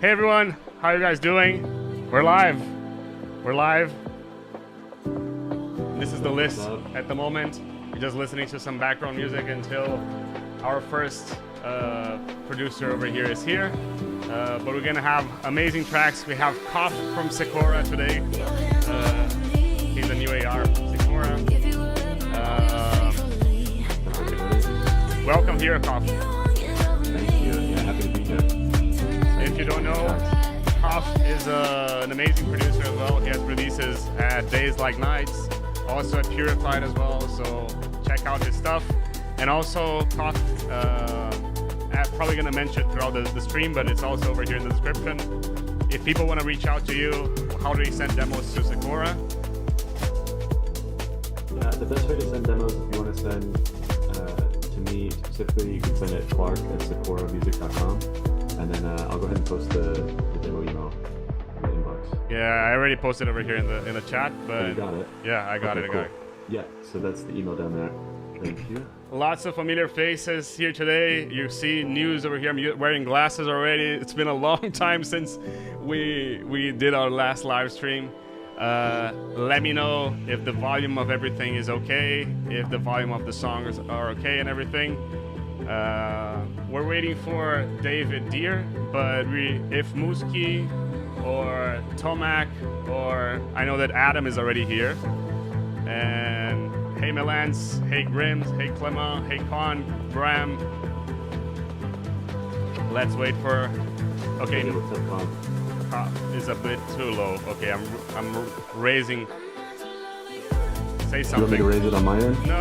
Hey everyone, how you guys doing? We're live. We're live. This is the list at the moment. You're just listening to some background music until our first producer over here is here. But we're gonna have amazing tracks. We have Coff from Sekora today. He's a new AR from Sekora. Welcome here, Coff. Thank you. Yeah, happy to be here. If you don't know, Coff is an amazing producer as well. He has releases at Days Like Nights, also at Purified as well, so check out his stuff. And also, Coff, I'm probably going to mention it throughout the stream, but it's also over here in the description. If people want to reach out to you, how do they send demos to Sekora? Yeah, the best way to send demos, if you want to send to me specifically, you can send it clark@sekoramusic.com. And then I'll go ahead and post the demo email in the inbox. Yeah, I already posted over here in the chat, but you got it. Yeah, I got it. Cool. Yeah, so that's the email down there. Thank you. Lots of familiar faces here today. You see news over here. I'm wearing glasses already. It's been a long time since we did our last live stream. Let me know if the volume of everything is okay, if the volume of the songs are okay and everything. We're waiting for David Deer, but if Musi or Tomac, or I know that Adam is already here, and hey Meance, hey Grims, hey Clement, hey Con, Bram. Let's wait for. Okay, is a bit too low. Okay, I'm raising. Say something. You want me to raise it on my end? No,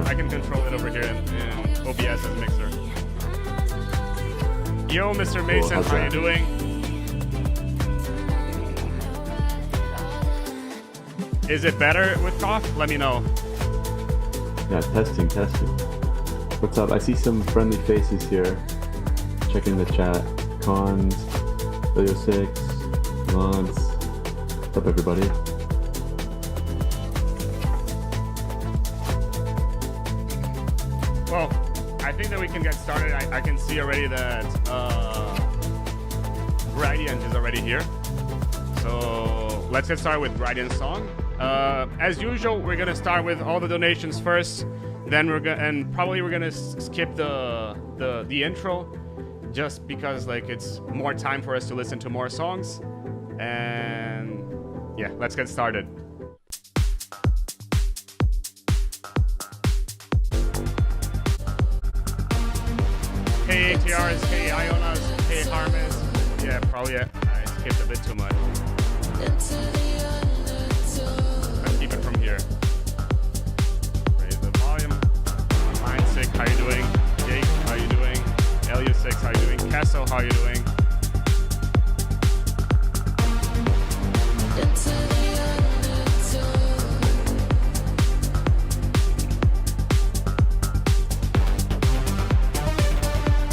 I can control it over here in OBS's mixer. Yo, Mr. Mason, cool. how you doing? Is it better with Coff? Let me know. Yeah, testing. What's up? I see some friendly faces here. Checking the chat. Cons, Leo 6, Lance. What's up, everybody? Well, I think that we can get started. I can see already that Gradient is already here. So let's get started with Gradient's song. As usual, we're gonna start with all the donations first. Then we're gonna skip the intro, just because like it's more time for us to listen to more songs. And yeah, let's get started. Hey ATRs, hey Yonas, hey Hares. Yeah, probably I skipped a bit too much. Let's keep it from here. Raise the volume. Mind Sick, how you doing? Jake, how you doing? Elio6, how you doing? Kesso, how you doing?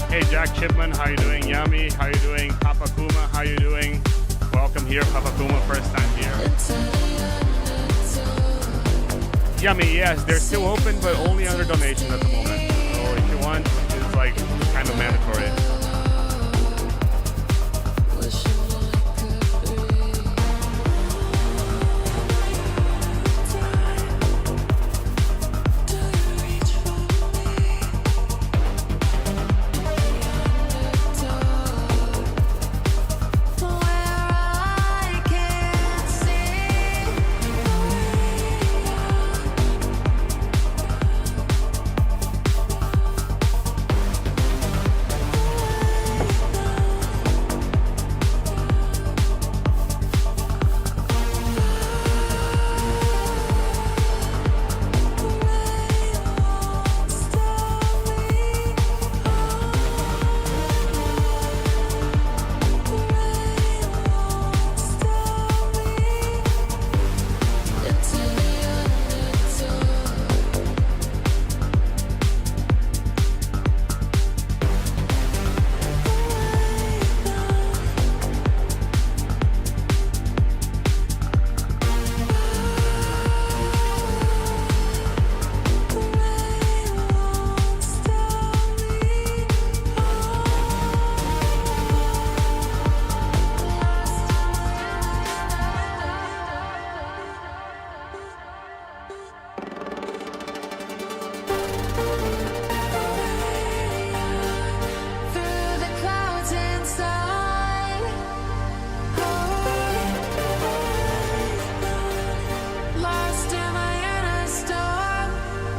Hey Jack Chipman, how you doing? Yummy, how you doing? Papa Kuma, how you doing? Welcome here, Papa Kuma, first time here. Yummy, yes, they're still open, but only under donation at the moment. So if you want, it's like kind of mandatory.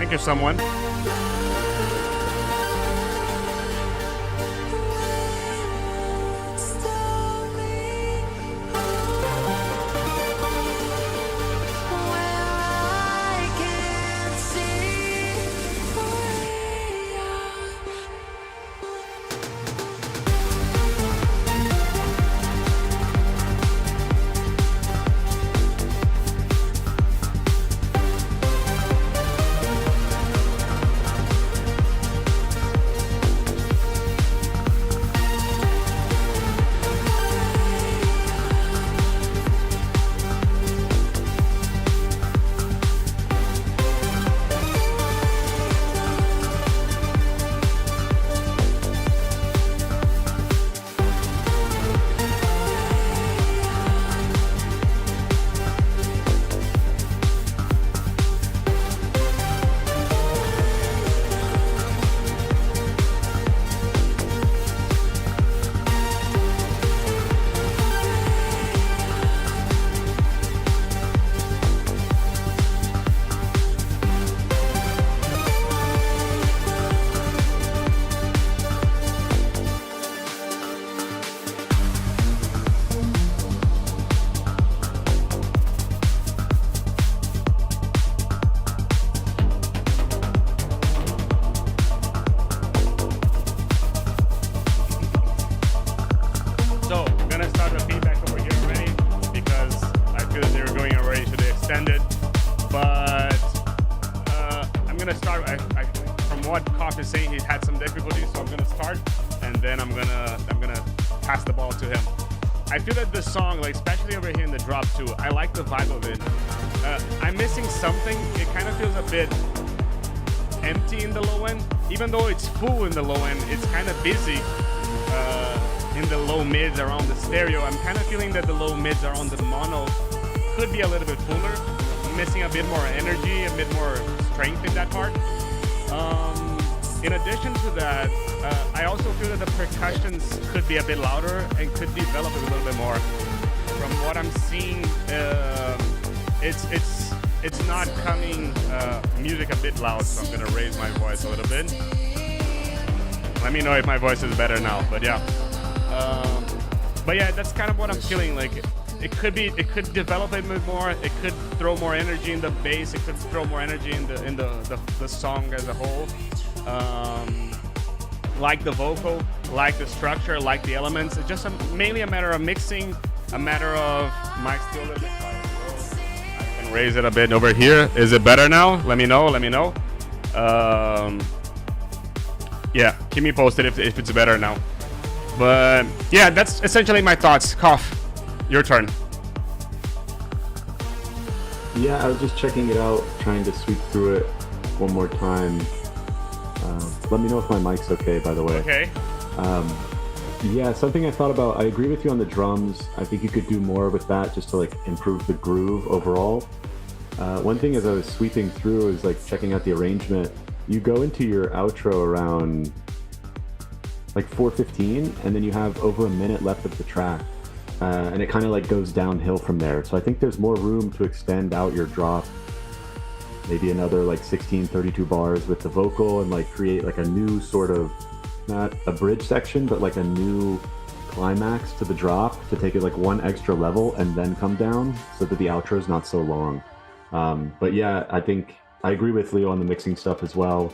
Thank you, someone. Song, like especially over here in the drop too, I like the vibe of it. I'm missing something. It kind of feels a bit empty in the low end, even though it's full in the low end. It's kind of busy in the low mids around the stereo. I'm kind of feeling that the low mids around the mono could be a little bit fuller. I'm missing a bit more energy, a bit more strength in that part. In addition to that, I also feel that the percussions could be a bit louder and could develop a little bit more. From what I'm seeing, it's not coming music a bit loud, so I'm gonna raise my voice a little bit. Let me know if my voice is better now. But yeah, that's kind of what I'm feeling. Like it could develop a bit more. It could throw more energy in the bass. It could throw more energy in the song as a whole. Like the vocal, like the structure, like the elements. It's just mainly a matter of mixing, a matter of mic still a little bit quiet. So I can raise it a bit over here. Is it better now? Let me know. Yeah, keep me posted if it's better now. But yeah, that's essentially my thoughts. Coff, your turn. Yeah, I was just checking it out, trying to sweep through it one more time. Let me know if my mic's okay, by the way. Okay. Yeah, something I thought about, I agree with you on the drums. I think you could do more with that just to like improve the groove overall. One thing as I was sweeping through is like checking out the arrangement. You go into your outro around like 4:15 and then you have over a minute left of the track. And it kind of like goes downhill from there. So I think there's more room to extend out your drop. Maybe another like 32 bars with the vocal and like create like a new sort of, not a bridge section, but like a new climax to the drop to take it like one extra level and then come down so that the outro is not so long. But yeah, I think I agree with Leo on the mixing stuff as well.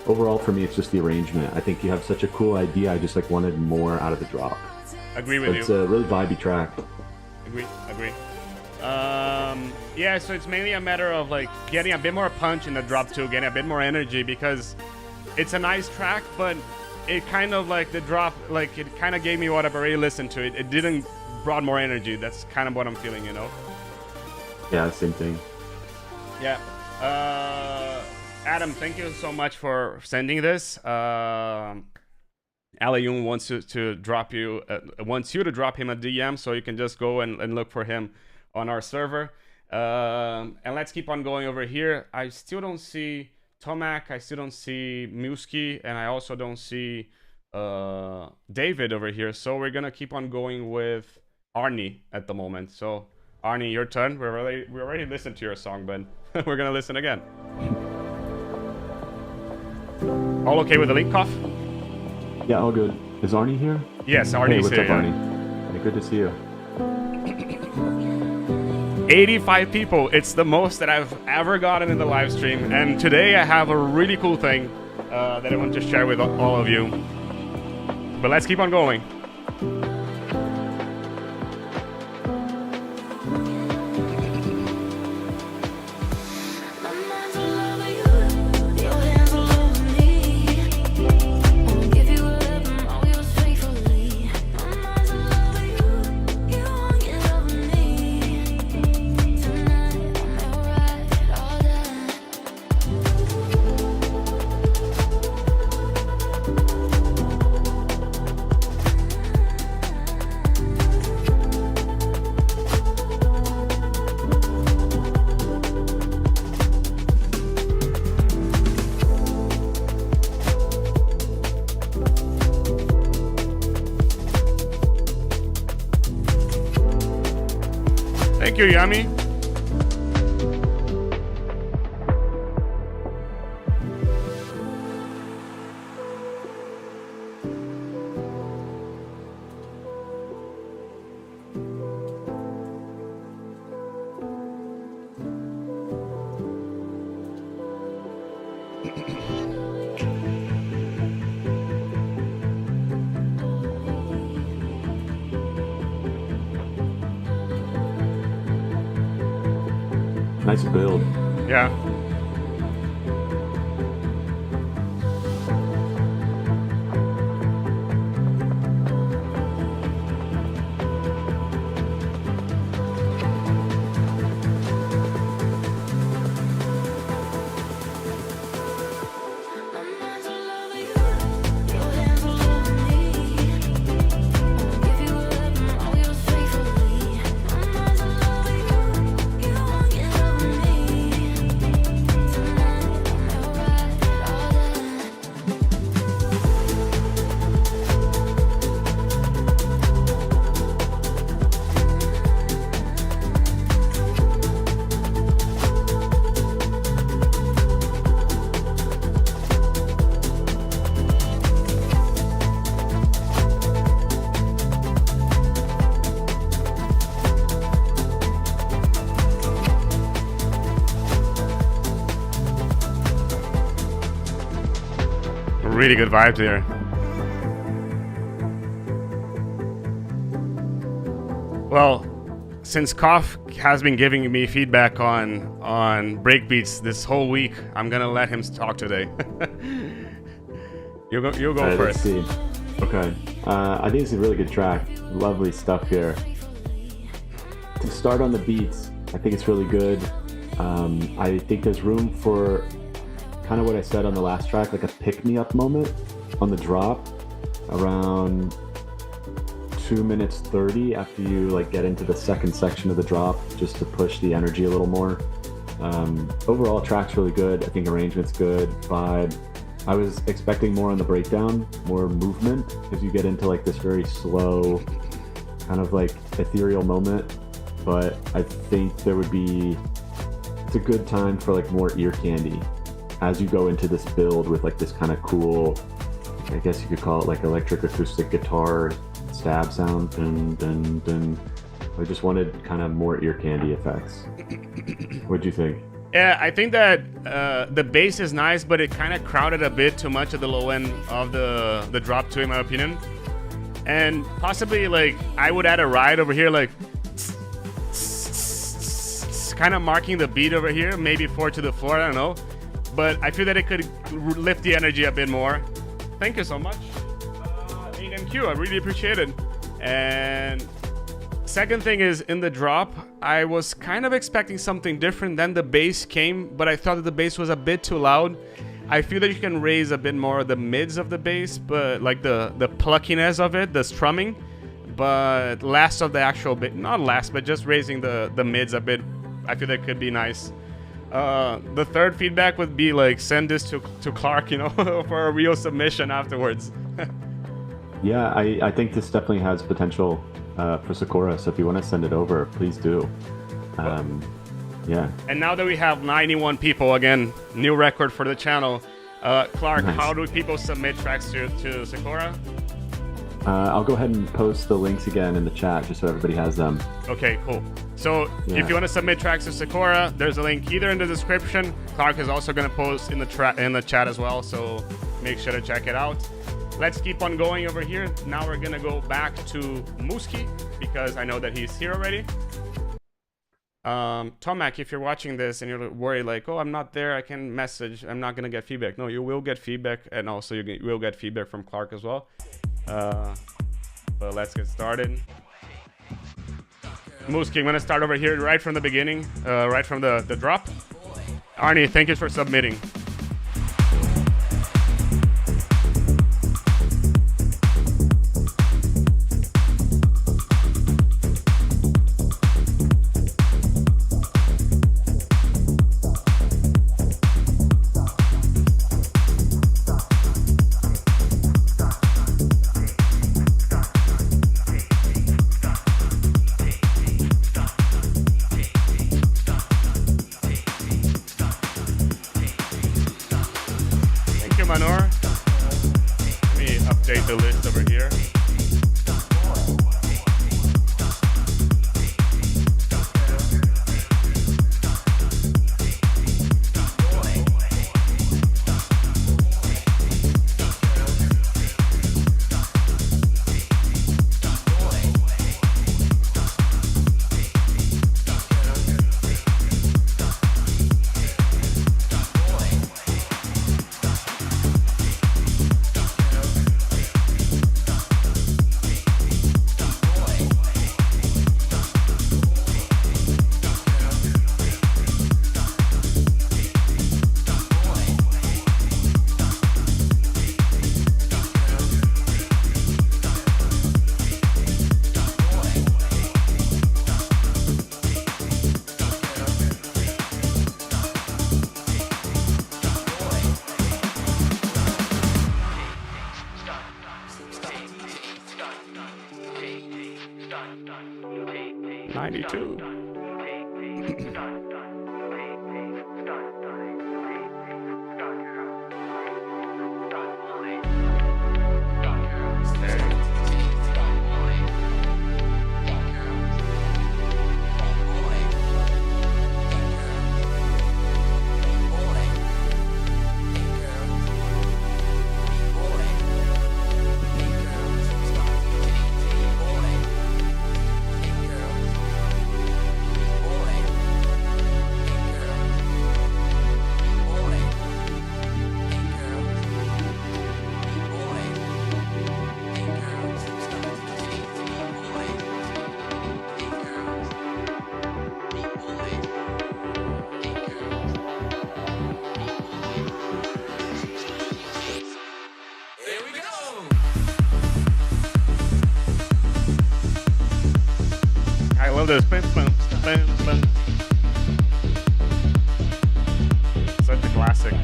Overall for me, it's just the arrangement. I think you have such a cool idea. I just like wanted more out of the drop. Agree with you. It's a really vibey track. Agree. Yeah, so it's mainly a matter of like getting a bit more punch in the drop too, getting a bit more energy, because it's a nice track, but it kind of like the drop, like it kind of gave me what I've already listened to. It didn't brought more energy. That's kind of what I'm feeling, you know? Yeah, same thing. Yeah. Adam, thank you so much for sending this. Alun wants to drop you, wants you to drop him a DM so you can just go and look for him on our server. And let's keep on going over here. I still don't see Tomac, I still don't see Musi, and I also don't see David over here. So we're gonna keep on going with Arie at the moment. So Arie, your turn. We already listened to your song, but we're gonna listen again. All okay with the link, Coff? Yeah, all good. Is Arnie here? Yes, Hey, Arnie's what's here. up, Yeah. Arnie? Hey, good to see you. 85 people. It's the most that I've ever gotten in the live stream. And today I have a really cool thing that I want to share with all of you. But let's keep on going. Thank you, Yummy. Nice build. Yeah. Really good vibes here. Well, since Coff has been giving me feedback on breakbeats this whole week, I'm gonna let him talk today. you go first. Let's see. Okay. I think it's a really good track. Lovely stuff here. To start on the beats, I think it's really good. I think there's room for kind of what I said on the last track, like a pick-me-up moment on the drop around 2 minutes 30 after you like get into the second section of the drop, just to push the energy a little more. Overall, track's really good. I think arrangement's good, vibe. I was expecting more on the breakdown, more movement, as you get into like this very slow, kind of like ethereal moment. But I think it's a good time for like more ear candy as you go into this build with like this kind of cool, I guess you could call it like electric acoustic guitar stab sound. Dun, dun, dun. I just wanted kind of more ear candy effects. What'd you think? Yeah, I think that the bass is nice, but it kind of crowded a bit too much at the low end of the drop too, in my opinion. And possibly like I would add a ride over here, like kind of marking the beat over here, maybe 4 to the floor, I don't know. But I feel that it could lift the energy a bit more. Thank you so much. 8MQ, I really appreciate it. And second thing is, in the drop, I was kind of expecting something different. Then the bass came, but I thought that the bass was a bit too loud. I feel that you can raise a bit more the mids of the bass, but like the pluckiness of it, the strumming. But less of the actual bit, not less, but just raising the mids a bit. I feel that could be nice. The third feedback would be like send this to Clark, you know, for a real submission afterwards. Yeah, I think this definitely has potential for Sekora, so if you want to send it over, please do. Yeah. And now that we have 91 people, again, new record for the channel, Clark, Nice. how do people submit tracks to Sekora? I'll go ahead and post the links again in the chat just so everybody has them. Okay, cool. So Yeah. if you want to submit tracks to Sekora, there's a link either in the description. Clark is also going to post in the chat as well, so make sure to check it out. Let's keep on going over here. Now we're going to go back to Musi because I know that he's here already. Tomac, if you're watching this and you're worried like, oh, I'm not there, I can message, I'm not going to get feedback. No, you will get feedback, and also you will get feedback from Clark as well. But let's get started. Musi, I'm going to start over here right from the beginning, right from the drop. Arie, thank you for submitting. Manor. Let me update the list over here. This. Such a classic.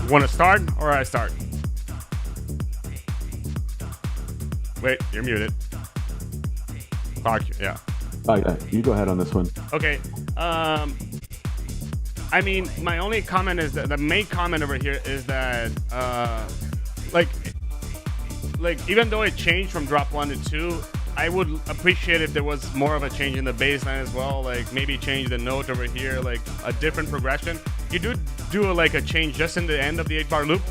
Want to start or I start? Wait, you're muted. Clark, yeah. Oh yeah, you go ahead on this one. Okay. I mean, my only comment is that the main comment over here is that, like even though it changed from drop 1 to 2, I would appreciate if there was more of a change in the bass line as well. Like maybe change the note over here, like a different progression. You do like a change just in the end of the 8-bar loop,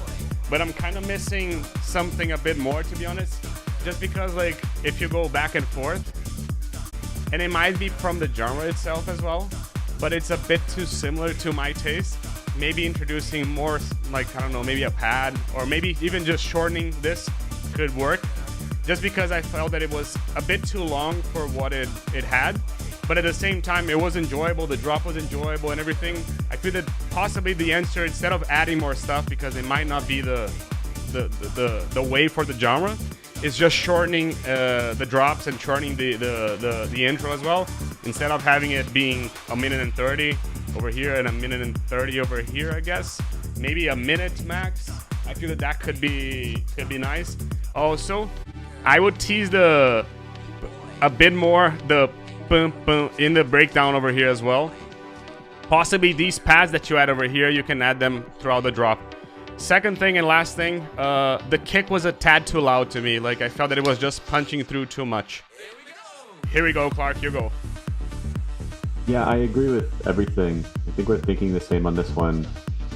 but I'm kind of missing something a bit more, to be honest. Just because like if you go back and forth, and it might be from the genre itself as well, but it's a bit too similar to my taste. Maybe introducing more, like, I don't know, maybe a pad, or maybe even just shortening this could work. Just because I felt that it was a bit too long for what it had. But at the same time, it was enjoyable, the drop was enjoyable and everything. I feel that possibly the answer, instead of adding more stuff, because it might not be the way for the genre, is just shortening the drops and shortening the intro as well. Instead of having it being 1:30 over here and 1:30 over here, I guess. Maybe a minute max. I feel that could be nice. Also, I would tease a bit more the boom boom in the breakdown over here as well. Possibly these pads that you add over here, you can add them throughout the drop. Second thing and last thing, the kick was a tad too loud to me. Like I felt that it was just punching through too much. Here we go, Clark, you go. Yeah, I agree with everything. I think we're thinking the same on this one.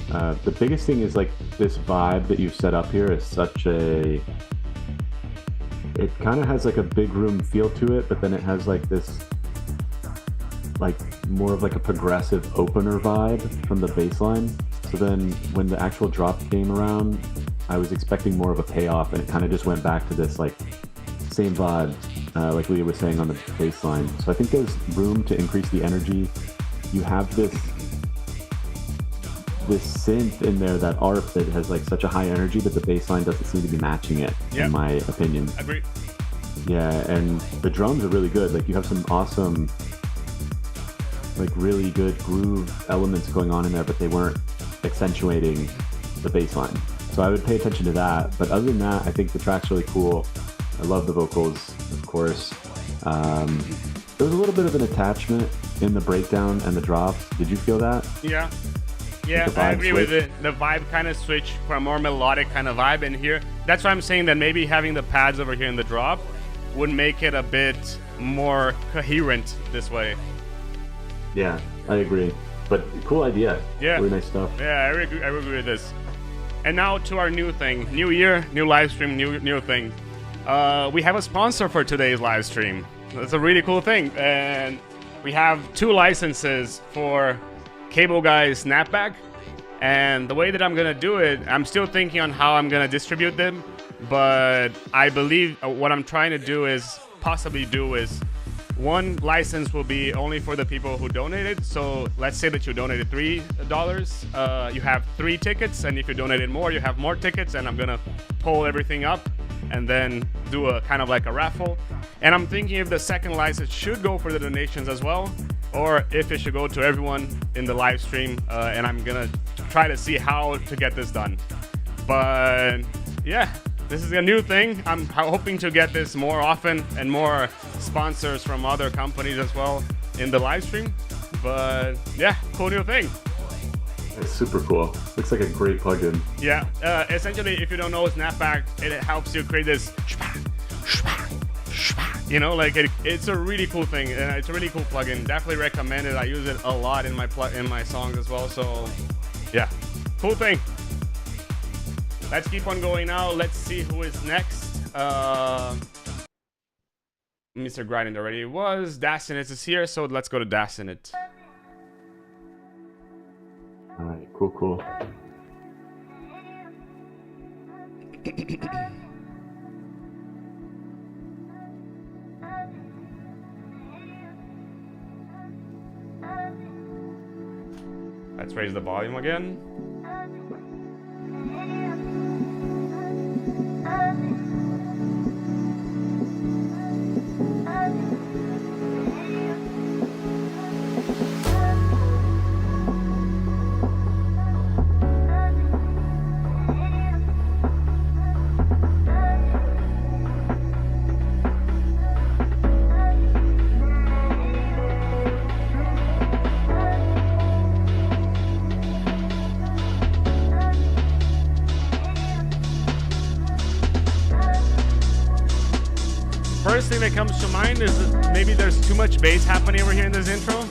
The biggest thing is like this vibe that you've set up here is such a... It kind of has like a big room feel to it, but then it has like this, like more of like a progressive opener vibe from the bass line. So then when the actual drop came around, I was expecting more of a payoff, and it kind of just went back to this like same vibe, like Leah was saying on the bass line. So I think there's room to increase the energy. You have this synth in there, that ARP that has like such a high energy, but the bass line doesn't seem to be matching it, in my opinion. Agreed. Yeah, and the drums are really good. Like you have some awesome, like really good groove elements going on in there, but they weren't accentuating the bass line. So I would pay attention to that. But other than that, I think the track's really cool. I love the vocals, of course. There was a little bit of an attachment in the breakdown and the drops. Did you feel that? Yeah. Yeah, I agree with it. The vibe kind of switched for a more melodic kind of vibe in here. That's why I'm saying that maybe having the pads over here in the drop would make it a bit more coherent this way. Yeah, I agree. But cool idea. Yeah. Really nice stuff. Yeah, I agree with this. And now to our new thing. New year, new live stream, new thing. We have a sponsor for today's live stream. That's a really cool thing. And we have 2 licenses for Cable Guy's Snapback, and the way that I'm gonna do it, I'm still thinking on how I'm gonna distribute them, but I believe what I'm trying to do is one license will be only for the people who donated. So let's say that you donated $3, you have 3 tickets, and if you donated more, you have more tickets, and I'm gonna pull everything up and then do a kind of like a raffle. And I'm thinking if the second license should go for the donations as well, or if it should go to everyone in the live stream, and I'm gonna try to see how to get this done. But yeah, this is a new thing. I'm hoping to get this more often and more sponsors from other companies as well in the live stream. But yeah, cool new thing. It's super cool. Looks like a great plugin. Yeah, essentially, if you don't know Snapback, it helps you create this, you know, like it's a really cool thing, and it's a really cool plugin. Definitely recommend it. I use it a lot in my songs as well. So yeah, cool thing. Let's keep on going now. Let's see who is next. Mr. Grinding already was. Dacinit is here, so let's go to Dacinit. All right, cool. Let's raise the volume again. that comes to mind is that maybe there's too much bass happening over here in this intro.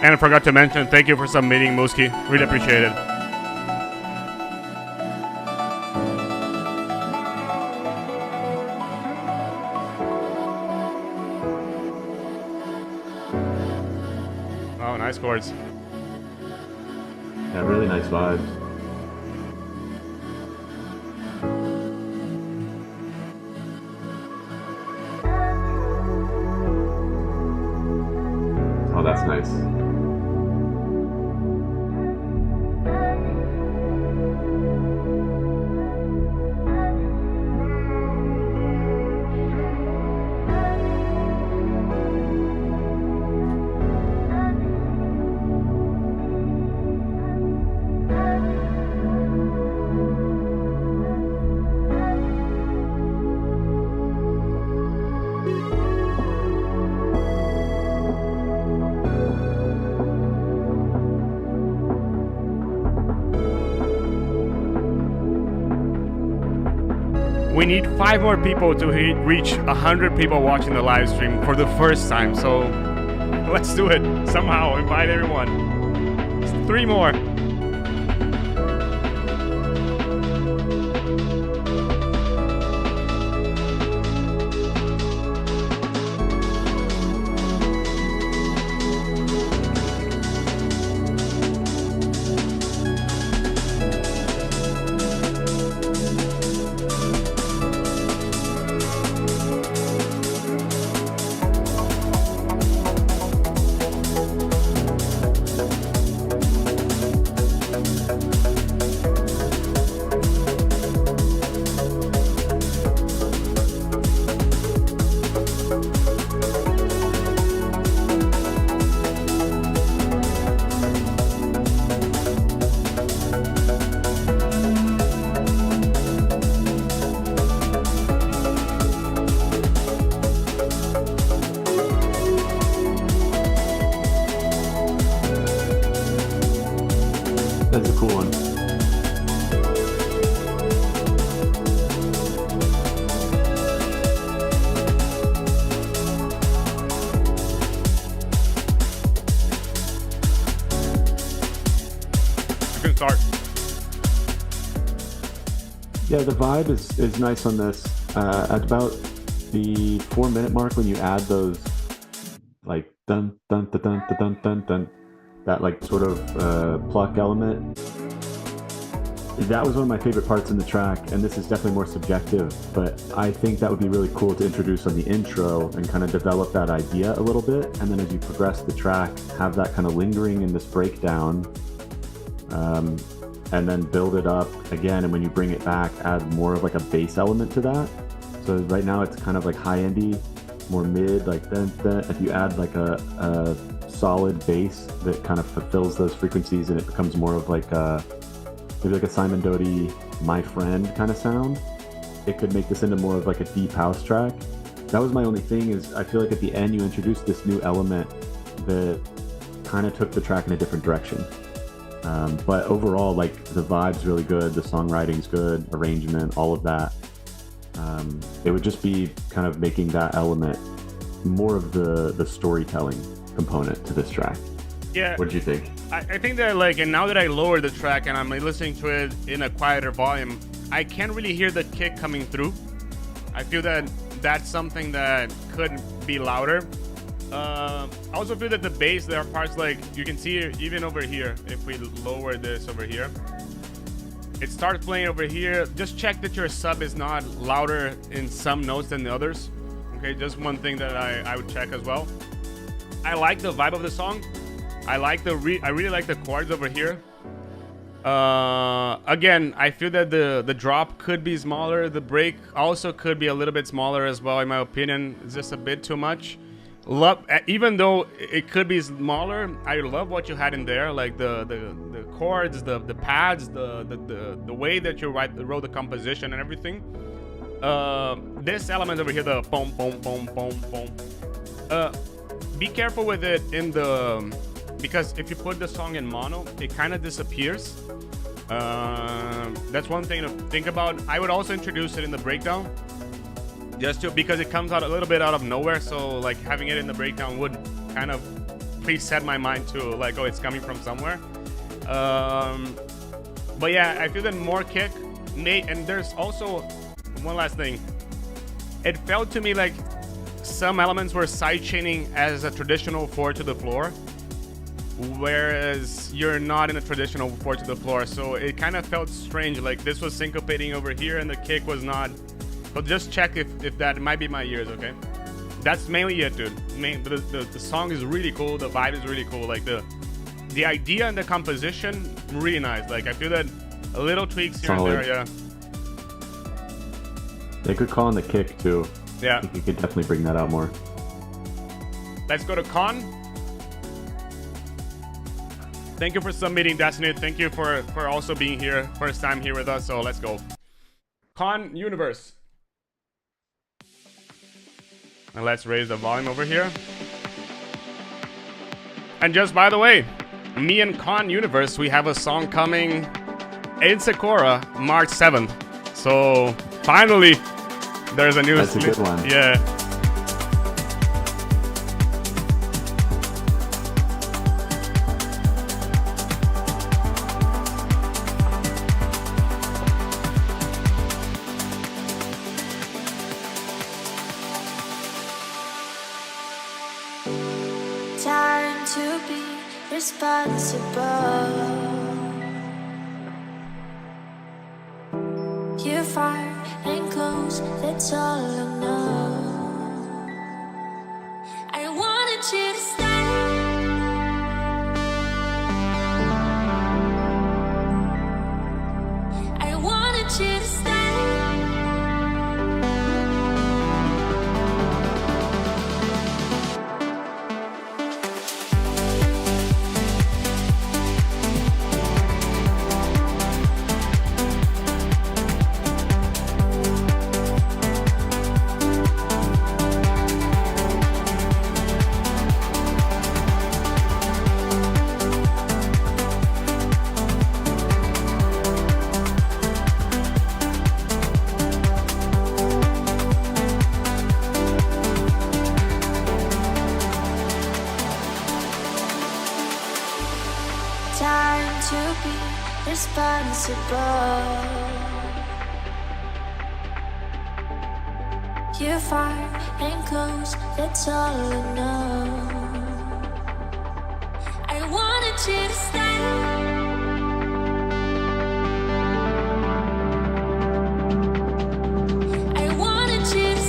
And I forgot to mention, thank you for submitting, Musi. Really appreciate it. Oh, nice chords. Yeah, really nice vibes. Oh, that's nice. We need 5 more people to reach 100 people watching the live stream for the first time. So let's do it somehow. Invite everyone. Just 3 more. That's a cool one. You can start. Yeah, the vibe is nice on this. At about the 4-minute mark, when you add those like dun dun dun dun dun dun dun, dun that like sort of pluck element, that was one of my favorite parts in the track. And this is definitely more subjective, but I think that would be really cool to introduce on the intro and kind of develop that idea a little bit. And then as you progress the track, have that kind of lingering in this breakdown. And then build it up again, and when you bring it back, add more of like a bass element to that. So right now it's kind of like high-endy, more mid, like then if you add like a solid bass that kind of fulfills those frequencies, and it becomes more of like a maybe like a Simon Doty My Friend kind of sound, it could make this into more of like a deep house track. That was my only thing, is I feel like at the end you introduced this new element that kind of took the track in a different direction. But overall, like, the vibe's really good, the songwriting's good, arrangement, all of that. It would just be kind of making that element more of the storytelling component to this track. Yeah. What did you think? I think that like, and now that I lowered the track and I'm listening to it in a quieter volume, I can't really hear the kick coming through. I feel that that's something that could be louder. I also feel that the bass, there are parts like you can see even over here. If we lower this over here, it starts playing over here. Just check that your sub is not louder in some notes than the others. Okay, just one thing that I would check as well. I like the vibe of the song. I really like the chords over here. Again, I feel that the drop could be smaller. The break also could be a little bit smaller as well, in my opinion. It's just a bit too much. Even though it could be smaller, I love what you had in there, like the chords, the pads, the way that you wrote the composition and everything. This element over here, the boom boom boom boom boom. Be careful with it because if you put the song in mono, it kind of disappears. That's one thing to think about. I would also introduce it in the breakdown, because it comes out a little bit out of nowhere. So like having it in the breakdown would kind of preset my mind to like, oh, it's coming from somewhere. But yeah, I feel that more kick and there's also one last thing. It felt to me like some elements were sidechaining as a traditional 4 to the floor, whereas you're not in a traditional 4 to the floor. So it kind of felt strange, like this was syncopating over here and the kick was not. But just check if that might be my ears, okay? That's mainly it, dude. The song is really cool. The vibe is really cool. Like the idea and the composition, really nice. Like I feel that a little tweaks here and there, yeah. They could call on the kick too. Yeah. I think you could definitely bring that out more. Let's go to Con. Thank you for submitting, Destiny. Thank you for also being here. First time here with us, so let's go. Con Universe. And let's raise the volume over here. And just by the way, me and Con Universe, we have a song coming in Sekora March 7th. So finally, there's a new. That's a good one. Yeah. Time to be responsible. You're far and close, that's all I know. I wanted you to stay. I wanted you to stay. Time to be responsible. You're far and close, that's all I know. I wanted you to stay. I wanted you to stay.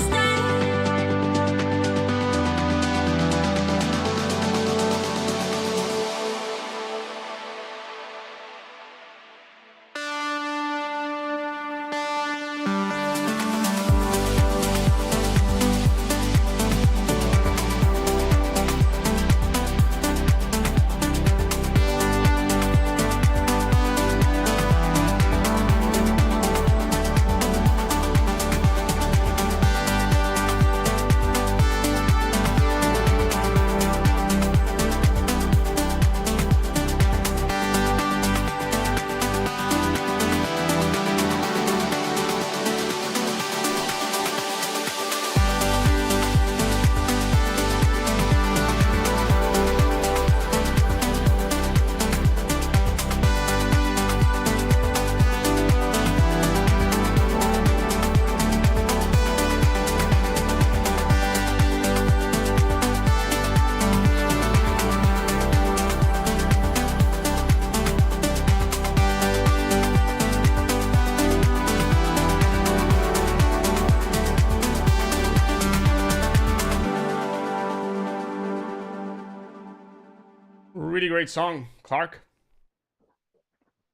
great song, Clark.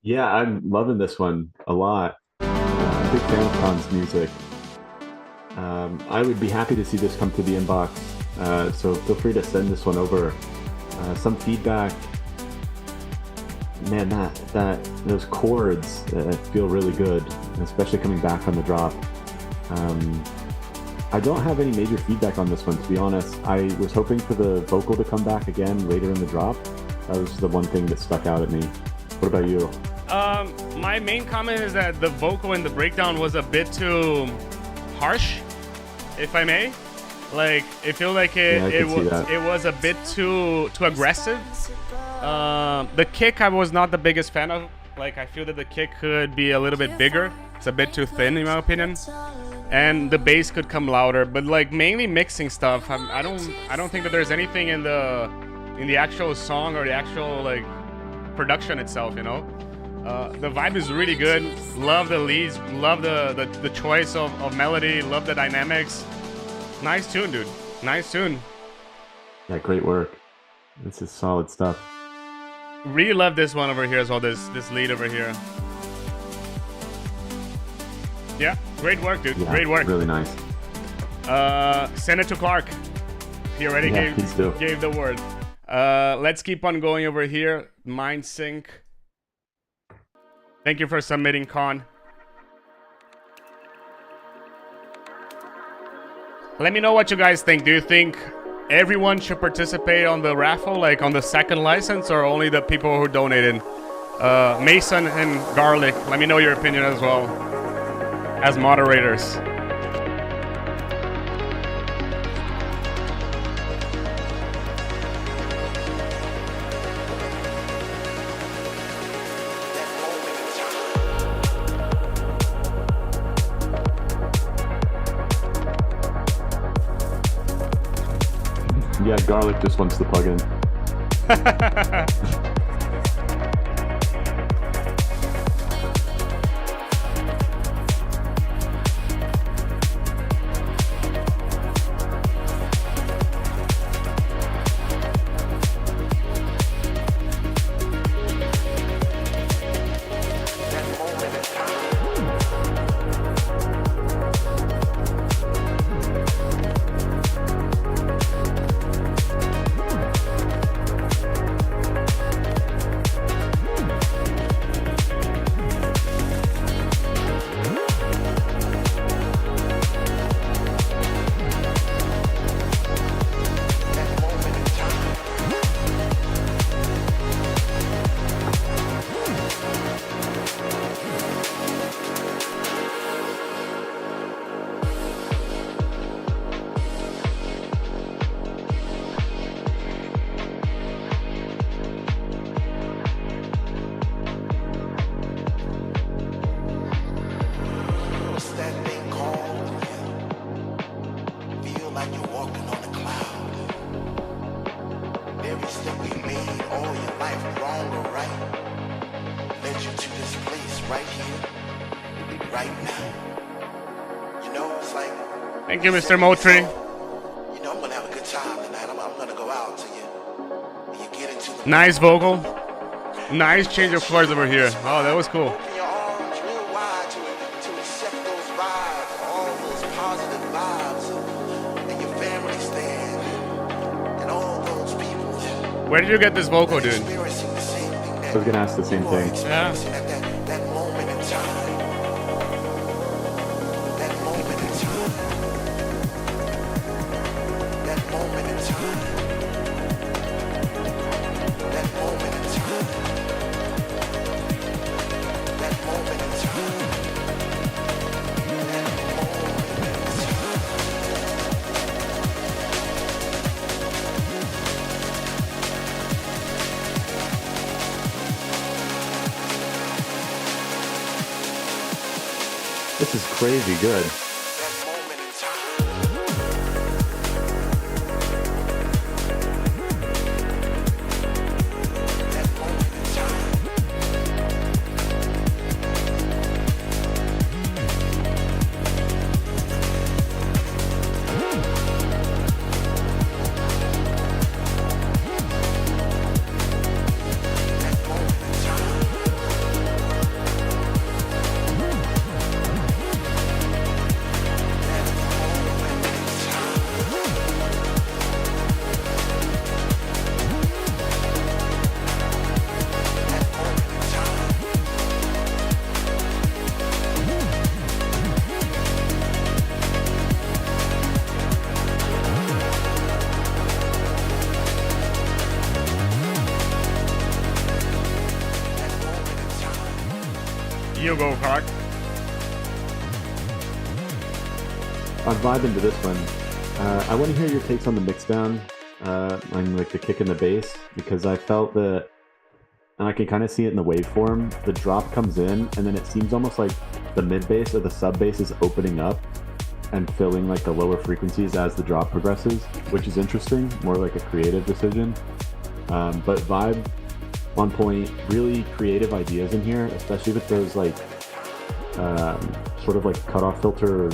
Yeah, I'm loving this one a lot. Big fan of Khan's music. I would be happy to see this come to the inbox, so feel free to send this one over. Some feedback. Man, those chords feel really good, especially coming back on the drop. I don't have any major feedback on this one, to be honest. I was hoping for the vocal to come back again later in the drop. That was the one thing that stuck out at me. What about you? My main comment is that the vocal in the breakdown was a bit too harsh, if I may. Like, it felt like it was a bit too aggressive. The kick I was not the biggest fan of. Like, I feel that the kick could be a little bit bigger. It's a bit too thin in my opinion. And the bass could come louder, but like mainly mixing stuff. I don't think that there's anything in the actual song or the actual like production itself, you know. The vibe is really good. Love the leads, love the choice of melody, love the dynamics. Nice tune, dude. Nice tune. Yeah, great work. This is solid stuff. Really love this one over here as well, this lead over here. Yeah, great work, dude. Yeah, great work. Really nice. Send it to Clark. He already gave the word. Let's keep on going over here. Mind Sync. Thank you for submitting, Con. Let me know what you guys think. Do you think everyone should participate on the raffle, like on the second license, or only the people who donated? Mason and Garlic, let me know your opinion as well, as moderators. Yeah, Garlic just wants the plug-in. Thank you, Mr. Moultrie. You know, I'm gonna have a good time tonight. I'm gonna go out till you get into the nice vocal. Nice change of chords over here. Oh, that was cool. Open your arms real wide to accept those vibes, all those positive vibes, and your family stand, and all those people. Where did you get this vocal, dude? Experiencing the same thing that I was gonna ask the same you are thing. experiencing at that moment in time. That moment in time. That moment in time. That moment in time. That moment in time. That moment in time. This is crazy good. That moment in time. That moment in time. I'm vibing to this one. I want to hear your takes on the mixdown, on like the kick and the bass, because I felt that, and I can kind of see it in the waveform. The drop comes in, and then it seems almost like the mid bass or the sub bass is opening up and filling like the lower frequencies as the drop progresses, which is interesting, more like a creative decision. But vibe on point, really creative ideas in here, especially with those like sort of like cutoff filter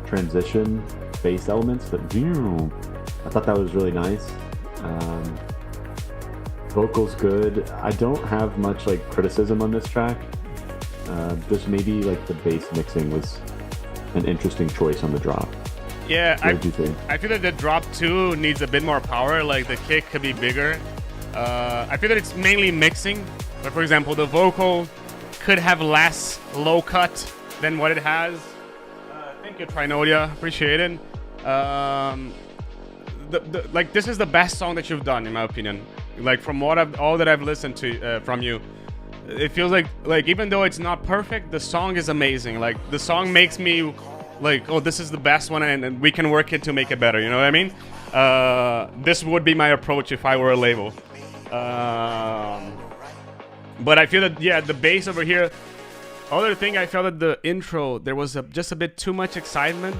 transition bass elements that I thought that was really nice. Vocals good. I don't have much like criticism on this track. Just maybe like the bass mixing was an interesting choice on the drop. Yeah, what did you think? I feel that the drop 2 needs a bit more power, like the kick could be bigger. I feel that it's mainly mixing, but for example, the vocal could have less low cut than what it has. Thank you, Trinodia, appreciate it. Like this is the best song that you've done, in my opinion. Like from all that I've listened to from you, it feels like even though it's not perfect, the song is amazing. Like the song makes me like, oh, this is the best one, and we can work it to make it better. You know what I mean? This would be my approach if I were a label. But I feel that, yeah, the bass over here. Other thing, I felt that the intro, there was just a bit too much excitement.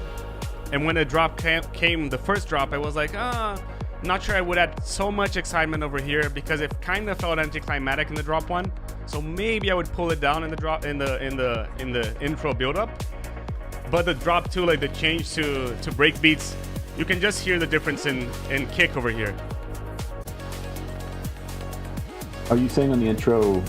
And when the drop came, the first drop, I was like, not sure I would add so much excitement over here because it kind of felt anticlimactic in the drop 1. So maybe I would pull it down in the drop in the intro build up. But the drop 2, like the change to break beats, you can just hear the difference in kick over here. Are you saying on the intro,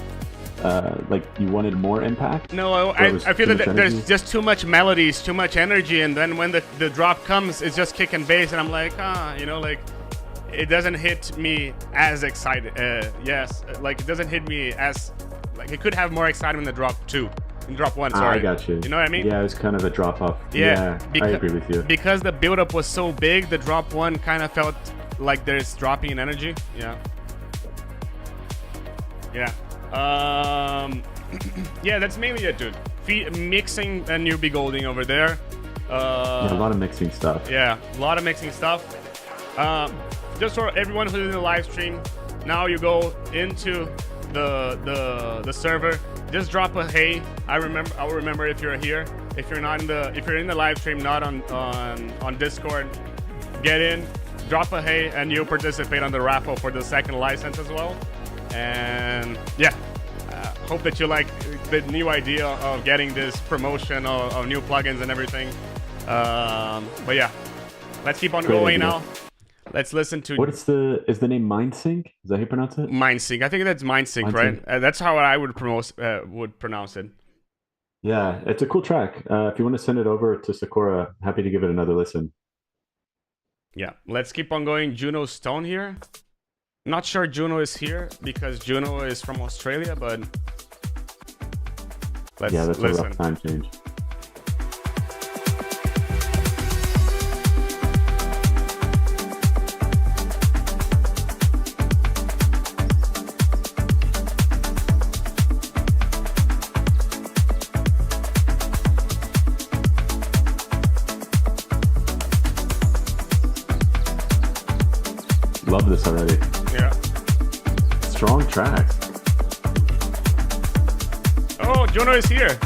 like you wanted more impact? No, I feel that there's just too much melodies, too much energy, and then when the drop comes, it's just kick and bass, and I'm like, you know, like it doesn't hit me as excited. Yes, like it doesn't hit me as like it could have more excitement in the drop 2. In drop 1, sorry. I got you. You know what I mean? Yeah, it was kind of a drop off. Yeah, I agree with you. Because the build up was so big, the drop 1 kind of felt like there's dropping in energy. Yeah. Yeah. Yeah, that's mainly it, dude. Mixing and newbie golding over there. Yeah, a lot of mixing stuff. Yeah, a lot of mixing stuff. Just for everyone who's in the live stream, now you go into the server. Just drop a hey. I'll remember if you're here. If you're in the live stream, not on Discord, get in, drop a hey, and you'll participate on the raffle for the second license as well. And yeah, hope that you like the new idea of getting this promotion of new plugins and everything. But yeah, let's keep on going now. Let's listen to. Is the name MindSync? Is that how you pronounce it? MindSync. I think that's MindSync, right? That's how I would pronounce it. Yeah, it's a cool track. If you want to send it over to Sekora, happy to give it another listen. Yeah, let's keep on going. Juno Stone here. Not sure Juno is here because Juno is from Australia, but let's that's listen. A rough time change. Love this already. Yeah. Strong track. Oh, Jonah is here.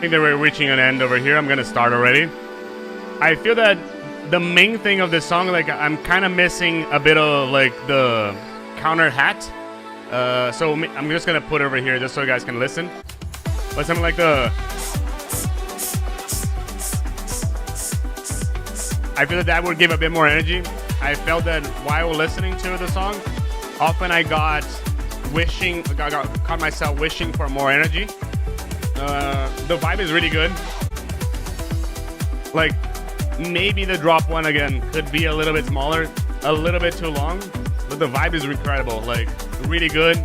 think that we're reaching an end over here. I'm gonna start already. I feel that the main thing of this song, like I'm kind of missing a bit of like the counter hat. So I'm just gonna put it over here just so you guys can listen. But something like the. I feel that would give a bit more energy. I felt that while listening to the song, often I got caught myself wishing for more energy. The vibe is really good. Like, maybe the drop one again could be a little bit smaller, a little bit too long, but the vibe is incredible. Like, really good.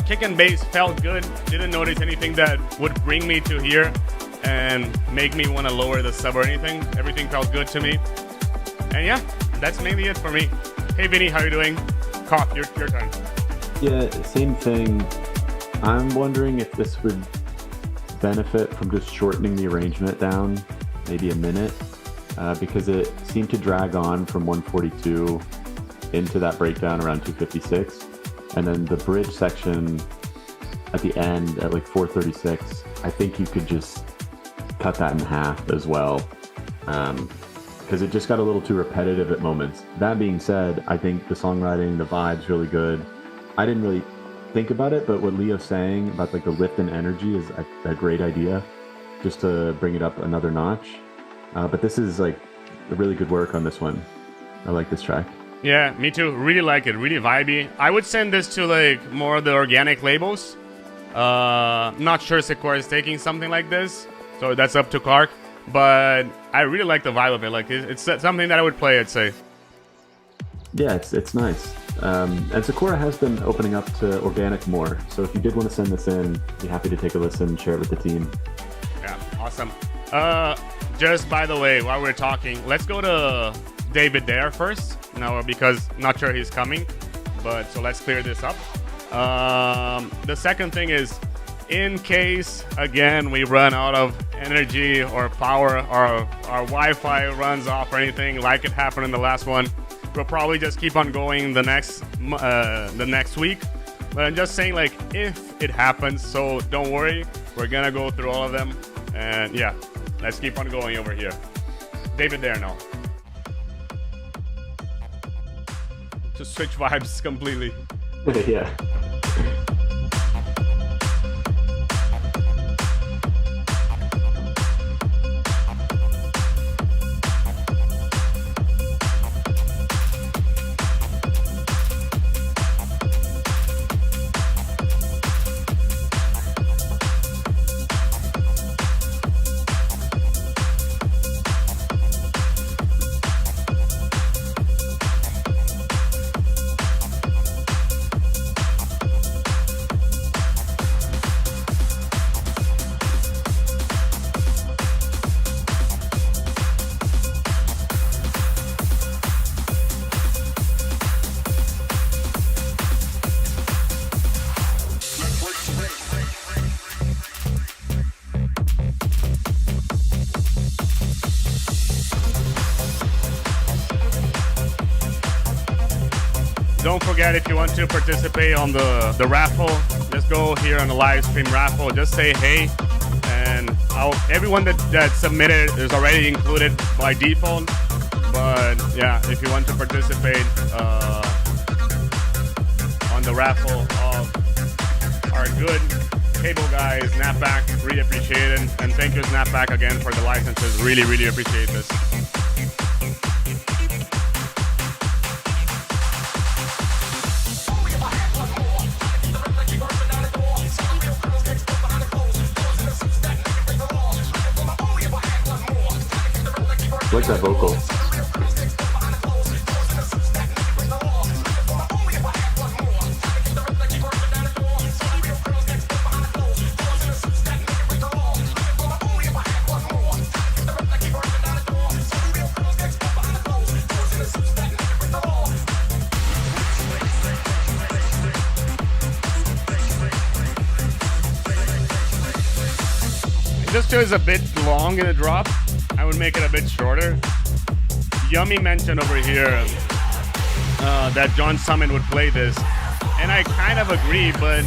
Kick and bass felt good. Didn't notice anything that would bring me to here and make me want to lower the sub or anything. Everything felt good to me. And yeah, that's mainly it for me. Hey Vinny, how you doing? Coff, your turn. Yeah, same thing. I'm wondering if this would benefit from just shortening the arrangement down maybe a minute, because it seemed to drag on from 142 into that breakdown around 256, and then the bridge section at the end at like 436, I think you could just cut that in half as well, because it just got a little too repetitive at moments. That being said, I think the songwriting, the vibe's really good. I didn't really think about it, but what Leo's saying about like the lift and energy is a great idea, just to bring it up another notch. But this is like a really good work on this one. I like this track. Yeah, me too. Really like it. Really vibey. I would send this to like more of the organic labels. Not sure Sekora is taking something like this, so that's up to Clark. But I really like the vibe of it. Like it's something that I would play, I'd say. Yeah, it's nice. And Sekora has been opening up to organic more. So if you did want to send this in, be happy to take a listen, share it with the team. Yeah, awesome. Just by the way, while we're talking, let's go to David there first. Now, because not sure he's coming, but so let's clear this up. The second thing is, in case again we run out of energy or power, or our Wi-Fi runs off or anything like it happened in the last one, we'll probably just keep on going the next week. But I'm just saying, like, if it happens, so don't worry, we're gonna go through all of them, and yeah, let's keep on going over here. David there now. To switch vibes completely. Yeah. Don't forget, if you want to participate on the raffle, just go here on the live stream raffle. Just say hey, and everyone that submitted is already included by default. But yeah, if you want to participate on the raffle of our good cable guy Snapback, really appreciate it. And thank you Snapback again for the licenses. Really, really appreciate this. I like that vocal. This too is a bit long in the drop. I would make it a bit shorter. Yummy mentioned over here that John Summon would play this, and I kind of agree, but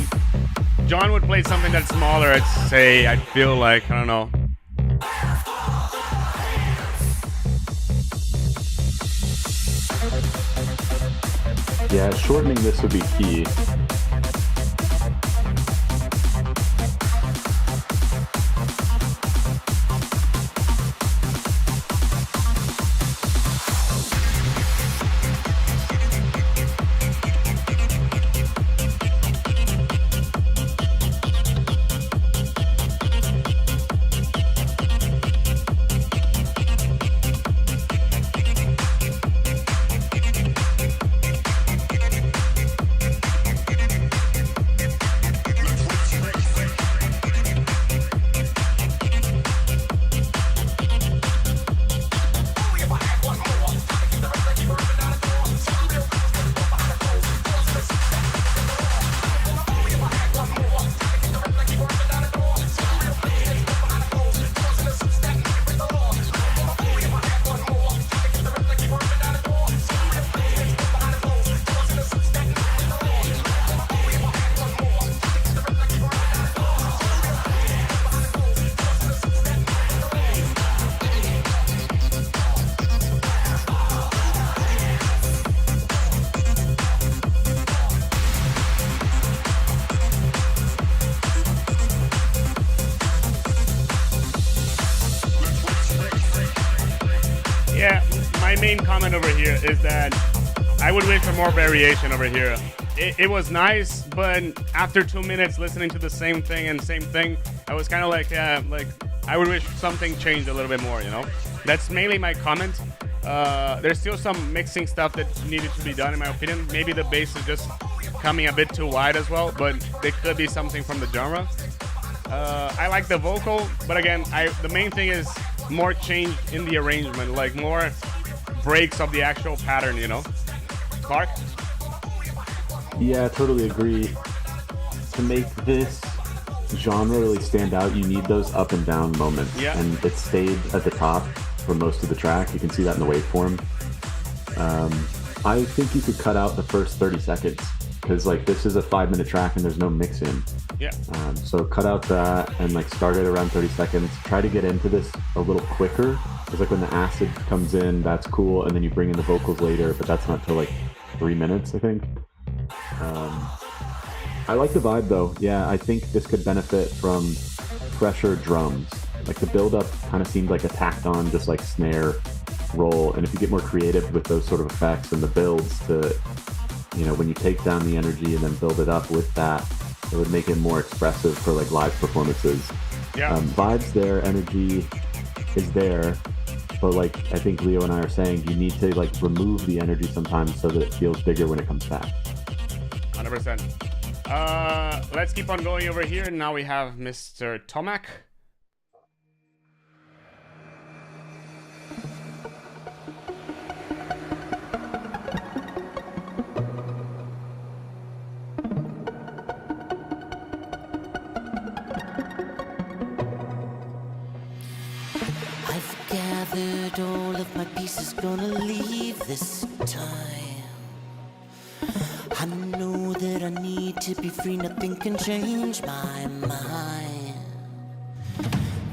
John would play something that's smaller, I'd say, I feel like, I don't know. Yeah, shortening this would be key. Yeah, my main comment over here is that I would wish for more variation over here. It was nice, but after 2 minutes listening to the same thing, I was kind of like I would wish something changed a little bit more, you know? That's mainly my comment. There's still some mixing stuff that needed to be done, in my opinion. Maybe the bass is just coming a bit too wide as well, but there could be something from the genre. I like the vocal, but again, the main thing is more change in the arrangement, like more breaks of the actual pattern, you know? Clark? Yeah, I totally agree. To make this genre really stand out, you need those up and down moments. Yeah. And it stayed at the top for most of the track. You can see that in the waveform. I think you could cut out the first 30 seconds because like this is a 5-minute track and there's no mix in. Yeah. So cut out that and like start it around 30 seconds. Try to get into this a little quicker because like when the acid comes in, that's cool, and then you bring in the vocals later, but that's not till like 3 minutes, I think. I like the vibe though. Yeah, I think this could benefit from fresher drums. Like the build-up kind of seemed like a tacked on just like snare roll, and if you get more creative with those sort of effects and the builds to, you know, when you take down the energy and then build it up with that, it would make it more expressive for like live performances. Yeah. Vibes there, energy is there, but like I think Leo and I are saying, you need to like remove the energy sometimes so that it feels bigger when it comes back. 100%. Let's keep on going over here. Now we have Mr. Tomac. I've gathered all of my pieces, gonna leave this time. I know that I need to be free, nothing can change my mind.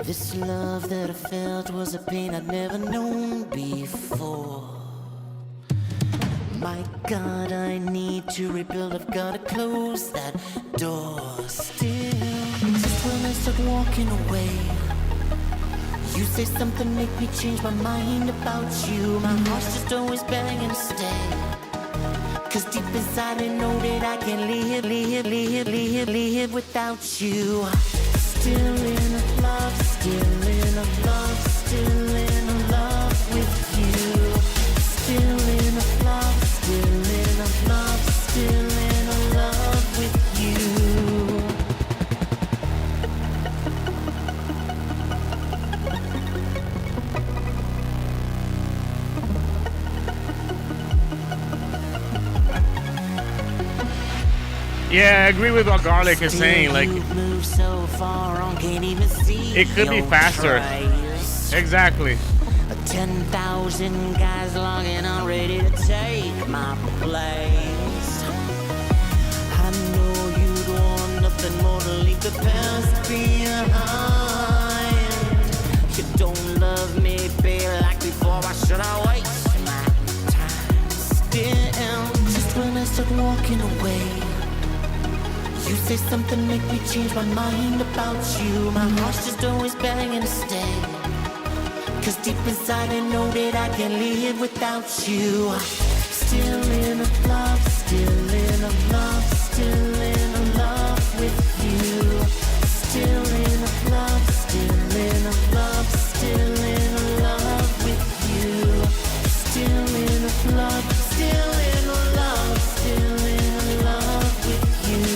This love that I felt was a pain I'd never known before. My God, I need to rebuild, I've gotta close that door. Still, just when I start walking away, you say something, make me change my mind about you. My heart's just always banging to stay. Cause deep inside I know that I can't live without you. Still in love, still in love, still in love with you. Still in love, still in love, still in love with you. Yeah, I agree with what Garlic is saying. Like, it could be faster. Exactly. 10,000 guys logging on, ready to take my place. I know you'd want nothing more walking away. You say something make me change my mind about you. My heart's just always banging to stay. Cause deep inside I know that I can't live without you. Still in a love, still in a love, still in a love with you. Still in a love, still in a love, still in a love with you. Still in a love, still in a love, still in a love with you.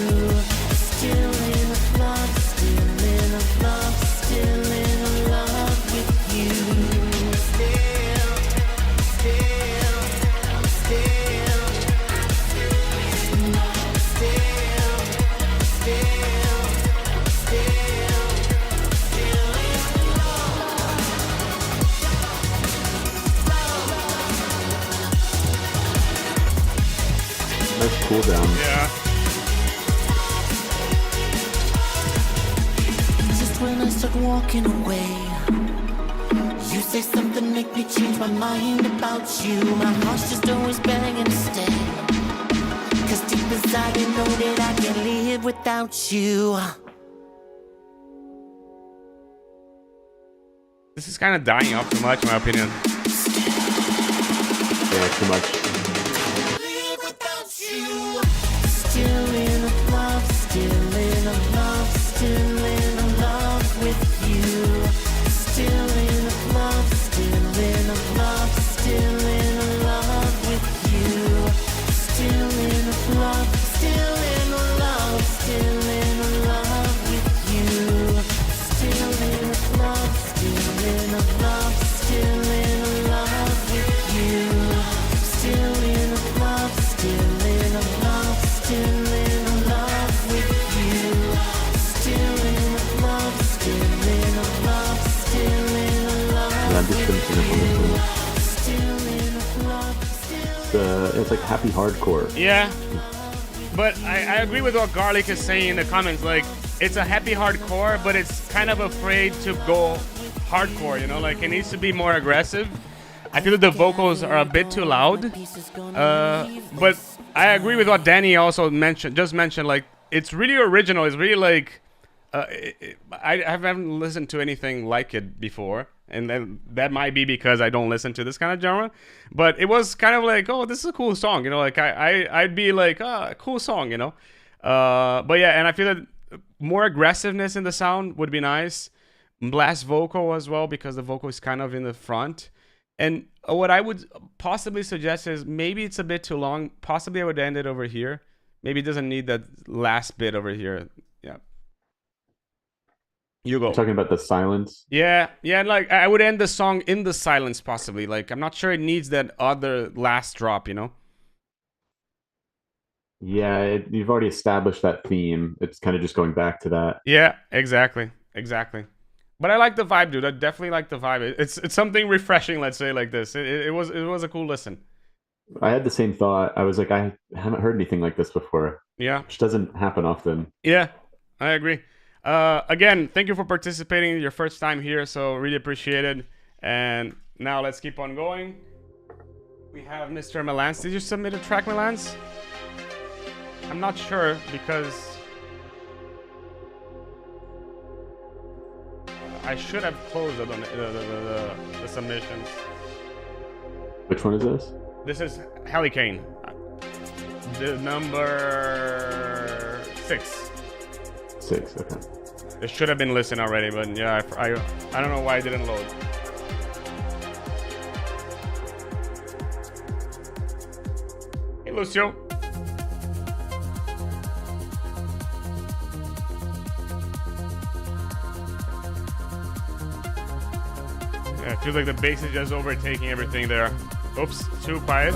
Still in a love, still in a love, still in a love with you. Still, still, still, Nice cooldown. Yeah. Just when I start walking away, you say something make me change my mind about you. My heart's just always banging to stay. Cause deep inside I know that I can't live without you. This is kind of dying off too much, in my opinion. Yeah, too much. Live without you. Still in a love, still in a love, still in a love with you. Still in a love, still in a love, still in a love with you. Still in a love, still in a love, still in a love with you. Still in a love, still in a love, still in a love with you. Still in a love, still in a love, still in a love with you. Still in a love, still in a love, still in a love. Yeah, I'm just finishing up on this one. Still in a love, still It's like happy hardcore. Yeah. But I agree with what Garlic is saying in the comments. Like, it's a happy hardcore, but it's kind of afraid to go hardcore, you know? Like, it needs to be more aggressive. I feel that the vocals are a bit too loud. But I agree with what Danny also mentioned. Like, it's really original. It's really like... I haven't listened to anything like it before. And then that might be because I don't listen to this kind of genre. But it was kind of like, oh, this is a cool song. You know, like, I'd be like, oh, cool song, you know? But yeah, and I feel that more aggressiveness in the sound would be nice. Blast vocal as well, because the vocal is kind of in the front. And what I would possibly suggest is maybe it's a bit too long. Possibly I would end it over here. Maybe it doesn't need that last bit over here. Yeah. You go. You're talking about the silence? Yeah, like I would end the song in the silence possibly. Like, I'm not sure it needs that other last drop, you know? Yeah, you've already established that theme. It's kind of just going back to that. Yeah, exactly. But I like the vibe, dude. I definitely like the vibe. It's something refreshing, let's say, like this. It was a cool listen. I had the same thought. I was like, I haven't heard anything like this before. Yeah. Which doesn't happen often. Yeah, I agree. Again, thank you for participating. Your first time here, so really appreciate it. And now let's keep on going. We have Mr. Meance. Did you submit a track, Meance? I'm not sure because I should have closed it on the submissions. Which one is this? This is Helicane. The number 6. 6, okay. It should have been listened already, but yeah, I don't know why it didn't load. Hey, Lucio. Yeah, it feels like the bass is just overtaking everything there. Oops, too quiet.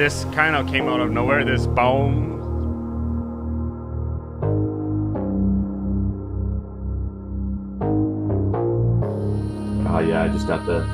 this kind of came out of nowhere. This boom. Oh yeah, I just got the.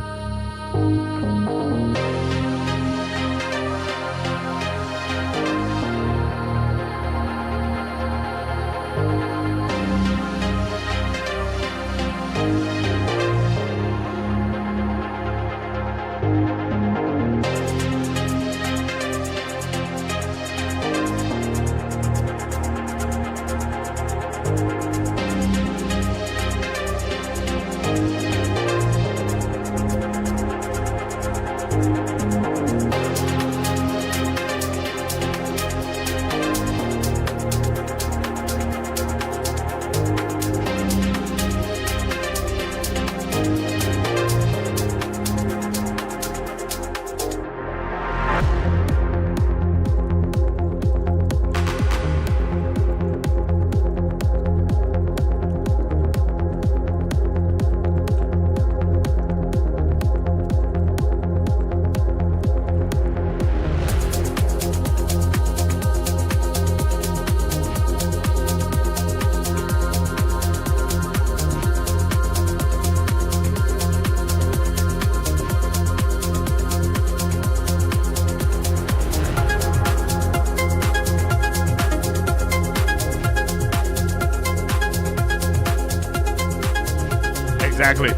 Exactly.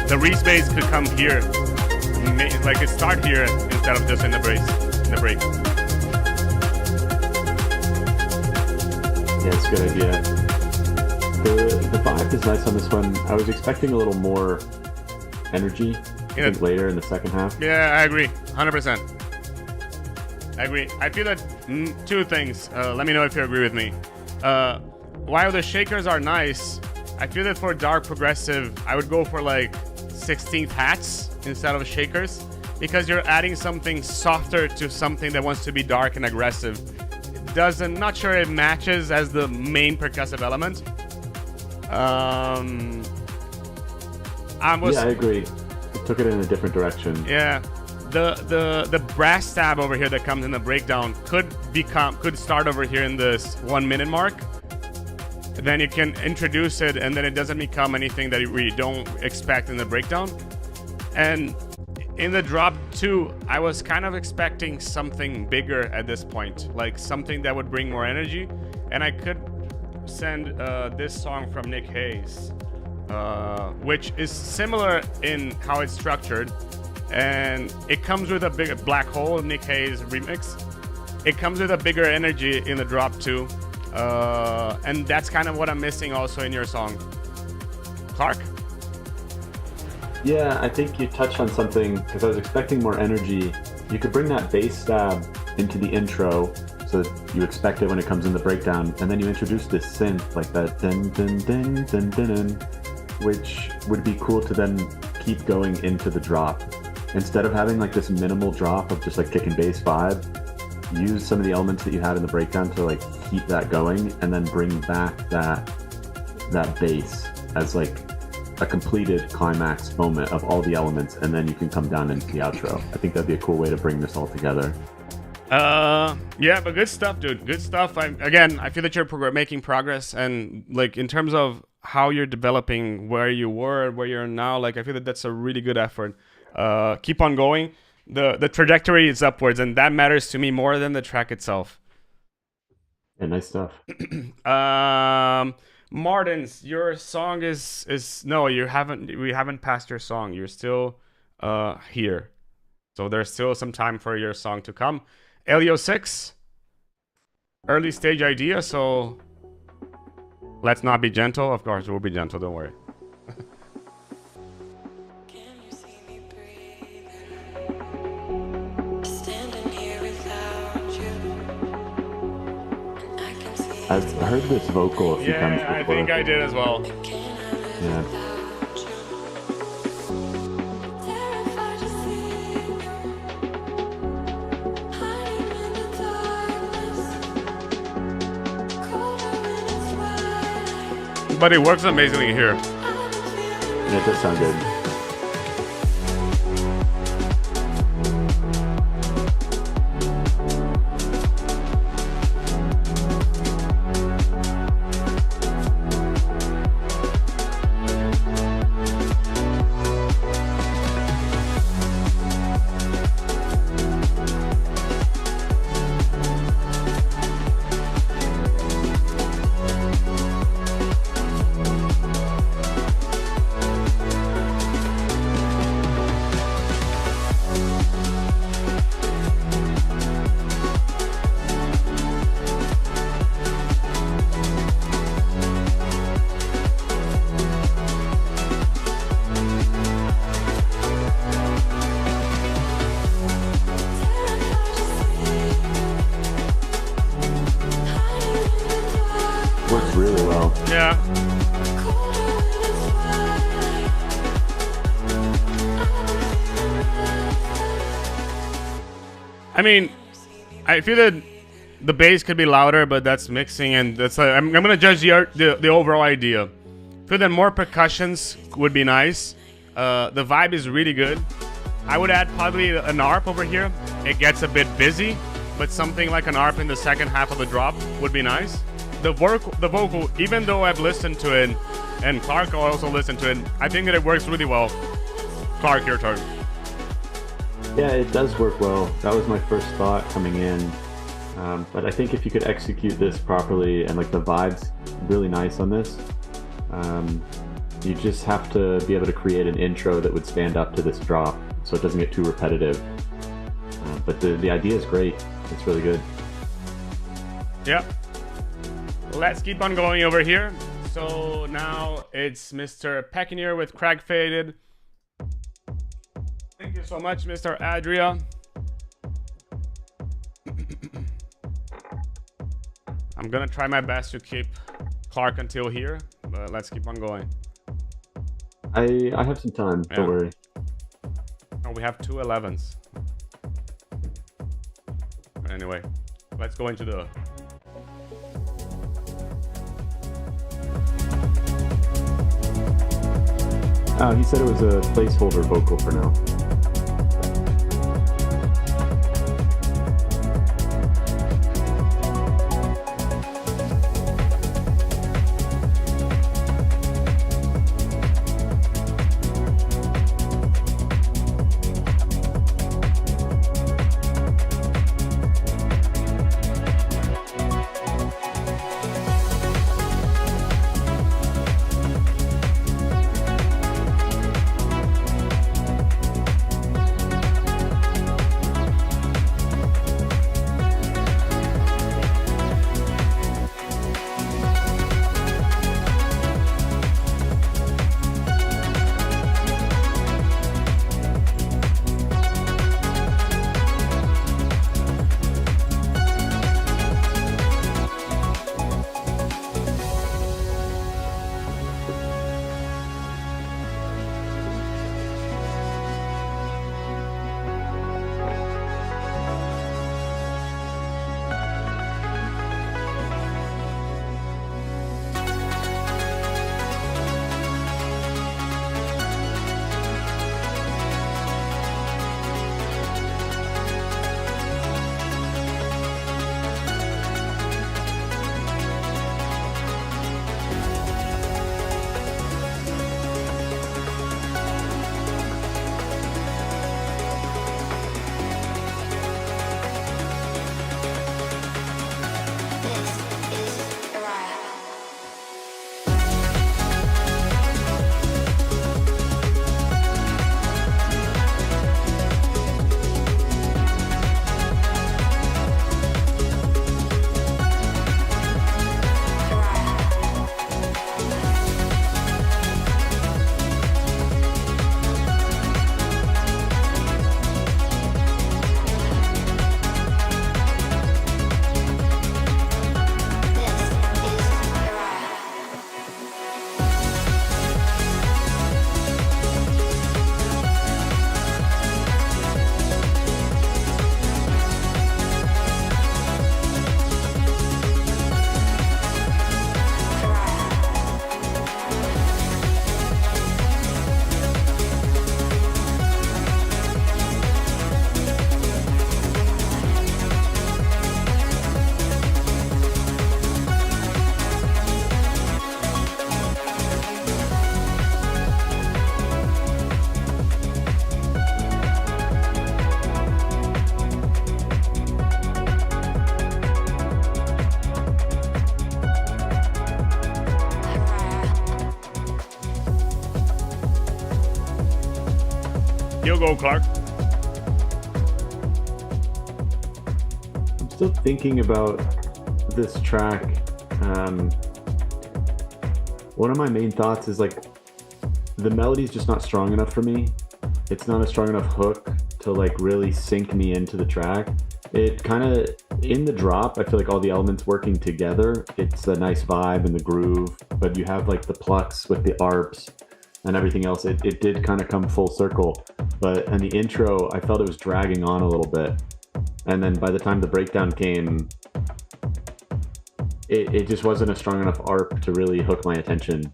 The re-space could come here. Like it start here instead of just in the break. Yeah, it's a good idea. The vibe is nice on this one. I was expecting a little more energy, I think later in the second half. Yeah, I agree. 100%. I agree. I feel that two things. Let me know if you agree with me. While the shakers are nice, I feel that for dark progressive, I would go for like 16th hats instead of shakers, because you're adding something softer to something that wants to be dark and aggressive. Not sure it matches as the main percussive element. Yeah, I agree. It took it in a different direction. Yeah. The brass stab over here that comes in the breakdown could start over here in this 1 minute mark. Then you can introduce it, and then it doesn't become anything that we don't expect in the breakdown. And in the drop 2, I was kind of expecting something bigger at this point, like something that would bring more energy. And I could send this song from Nick Hayes, which is similar in how it's structured. And it comes with a big Black Hole, Nick Hayes remix. It comes with a bigger energy in the drop 2. And that's kind of what I'm missing also in your song. Clark? Yeah, I think you touched on something, because I was expecting more energy. You could bring that bass stab into the intro, so that you expect it when it comes in the breakdown, and then you introduce this synth, like that dun dun dun dun dun dun, which would be cool to then keep going into the drop. Instead of having like this minimal drop of just like kick and bass vibe, use some of the elements that you had in the breakdown to like keep that going, and then bring back that bass as like a completed climax moment of all the elements, and then you can come down into the outro. I think that'd be a cool way to bring this all together. Yeah, but good stuff, dude. Good stuff. I feel that you're making progress, and like in terms of how you're developing, where you were, where you're now, like I feel that that's a really good effort. Keep on going. The trajectory is upwards, and that matters to me more than the track itself. Yeah, nice stuff. Martins, your song is no, we haven't passed your song. You're still here, so there's still some time for your song to come. Elio 6, early stage idea, so let's not be gentle. Of course we'll be gentle, don't worry. I've heard this vocal a few times before. Yeah, I think I did as well. Yeah. But it works amazingly here. Yeah, it does sound good. I mean, I feel that the bass could be louder, but that's mixing, and that's. I'm gonna judge the overall idea. I feel that more percussions would be nice. The vibe is really good. I would add probably an ARP over here. It gets a bit busy, but something like an ARP in the second half of the drop would be nice. The vocal, even though I've listened to it, and Clark also listened to it, I think that it works really well. Clark, your turn. Yeah, it does work well. That was my first thought coming in. But I think if you could execute this properly and like the vibe's really nice on this, you just have to be able to create an intro that would stand up to this drop so it doesn't get too repetitive. But the idea is great. It's really good. Yeah. Let's keep on going over here. So now it's Mr. Peckineer with Crag Faded. Thank you so much, Mr. Adria. I'm gonna try my best to keep Clark until here, but let's keep on going. I have some time, don't worry. Oh, we have 2 11s. Anyway, let's go into the... He said it was a placeholder vocal for now. You go, Clark. I'm still thinking about this track. One of my main thoughts is like the melody's just not strong enough for me. It's not a strong enough hook to like really sink me into the track. It kind of, in the drop, I feel like all the elements working together, it's a nice vibe and the groove, but you have like the plucks with the arps and everything else. It did kind of come full circle, but in the intro, I felt it was dragging on a little bit. and then by the time the breakdown came, it just wasn't a strong enough arp to really hook my attention.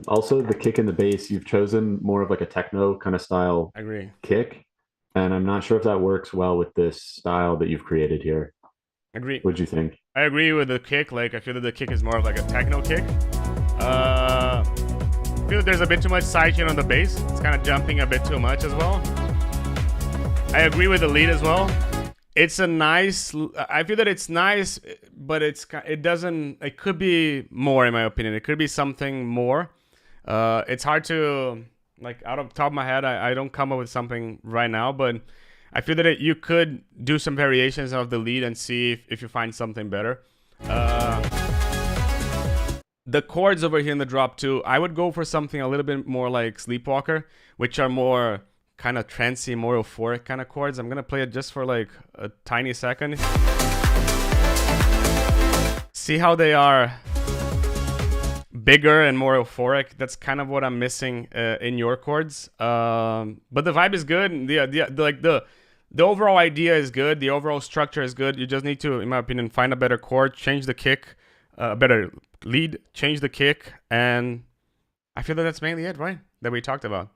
Also, the kick in the bass, you've chosen more of like a techno kind of style kick, and I'm not sure if that works well with this style that you've created here. Agree. What'd you think? I agree with the kick. Like, I feel that the kick is more of like a techno kick. I feel that there's a bit too much sidechain on the bass. It's kind of jumping a bit too much as well. I agree with the lead as well. It's a nice. I feel that it's nice, but it doesn't. It could be more, in my opinion. It could be something more. It's hard to, like, out of the top of my head. I don't come up with something right now, but I feel that you could do some variations of the lead and see if you find something better. The chords over here in the drop too, I would go for something a little bit more like Sleepwalker, which are more kind of trancey, more euphoric kind of chords. I'm gonna play it just for like a tiny second. See how they are bigger and more euphoric. That's kind of what I'm missing in your chords. But the vibe is good. The overall idea is good. The overall structure is good. You just need to, in my opinion, find a better chord, change the kick, a better lead, change the kick, and I feel that that's mainly it, right? That we talked about.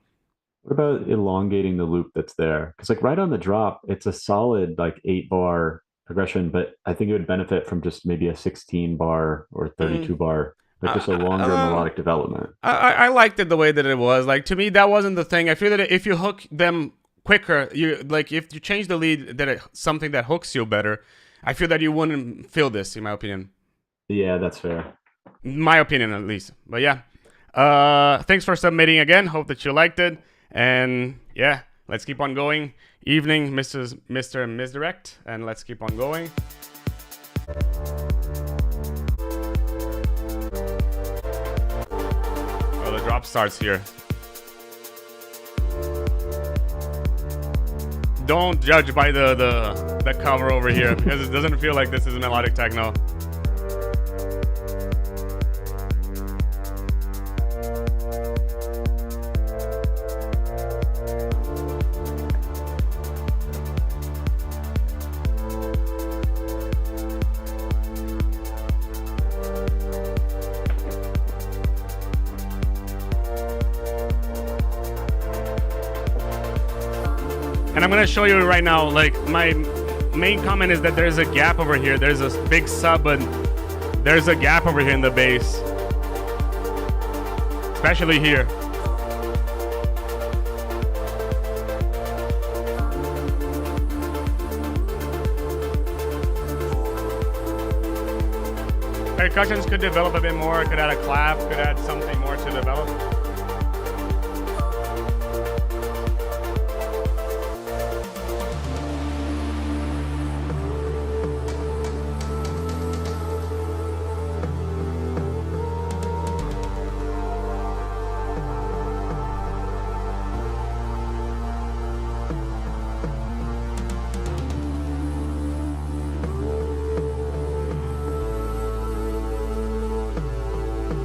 What about elongating the loop that's there? Because like right on the drop, it's a solid like 8-bar progression, but I think it would benefit from just maybe a 16-bar or 32-bar, like just a longer melodic development. I liked it the way that it was. Like, to me, that wasn't the thing. I feel that if you hook them quicker, if you change the lead, something that hooks you better, I feel that you wouldn't feel this, in my opinion. Yeah, that's fair. My opinion, at least. But yeah, thanks for submitting again. Hope that you liked it. And yeah, let's keep on going. Evening, Mr. Misdirect, and let's keep on going. Oh, the drop starts here. Don't judge by the cover over here, because it doesn't feel like this is melodic techno. And I'm gonna show you right now, like, my main comment is that there's a gap over here. There's a big sub, but there's a gap over here in the bass. Especially here. Percussions could develop a bit more, could add a clap, could add something more to develop.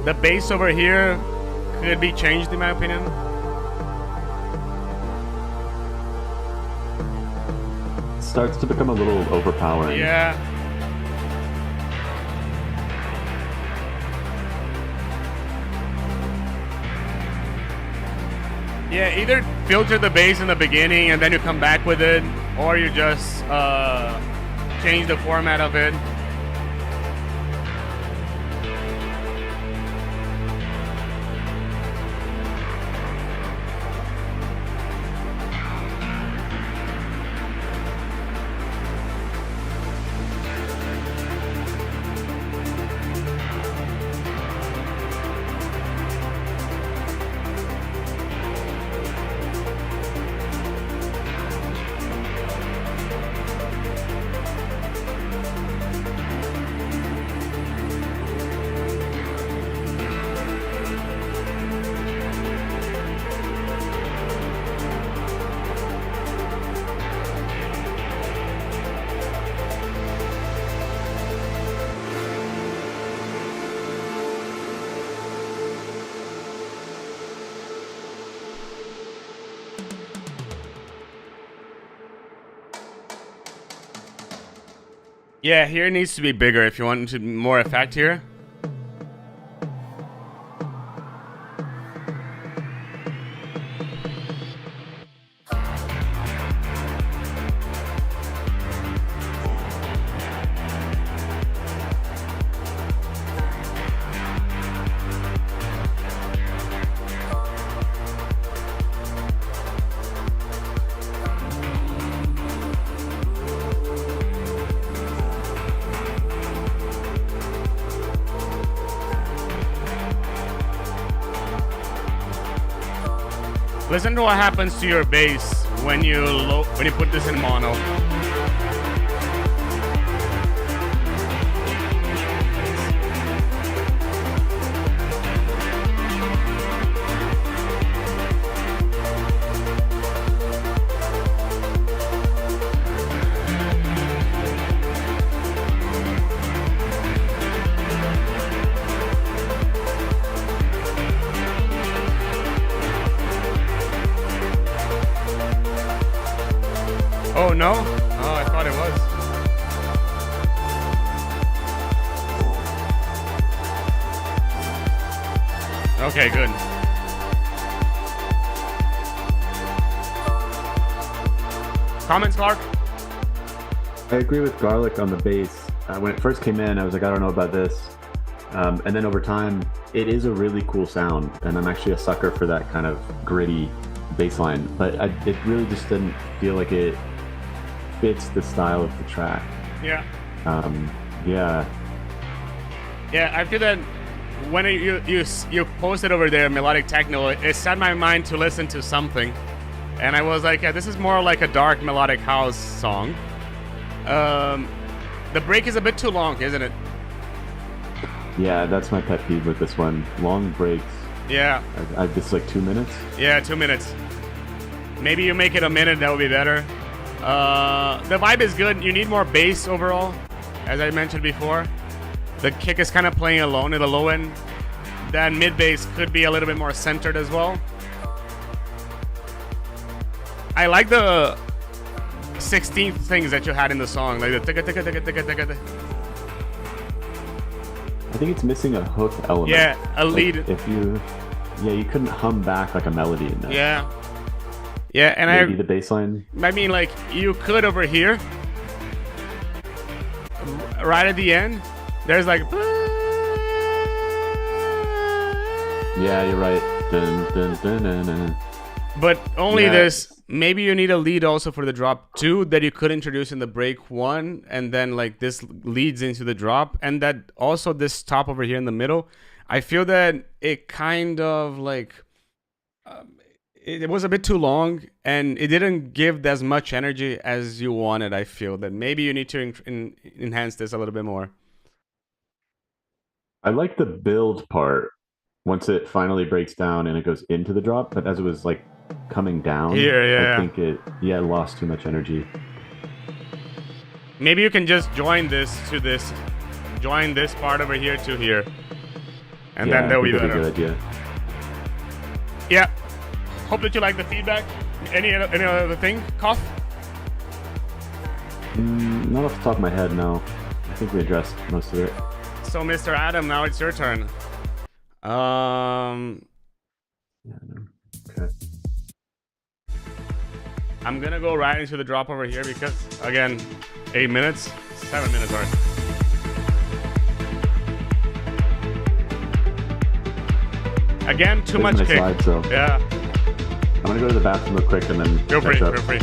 The bass over here could be changed, in my opinion. It starts to become a little overpowering. Yeah. Yeah, either filter the bass in the beginning and then you come back with it, or you just change the format of it. Yeah, here it needs to be bigger if you want to more effect here. Listen to what happens to your bass when you put this in mono. Oh no? Oh, I thought it was. Okay, good. Comments, Clark? I agree with Garlic on the bass. When it first came in, I was like, I don't know about this. And then over time, it is a really cool sound, and I'm actually a sucker for that kind of gritty bass line. But it really just didn't feel like it fits the style of the track. Yeah. Yeah. Yeah, I feel that when you posted over there melodic techno, it set my mind to listen to something, and I was like, yeah, this is more like a dark melodic house song. The break is a bit too long, isn't it? Yeah, that's my pet peeve with this one. Long breaks. Yeah. This is like 2 minutes. Yeah, 2 minutes. Maybe you make it a minute, that would be better. The vibe is good. You need more bass overall, as I mentioned before. The kick is kind of playing alone at the low end. That mid bass could be a little bit more centered as well. I like the 16th things that you had in the song, like the ticka ticka ticka ticka ticka. I think it's missing a hook element. Yeah, a lead. You couldn't hum back like a melody in there. Yeah. Yeah, and maybe the bass line. I mean, like, you could over here, right at the end, there's like. Yeah, you're right. Dun, dun, dun, dun, dun. But only this. Maybe you need a lead also for the drop 2 that you could introduce in the break 1, and then like this leads into the drop, and that also this top over here in the middle. I feel that it kind of like. It was a bit too long, and it didn't give as much energy as you wanted. I feel that maybe you need to enhance this a little bit more. I like the build part once it finally breaks down and it goes into the drop, but as it was like coming down, I think it lost too much energy. Maybe you can just join this to this, join this part over here to here, and then that will be better. That's a good idea. Yeah. Hope that you like the feedback. Any other thing, Coff? Not off the top of my head, no. I think we addressed most of it. So, Mr. Adam, now it's your turn. Yeah, no. Okay. I'm gonna go right into the drop over here because, again, 7 minutes, sorry. Again, too much kick. Slide, so. Yeah. I'm gonna go to the bathroom real quick and then Feel free.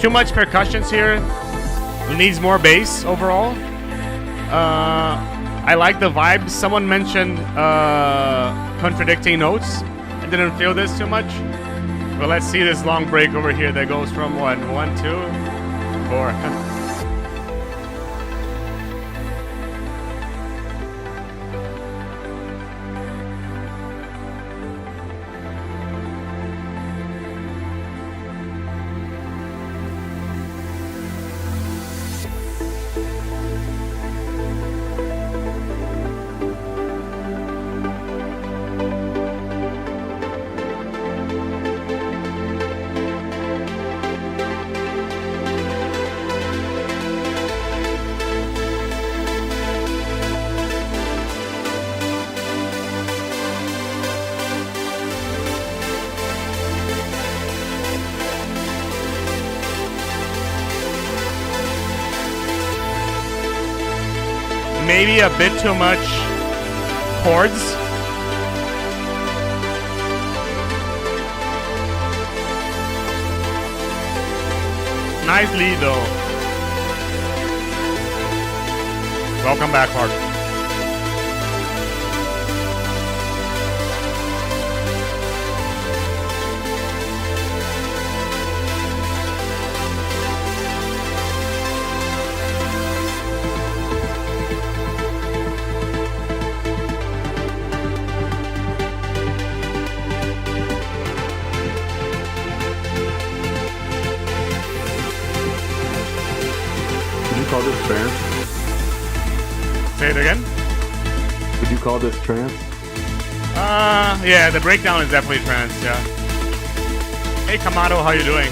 too much percussions here. It needs more bass overall. I like the vibes. Someone mentioned contradicting notes. I didn't feel this too much. But let's see this long break over here that goes from what? 1, 2, 4. Maybe a bit too much chords. Nice lead though. Welcome back, Mark. Call this trance? Say it again? Would you call this trance? Yeah, the breakdown is definitely trance, yeah. Hey Kamado, how you doing?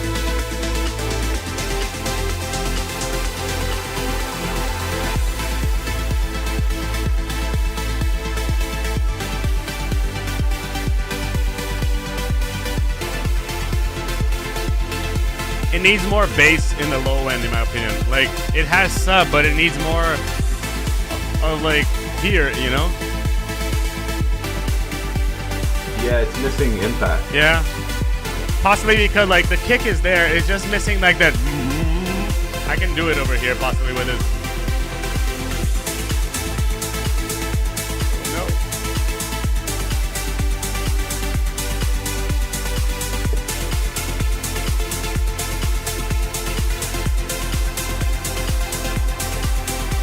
It needs more bass in the low end, in my opinion. Like, it has sub, but it needs more of like here, you know? Yeah, it's missing impact. Yeah. Possibly because like the kick is there, it's just missing like that. I can do it over here, possibly with it. No.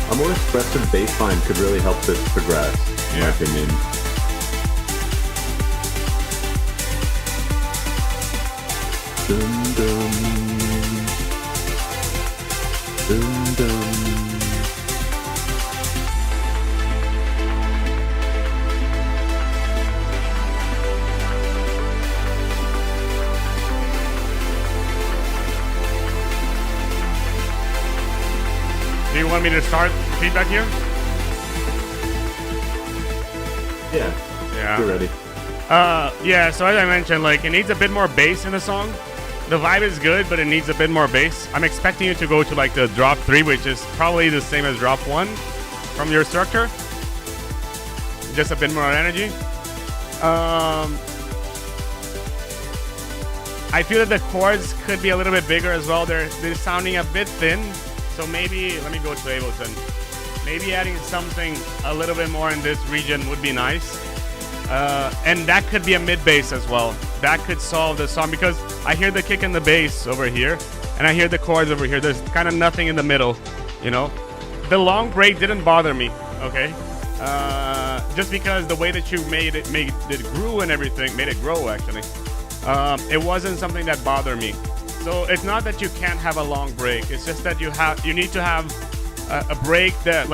A more expressive bass line could really help this progress, in my opinion. Dum dum. Dum dum. Do you want me to start feedback here? Yeah. You're ready. Yeah, so as I mentioned, like, it needs a bit more bass in the song. The vibe is good, but it needs a bit more bass. I'm expecting you to go to like the drop 3, which is probably the same as drop 1 from your structure. Just a bit more energy. I feel that the chords could be a little bit bigger as well. They're sounding a bit thin. So maybe, let me go to Ableton. Maybe adding something a little bit more in this region would be nice. And that could be a mid bass as well. That could solve the song because I hear the kick and the bass over here, and I hear the chords over here. There's kind of nothing in the middle, you know. The long break didn't bother me, okay? Just because the way that you made it grew and everything, made it grow actually. It wasn't something that bothered me. So it's not that you can't have a long break. It's just that you need to have a break that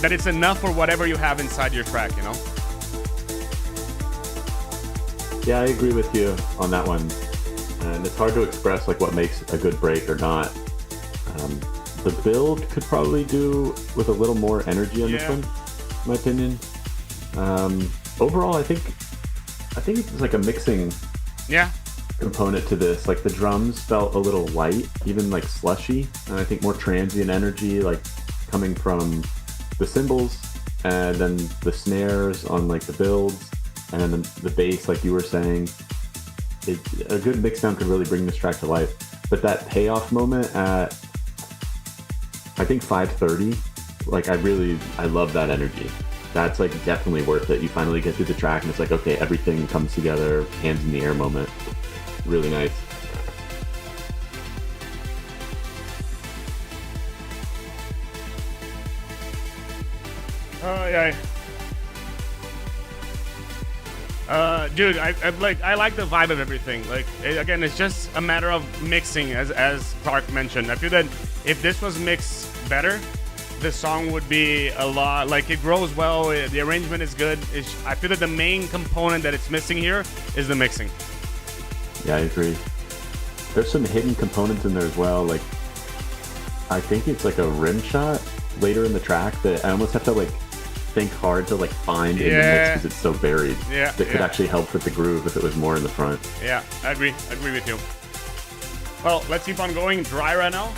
it's enough for whatever you have inside your track, you know. Yeah, I agree with you on that one. And it's hard to express like what makes a good break or not. The build could probably do with a little more energy on this one, in my opinion. Overall, I think it's like a mixing component to this. Like the drums felt a little light, even like slushy, and I think more transient energy, like coming from the cymbals, and then the snares on like the builds. And then the bass, like you were saying, a good mix down could really bring this track to life. But that payoff moment at, I think 5:30, like I love that energy. That's like definitely worth it. You finally get through the track and it's like, okay, everything comes together, hands in the air moment. Really nice. Oh yeah. Dude, I like the vibe of everything. Like again, it's just a matter of mixing, as Clark mentioned. I feel that if this was mixed better, the song would be a lot, like it grows well, the arrangement is good. I feel that the main component that it's missing here is the mixing. Yeah, I agree. There's some hidden components in there as well. Like, I think it's like a rim shot later in the track that I almost have to like think hard to like find in the mix because it's so buried. Yeah, that could actually help with the groove if it was more in the front. Yeah, I agree with you. Well, let's keep on going. Dry right now.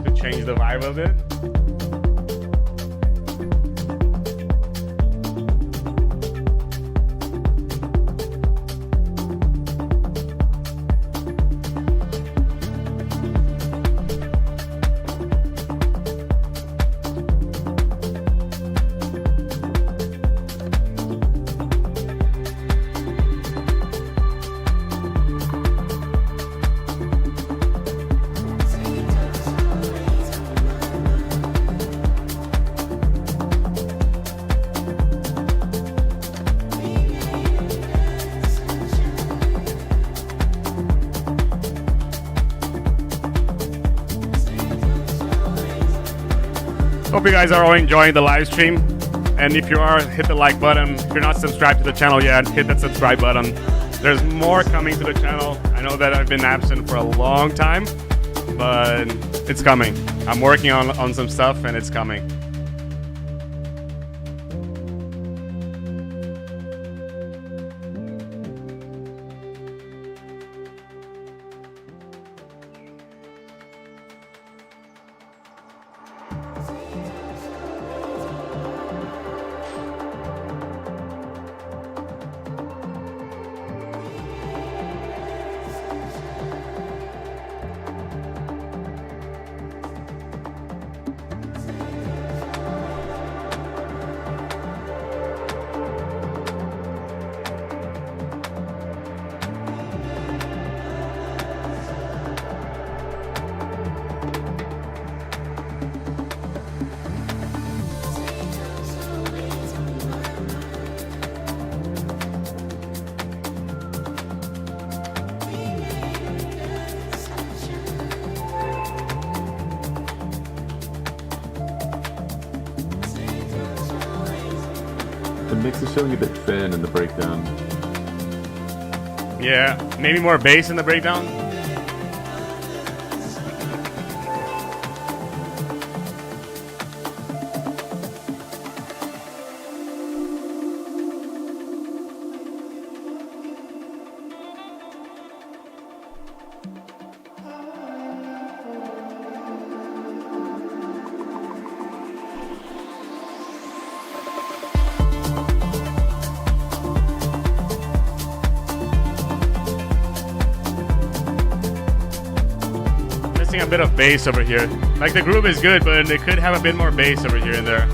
To change the vibe of it. Hope you guys are all enjoying the live stream, and if you are, hit the like button. If you're not subscribed to the channel yet, hit that subscribe button. There's more coming to the channel. I know that I've been absent for a long time, but it's coming. I'm working on some stuff and it's coming. The mix is feeling a bit thin in the breakdown. Yeah, maybe more bass in the breakdown. A bit of bass over here. Like the groove is good, but it could have a bit more bass over here and there.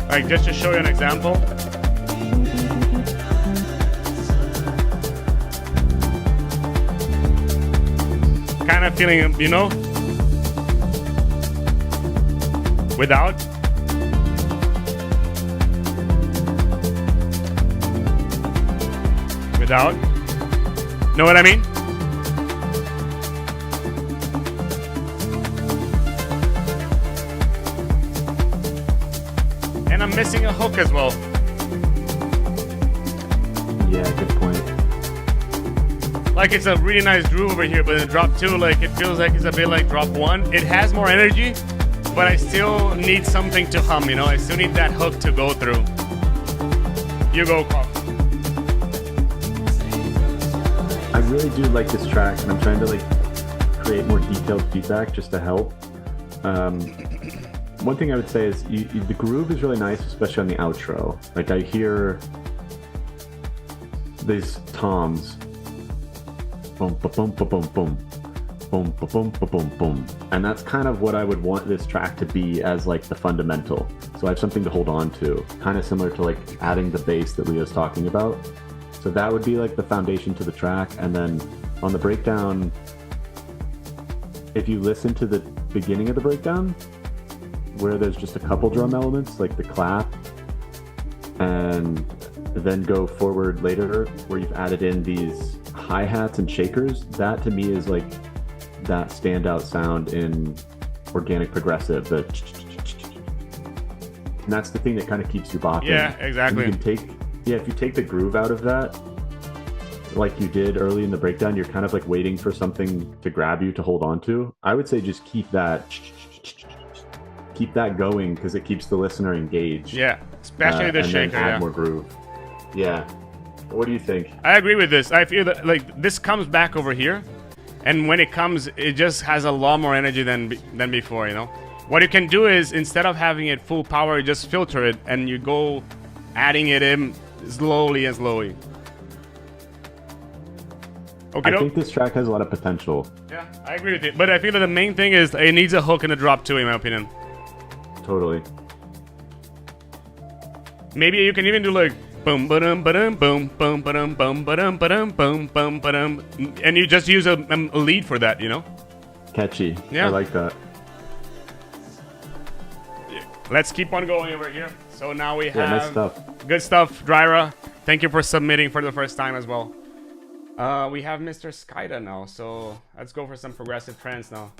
Like just to show you an example. Kind of feeling, you know, without. Know what I mean? And I'm missing a hook as well. like it's a really nice groove over here, but in drop 2, like it feels like it's a bit like drop 1. It has more energy, but I still need something to hum, you know? I still need that hook to go through. You go, Coff. I really do like this track, and I'm trying to like create more detailed feedback just to help. One thing I would say is the groove is really nice, especially on the outro. Like I hear these toms, boom, ba boom, ba boom, boom, boom, ba boom, ba boom, boom, and that's kind of what I would want this track to be as like the fundamental. So I have something to hold on to, kind of similar to like adding the bass that Leo's talking about. So that would be like the foundation to the track, and then on the breakdown, if you listen to the beginning of the breakdown, where there's just a couple drum elements, like the clap, and then go forward later where you've added in these hi-hats and shakers, that to me is like that standout sound in organic progressive. And that's the thing that kind of keeps you bopping. Yeah, exactly. And you can if you take the groove out of that, like you did early in the breakdown, you're kind of like waiting for something to grab you to hold on to. I would say just keep that going, because it keeps the listener engaged. Yeah, especially the and shaker. then add Yeah. more groove. Yeah. What do you think? I agree with this. I feel that like this comes back over here, and when it comes, it just has a lot more energy than before. You know, what you can do is instead of having it full power, you just filter it and you go adding it in slowly and slowly. Okay. I think this track has a lot of potential. Yeah, I agree with it. But I feel that the main thing is it needs a hook and a drop too, in my opinion. Totally. Maybe you can even do like boom ba-dum ba-dum boom boom ba-dum boom ba-dum ba-dum boom boom ba-dum, and you just use a lead for that, you know? Catchy. Yeah. I like that. Let's keep on going over here. So now we have nice stuff. Good stuff, Dryra. Thank you for submitting for the first time as well. We have Mr. Skida now, so let's go for some progressive trance now.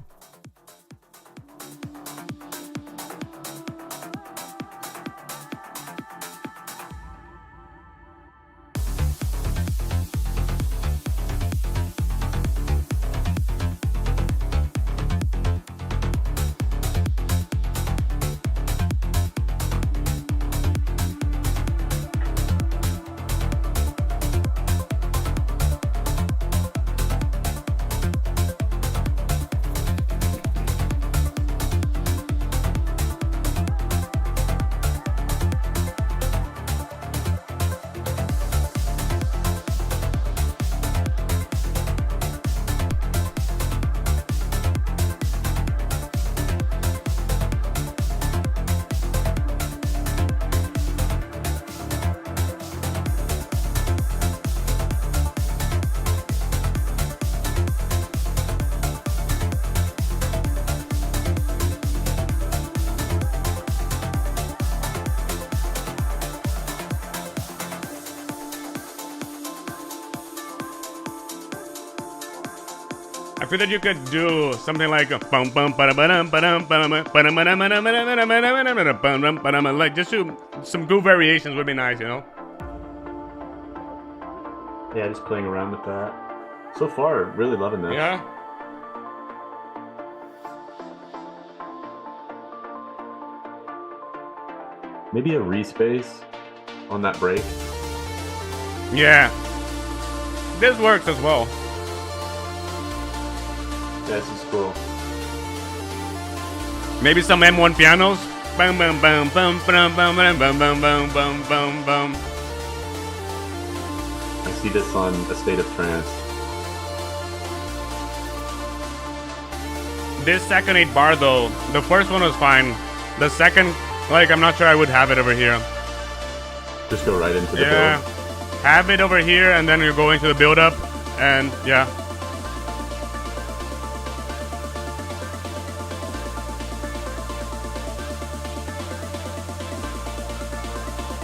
I feel that you could do something like a like just do some groove variations would be nice, you know? Yeah, just playing around with that. So far, really loving this. Yeah. Maybe a respace on that break. Yeah. This works as well. Yeah, this is cool. Maybe some M1 pianos. Bum bum bum bum bum bum bum bum bum bum bum bum bum. I see this on A State of Trance. This second 8 bar though, the first one was fine. The second, like, I'm not sure I would have it over here. Just go right into the Yeah. build. Have it over here and then you're going to the build up and yeah.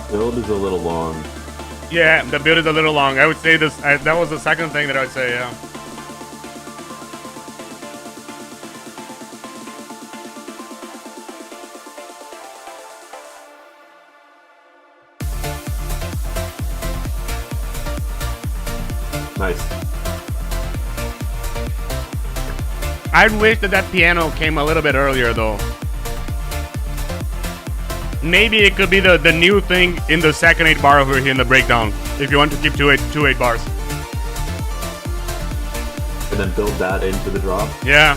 Build is a little long. Yeah, the build is a little long. I would say this. That was the second thing that I would say. Yeah. Nice. I wish that piano came a little bit earlier though. Maybe it could be the new thing in the second 8-bar over here in the breakdown. If you want to keep two 8 bars. And then build that into the drop. Yeah.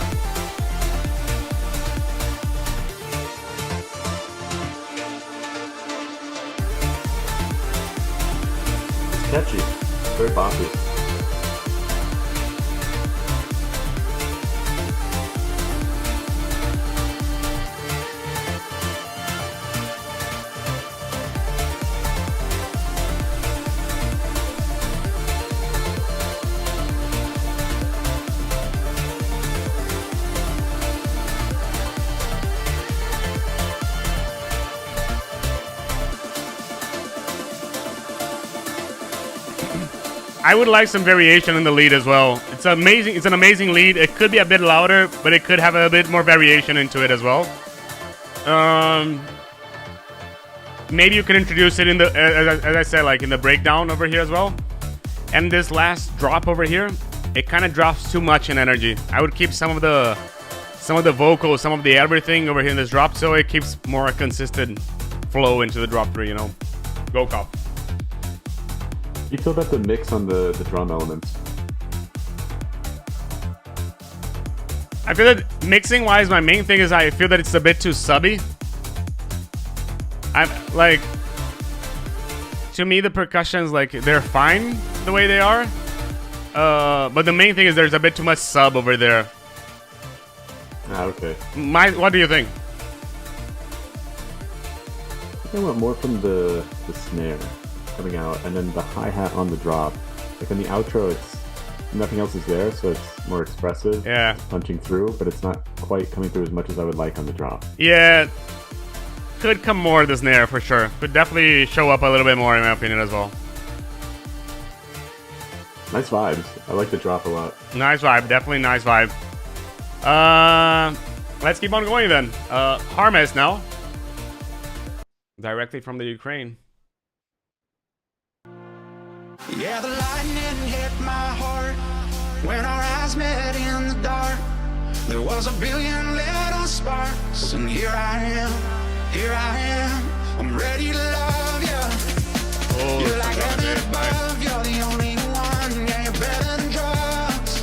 It's catchy. Very boppy. I would like some variation in the lead as well. It's amazing. It's an amazing lead. It could be a bit louder, but it could have a bit more variation into it as well. Maybe you can introduce it in the, as I said, like in the breakdown over here as well. And this last drop over here, it kind of drops too much in energy. I would keep some of the vocals, some of the everything over here in this drop, so it keeps more consistent flow into the drop 3. You know, go Coff. You feel about the mix on the drum elements? I feel that mixing wise, my main thing is I feel that it's a bit too subby. I'm like, to me the percussions, like, they're fine the way they are, but the main thing is there's a bit too much sub over there. Ah, okay. What do you think? I think I want more from the snare coming out, and then the hi-hat on the drop. Like in the outro, it's nothing else is there, so it's more expressive. Yeah. It's punching through, but it's not quite coming through as much as I would like on the drop. Yeah, could come more the snare for sure. Could definitely show up a little bit more in my opinion as well. Nice vibes. I like the drop a lot. Nice vibe, definitely nice vibe. Let's keep on going then. Hares now. Directly from the Ukraine. Yeah, the lightning hit my heart when our eyes met in the dark. There was a billion little sparks, and here I am, I'm ready to love you. Oh, You're like heaven above, you're the only one, yeah, you're better than drugs.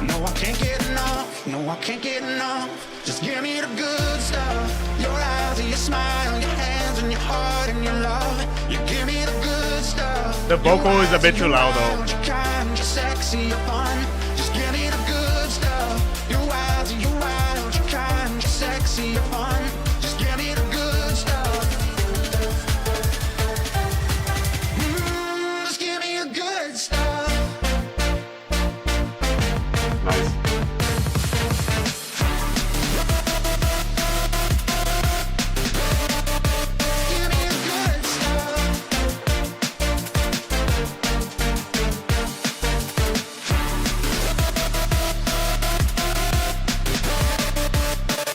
No, I can't get enough, no, I can't get enough. Just give me the good stuff. Your eyes and your smile, your hands and your heart and your love. You give me the good stuff. The vocal is a bit too loud though. You're kind, you're sexy, you're fun. Just give me the good stuff. You're wild, you're wild, you're kind, you're sexy, you're fun. Just give me the good stuff. Just give me the good stuff. Nice. Give me the good stuff.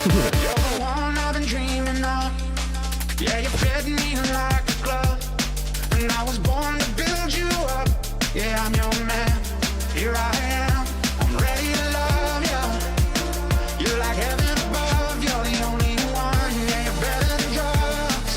You're the one I've been dreaming of. Yeah, you fed me like a glove, and I was born to build you up. Yeah, I'm your man. Here I am. I'm ready to love you. You're like heaven above. You're the only one. Yeah, you're better than drugs.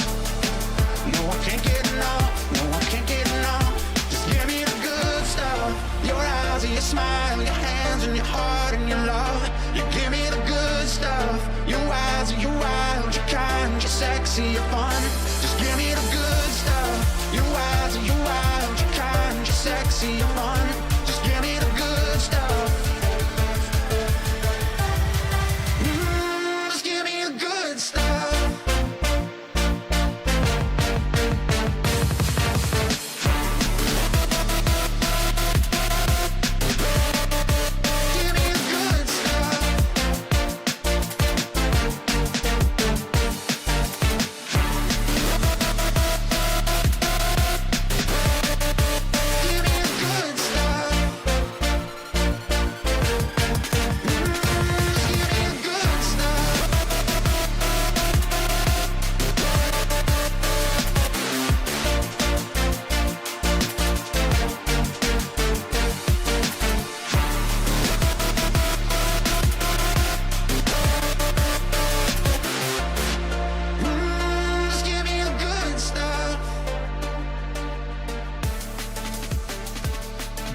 No, I can't get enough. No, I can't get enough. Just give me the good stuff. Your eyes and your smile, your hands and your heart and your love. You give me the good stuff. You're wise and you're wild, you're kind, you're sexy, you're fun. Just give me the good stuff. You're wise and you're wild, you're kind, you're sexy, you're fun. Just give me the good stuff. Just give me the good stuff. Give me the good stuff.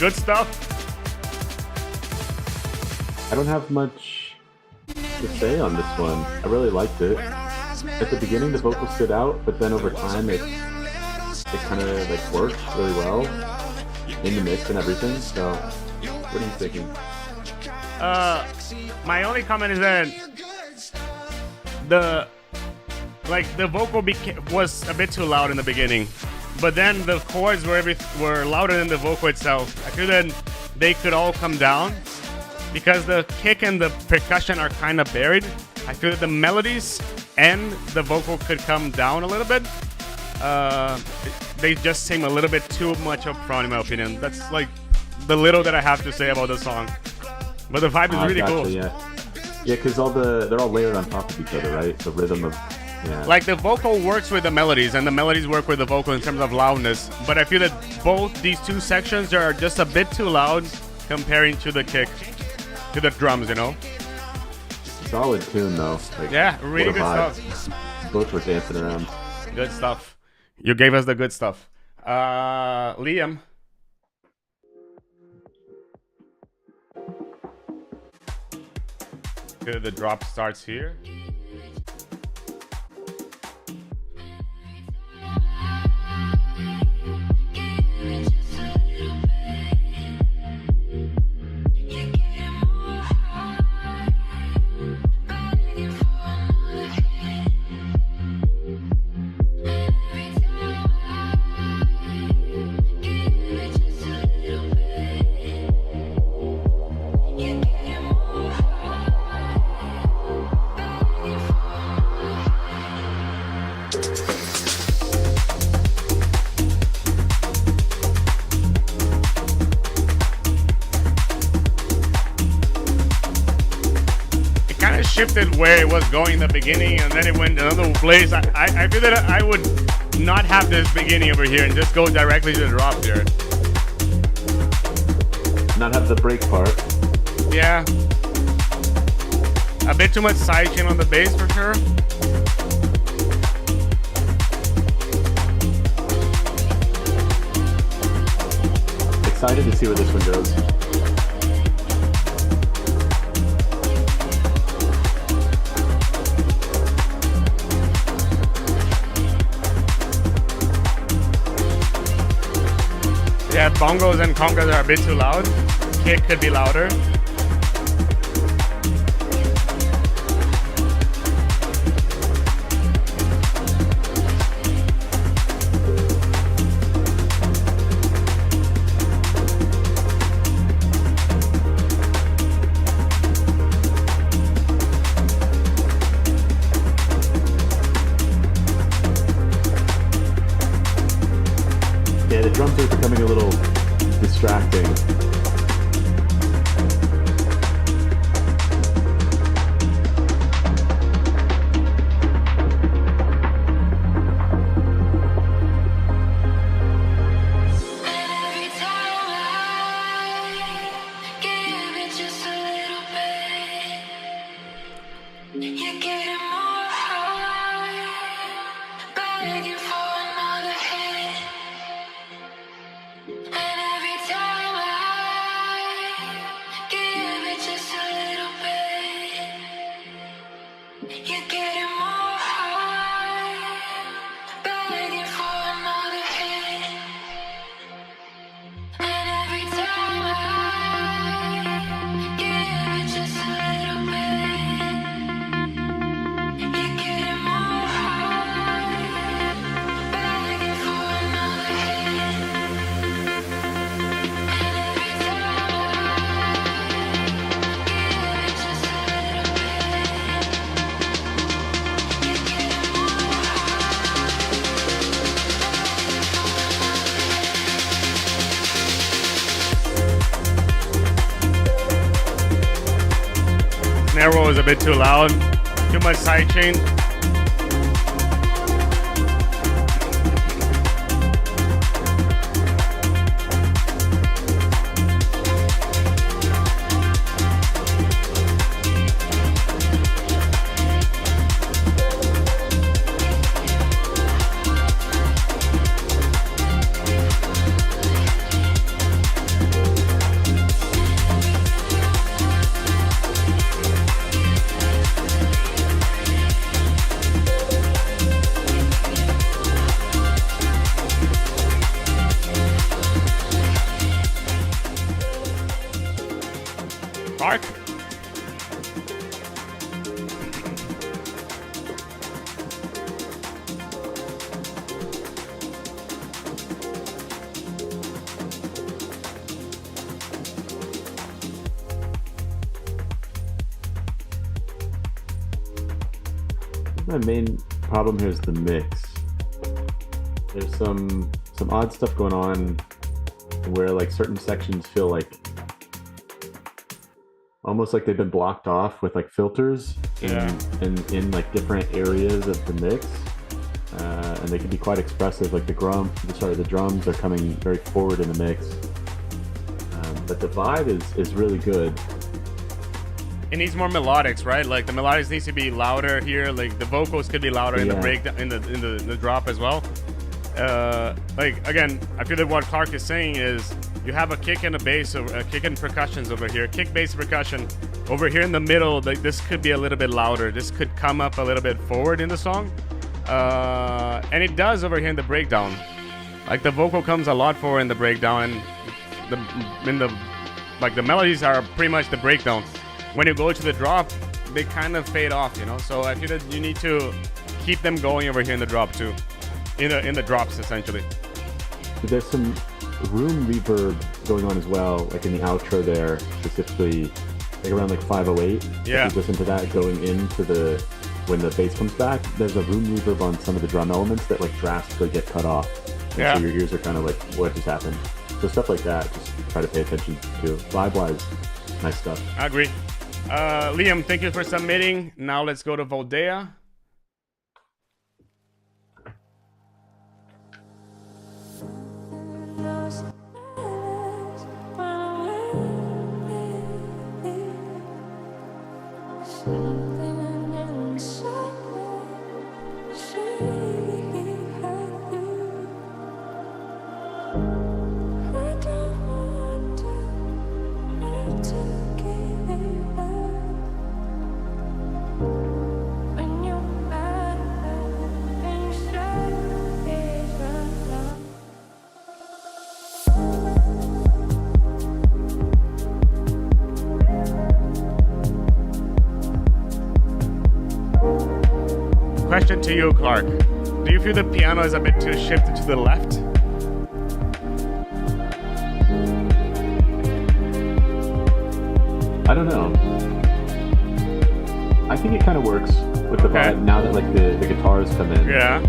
good stuff? I don't have much to say on this one. I really liked it. At the beginning, the vocals stood out, but then over time, it kind of like worked really well in the mix and everything. So, what are you thinking? My only comment is that the vocal was a bit too loud in the beginning, but then the chords were louder than the vocal itself. I feel that they could all come down because the kick and the percussion are kind of buried. I feel that the melodies and the vocal could come down a little bit. They just seem a little bit too much up front, in my opinion. That's like the little that I have to say about the song. But the vibe is really cool. Yeah, because they're all layered on top of each other, right? The rhythm of like the vocal works with the melodies, and the melodies work with the vocal in terms of loudness. But I feel that both these two sections are just a bit too loud comparing to the kick, to the drums, you know. Solid tune though. Like, yeah, really good stuff. Both were dancing around. Good stuff. You gave us the good stuff. Liam. The drop starts here. Shifted where it was going in the beginning, and then it went another place. I feel that I would not have this beginning over here and just go directly to the drop here. Not have the break part. Yeah. A bit too much sidechain on the bass for sure. Excited to see where this one goes. Yeah, bongos and congas are a bit too loud. Kick could be louder. Yeah, the drums are becoming a little distracting. Snare is a bit too loud, too much sidechain. My main problem here is the mix. There's some odd stuff going on where like certain sections feel like almost like they've been blocked off with like filters in like different areas of the mix, and they can be quite expressive. Like the drums are coming very forward in the mix, but the vibe is really good. It needs more melodics, right? Like the melodics needs to be louder here. Like the vocals could be louder in the breakdown, in the drop as well. Like again, I feel that what Clark is saying is you have a kick and a bass, a kick and percussions over here, kick, bass, percussion over here in the middle. Like this could be a little bit louder. This could come up a little bit forward in the song, and it does over here in the breakdown. Like the vocal comes a lot forward in the breakdown, and the melodies are pretty much the breakdown. When you go to the drop, they kind of fade off, you know. So I feel that you need to keep them going over here in the drop too, in the drops essentially. There's some room reverb going on as well, like in the outro there, specifically like around like 508. Yeah. If you listen to that going into when the bass comes back, there's a room reverb on some of the drum elements that like drastically get cut off. And so your ears are kind of like, what just happened? So stuff like that, just try to pay attention to. Vibe-wise, nice stuff. I agree. Liam, thank you for submitting. Now let's go to Voda. Question to you, Clark. Do you feel the piano is a bit too shifted to the left? I don't know. I think it kind of works with the vibe now that like the guitars come in. Yeah.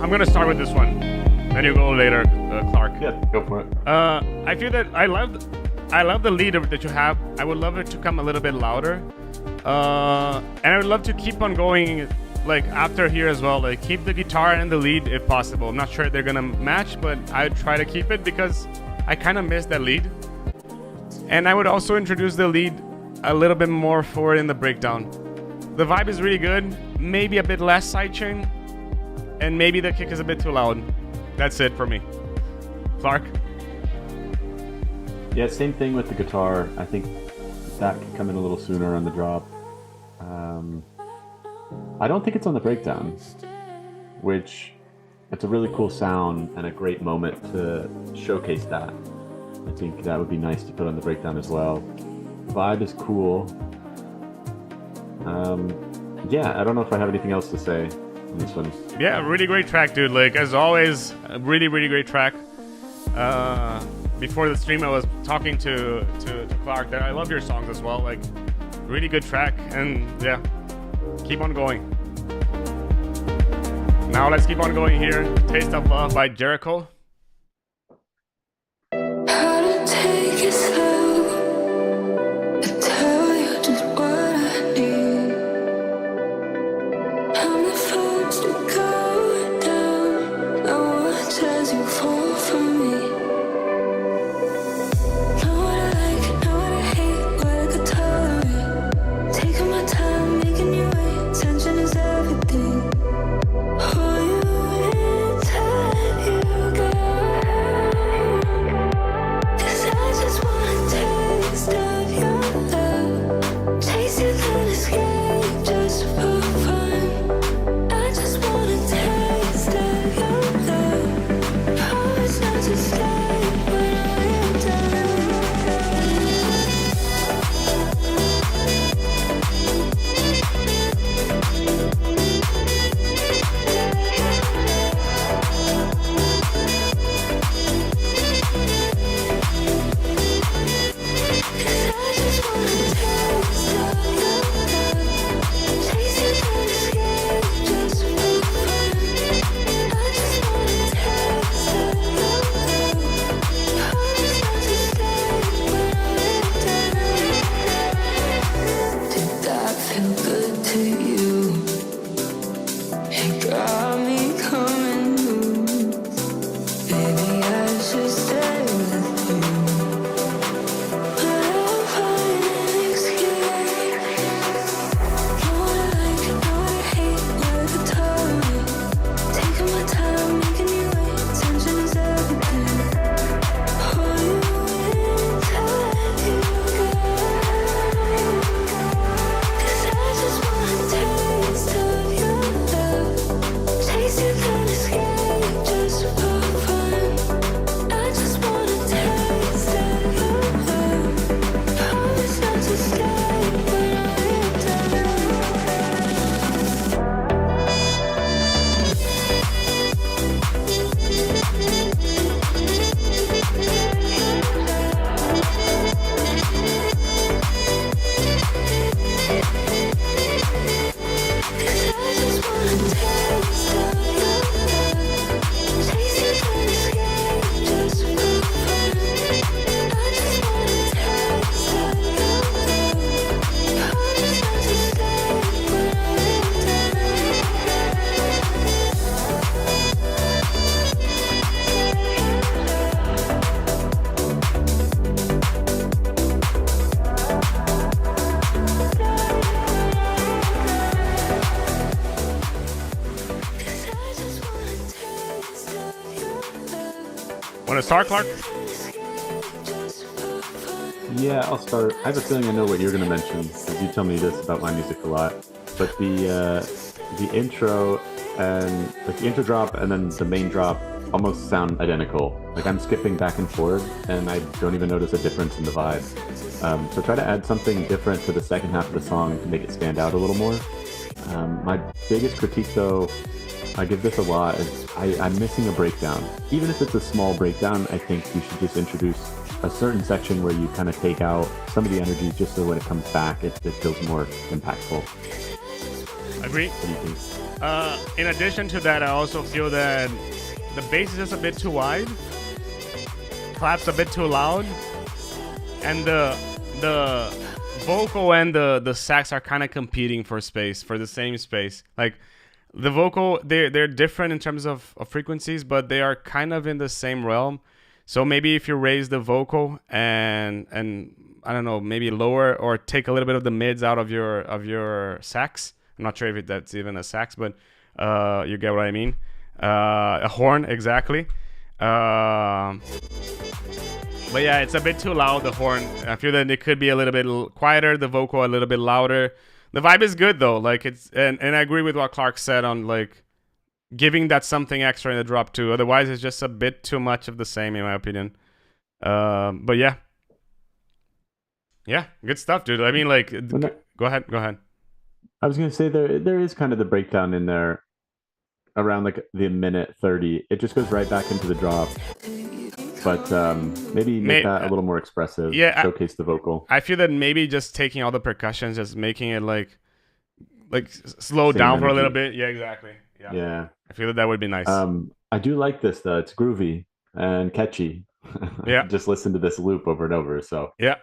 I'm gonna start with this one, then you go later, Clark. Yeah, go for it. I feel that I love the lead that you have. I would love it to come a little bit louder, and I would love to keep on going like after here as well. Like keep the guitar and the lead if possible. I'm not sure if they're gonna match, but I'd try to keep it because I kind of miss that lead. And I would also introduce the lead a little bit more forward in the breakdown. The vibe is really good. Maybe a bit less sidechain. And maybe the kick is a bit too loud. That's it for me. Clark? Yeah, same thing with the guitar. I think that could come in a little sooner on the drop. I don't think it's on the breakdown. which it's a really cool sound and a great moment to showcase that. I think that would be nice to put on the breakdown as well. Vibe is cool. Yeah, I don't know if I have anything else to say on this one. Yeah, really great track, dude. Like, as always, a really, really great track. Before the stream, I was talking to Clark that I love your songs as well. Like, really good track, and yeah, keep on going. Now let's keep on going here. Taste of Love by Jericho. How to take it slow, I tell you just what I need. I'm the first to go down, I watch as you fall from me. Know what I like, know what I hate, what I could tolerate. Taking my time, making you wait, tension is everything. Pull you inside, you go. 'Cause I just want a taste of your love. Taste it and escape just for fun. I just want a taste of your love. Promise not to stay when I am done. Did that feel good to you? It got me coming loose. Baby, I should stay with you. But I'll find an escape. Know what I like, know what I hate, what I could tolerate. Taking my time, making you wait, tension is everything. Pull you inside, you go. 'Cause I just want a taste of your love. Taste it and escape just for fun. I just want a taste of your love. Promise not to stay when I am done. Want to start, Clark? Yeah, I'll start. I have a feeling I know what you're going to mention, because you tell me this about my music a lot. But the intro and like the intro drop and then the main drop almost sound identical. Like I'm skipping back and forth, and I don't even notice a difference in the vibe. So try to add something different to the second half of the song to make it stand out a little more. My biggest critique, though, I give this a lot, is I'm missing a breakdown. Even if it's a small breakdown, I think you should just introduce a certain section where you kind of take out some of the energy, just so when it comes back, it feels more impactful. Agree. What do you think? In addition to that, I also feel that the bass is just a bit too wide, claps a bit too loud, and the vocal and the sax are kind of competing for space, for the same space. Like the vocal, they're different in terms of frequencies, but they are kind of in the same realm. So maybe if you raise the vocal and I don't know, maybe lower or take a little bit of the mids out of your sax. I'm not sure if that's even a sax, but you get what I mean. A horn, exactly. But yeah, it's a bit too loud, the horn. I feel that it could be a little bit quieter, the vocal a little bit louder. The vibe is good though, like it's and I agree with what Clark said on like giving that something extra in the drop too. Otherwise, it's just a bit too much of the same, in my opinion. But yeah, good stuff, dude. I mean, like, go ahead. I was gonna say there is kind of the breakdown in there around like the minute 30. It just goes right back into the drop. But maybe make that a little more expressive. Yeah, showcase the vocal. I feel that maybe just taking all the percussions, just making it like slow down for a little bit. Yeah, exactly. Yeah. I feel that would be nice. I do like this though. It's groovy and catchy. Yeah. Just listen to this loop over and over. So yeah,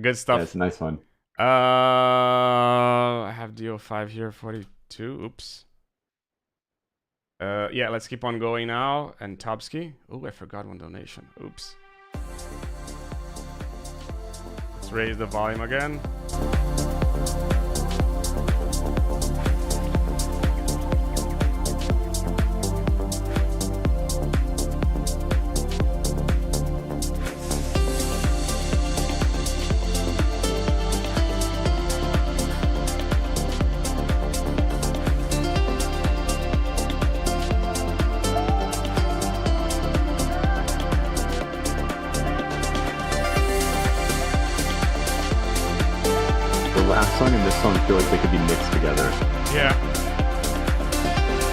good stuff. Yeah, it's a nice one. I have DO5 here, 42. Oops. Yeah, let's keep on going now. And Topsky. Oh, I forgot one donation. Oops. Let's raise the volume again. Song and this song feel like they could be mixed together. Yeah.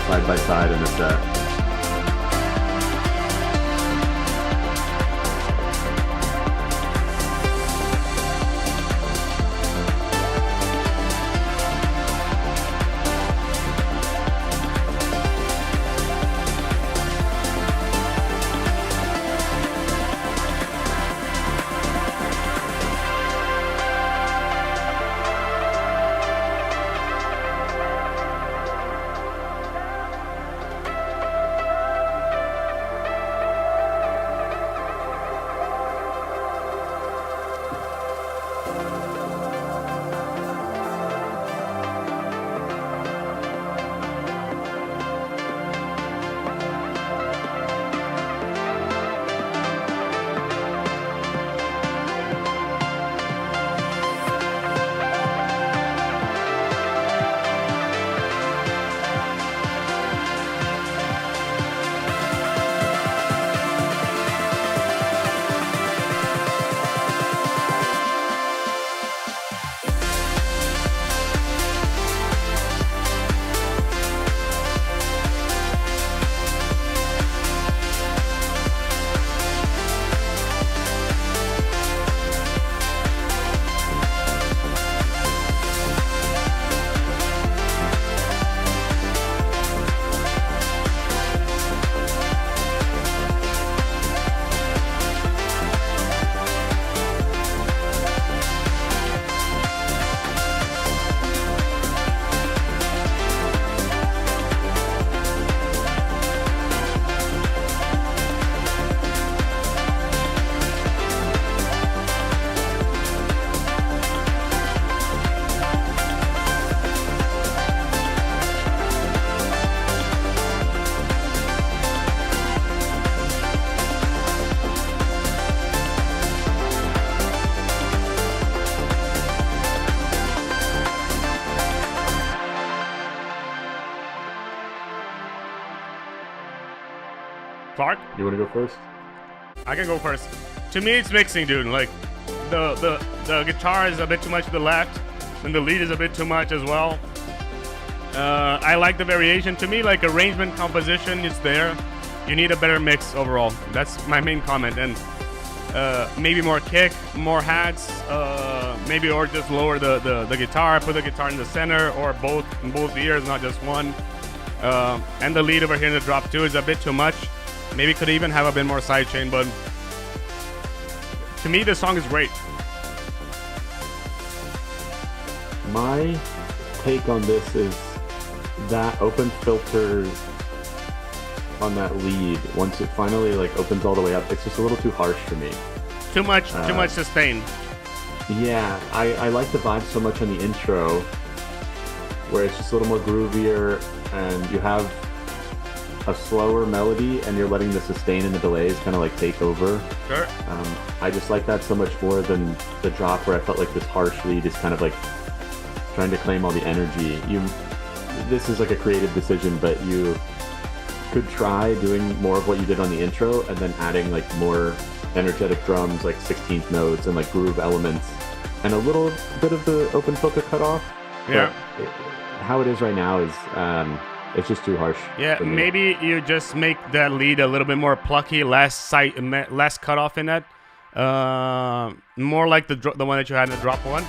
Side by side in the set. Clark? You want to go first? I can go first. To me, it's mixing, dude. Like, the guitar is a bit too much to the left, and the lead is a bit too much as well. I like the variation. To me, like, arrangement, composition is there. You need a better mix overall. That's my main comment. And maybe more kick, more hats, maybe, or just lower the guitar, put the guitar in the center, or both in both ears, not just one. And the lead over here in the drop too is a bit too much. Maybe could even have a bit more sidechain, but to me, the song is great. My take on this is that open filter on that lead, once it finally like opens all the way up, it's just a little too harsh for me. Too much sustain. Yeah, I like the vibe so much on the intro, where it's just a little more groovier, and you have a slower melody, and you're letting the sustain and the delays kind of like take over. Sure. I just like that so much more than the drop, where I felt like this harsh lead is kind of like trying to claim all the energy. This is like a creative decision, but you could try doing more of what you did on the intro and then adding like more energetic drums, like 16th notes and like groove elements, and a little bit of the open filter cutoff. Yeah. But how it is right now is it's just too harsh. Yeah, maybe you just make that lead a little bit more plucky, less cutoff in it. More like the one that you had in the drop one.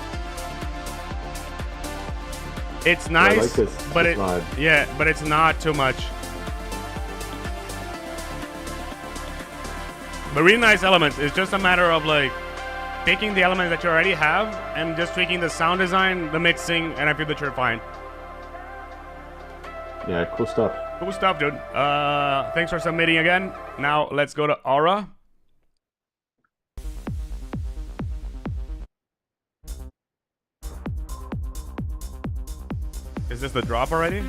It's nice, I like this but vibe. It's not too much. But really nice elements. It's just a matter of like taking the elements that you already have and just tweaking the sound design, the mixing, and I feel that you're fine. Yeah, cool stuff. Cool stuff, dude. Thanks for submitting again. Now let's go to Aura. Is this the drop already?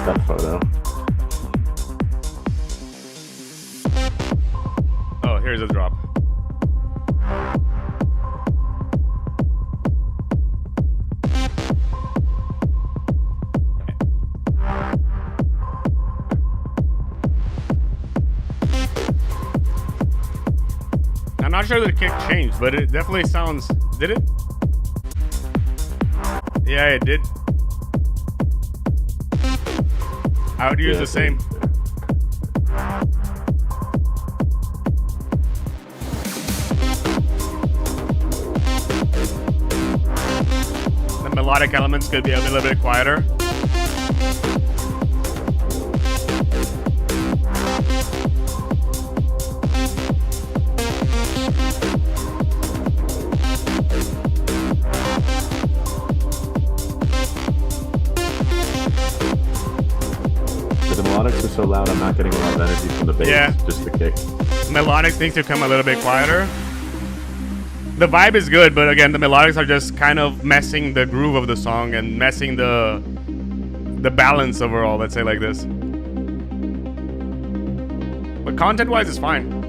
That photo. Oh, here's a drop. I'm not sure the kick changed, but it definitely sounds... Did it? Yeah, it did. I would use the same. The melodic elements could be a little bit quieter. Melodics are so loud, I'm not getting a lot of energy from the bass. Yeah. Just the kick. Melodic needs to come a little bit quieter. The vibe is good, but again, the melodics are just kind of messing the groove of the song and messing the balance overall, let's say like this. But content-wise, it's fine.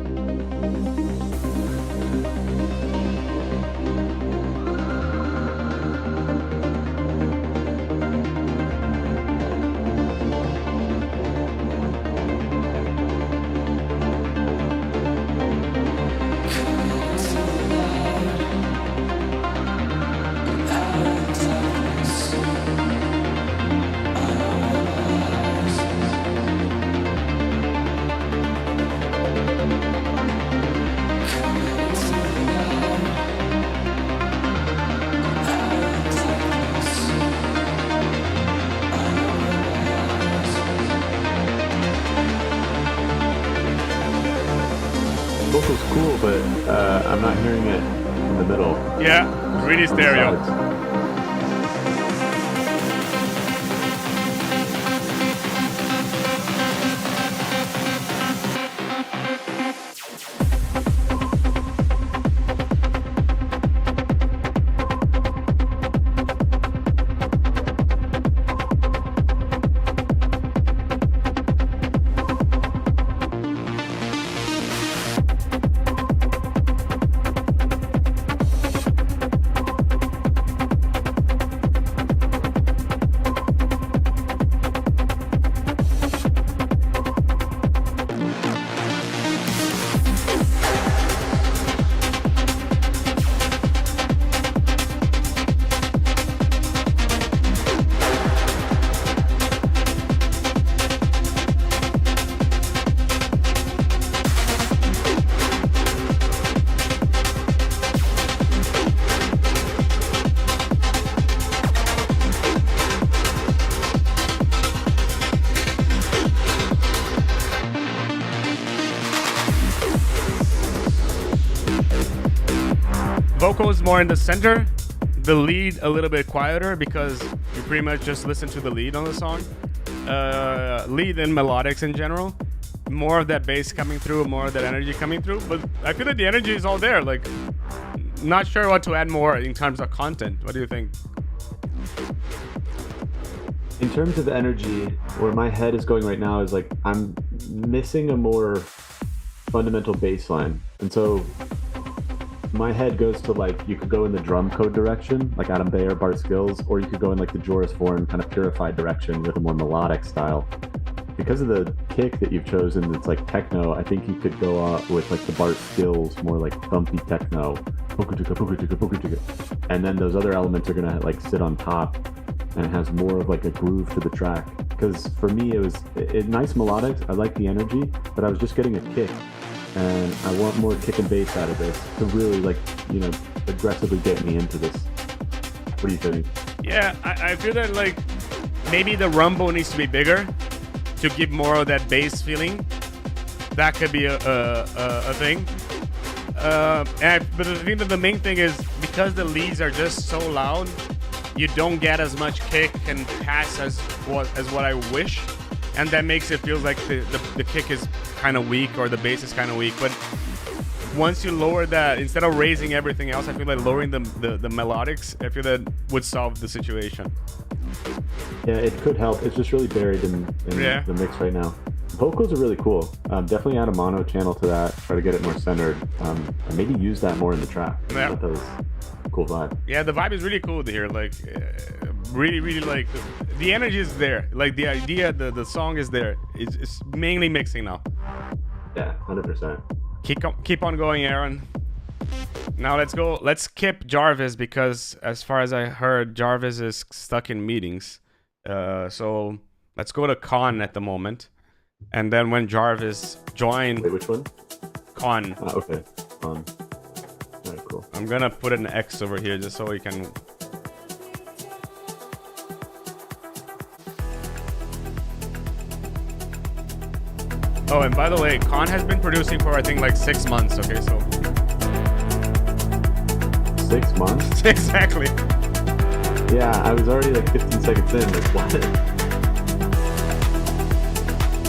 Cool, but I'm not hearing it in the middle. Yeah, really stereo. Vocals more in the center, the lead a little bit quieter because you pretty much just listen to the lead on the song. Lead and melodics in general, more of that bass coming through, more of that energy coming through, but I feel that the energy is all there. Like, not sure what to add more in terms of content. What do you think? In terms of energy, where my head is going right now is like I'm missing a more fundamental bass line. And so my head goes to like, you could go in the drum code direction, like Adam Bayer, Bart Skills, or you could go in like the Joris Vorn kind of purified direction with a more melodic style. Because of the kick that you've chosen, that's like techno, I think you could go with like the Bart Skills, more like bumpy techno, and then those other elements are gonna like sit on top, and it has more of like a groove to the track. Because for me, it was nice melodic. I like the energy, but I was just getting a kick, and I want more kick and bass out of this to really like, you know, aggressively get me into this. What do you think? Yeah, I feel that like maybe the rumble needs to be bigger to give more of that bass feeling. That could be a thing. But I think that the main thing is because the leads are just so loud, you don't get as much kick and pass as what I wish, and that makes it feel like the kick is kind of weak or the bass is kind of weak. But once you lower that, instead of raising everything else, I feel like lowering the melodics, I feel that would solve the situation. Yeah, it could help. It's just really buried in the mix right now. Vocals are really cool. Definitely add a mono channel to that. Try to get it more centered. And maybe use that more in the track. Yeah. That was a cool vibe. Yeah, the vibe is really cool to hear. Like, really, really like the energy is there. Like the idea, the song is there. It's mainly mixing now. Yeah, 100%. Keep on going, Aaron. Now let's go. Let's skip Jarvis because, as far as I heard, Jarvis is stuck in meetings. So let's go to Con at the moment, and then when Jarvis joins. Wait, which one? Con. Okay. Con. Alright, cool. I'm gonna put an X over here just so we can. Oh, and by the way, Con has been producing for I think like 6 months. Okay, so. 6 months? Exactly. Yeah, I was already like 15 seconds in. Like, what?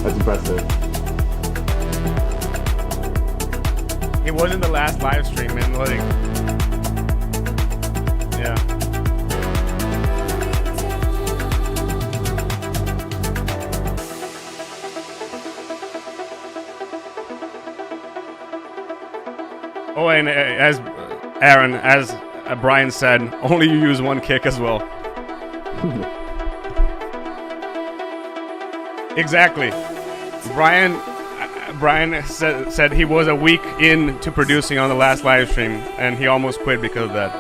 That's impressive. It wasn't the last live stream, man. Like, yeah. Oh, and as Aaron, as Brian said, only you use one kick as well. Exactly. Brian said he was a week into producing on the last live stream, and he almost quit because of that.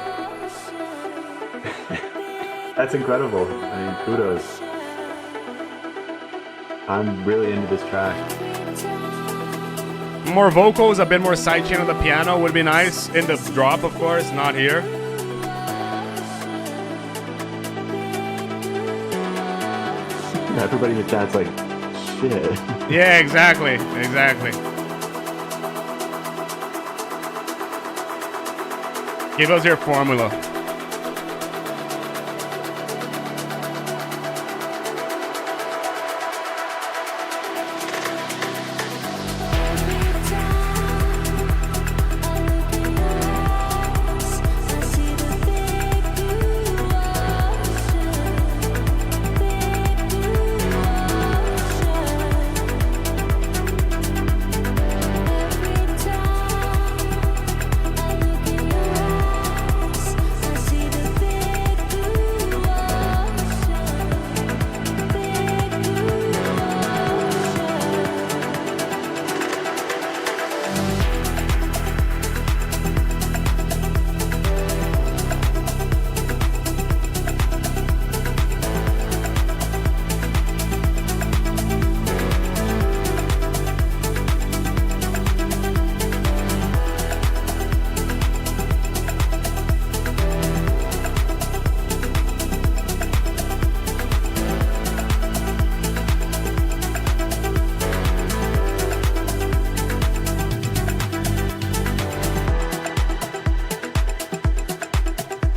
That's incredible. I mean, kudos. I'm really into this track. More vocals, a bit more sidechain on the piano would be nice. In the drop, of course, not here. Everybody in the chat's like, shit. Yeah, exactly. Give us your formula.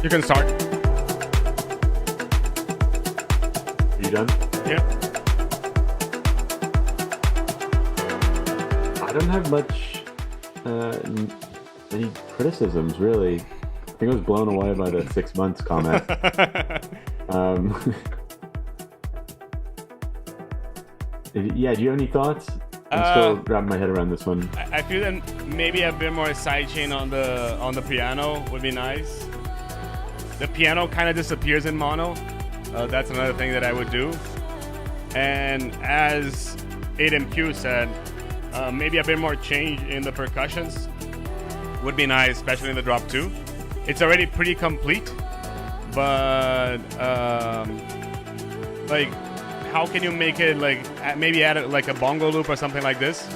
You can start. Are you done? Yeah. I don't have much, any criticisms, really. I think I was blown away by the 6 months comment. Yeah, do you have any thoughts? I'm still wrapping my head around this one. I feel that maybe a bit more sidechain on the piano would be nice. The piano kind of disappears in mono. That's another thing that I would do. And as ADMQ said, maybe a bit more change in the percussions would be nice, especially in the drop 2. It's already pretty complete, but like, how can you make it like maybe add like a bongo loop or something like this?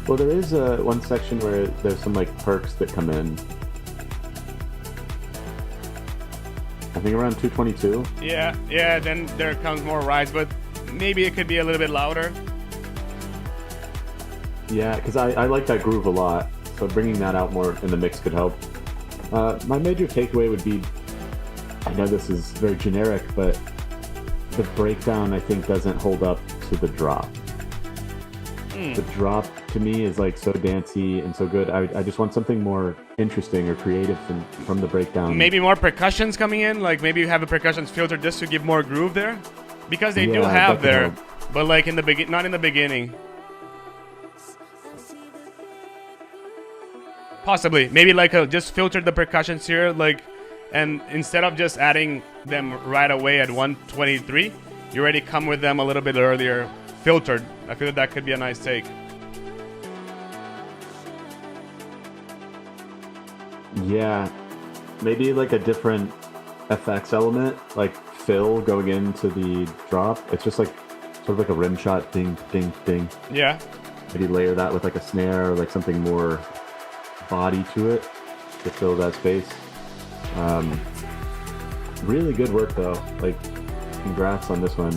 Well, there is one section where there's some like perks that come in. I think around 222. Yeah, then there comes more rides, but maybe it could be a little bit louder. Yeah, because I like that groove a lot, so bringing that out more in the mix could help. My major takeaway would be, I know this is very generic, but the breakdown I think doesn't hold up to the drop. The drop to me is like so dancey and so good. I just want something more interesting or creative from the breakdown. Maybe more percussions coming in, like maybe you have the percussions filtered just to give more groove there, because they do have there, but like in the not in the beginning. Possibly, maybe like just filter the percussions here, like, and instead of just adding them right away at 123, you already come with them a little bit earlier, filtered. I feel that could be a nice take. Yeah, maybe like a different FX element, like fill going into the drop. It's just like sort of like a rim shot, ding, ding, ding. Yeah. Maybe layer that with like a snare or like something more body to it to fill that space. Really good work though. Like, congrats on this one.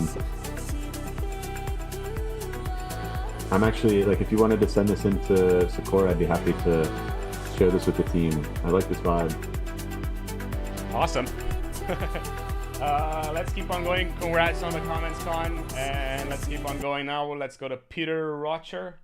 I'm actually like, if you wanted to send this into Sekora, I'd be happy to share this with the team. I like this vibe. Awesome. Let's keep on going. Congrats on the comments, Con, and let's keep on going now. Let's go to Peter Rer.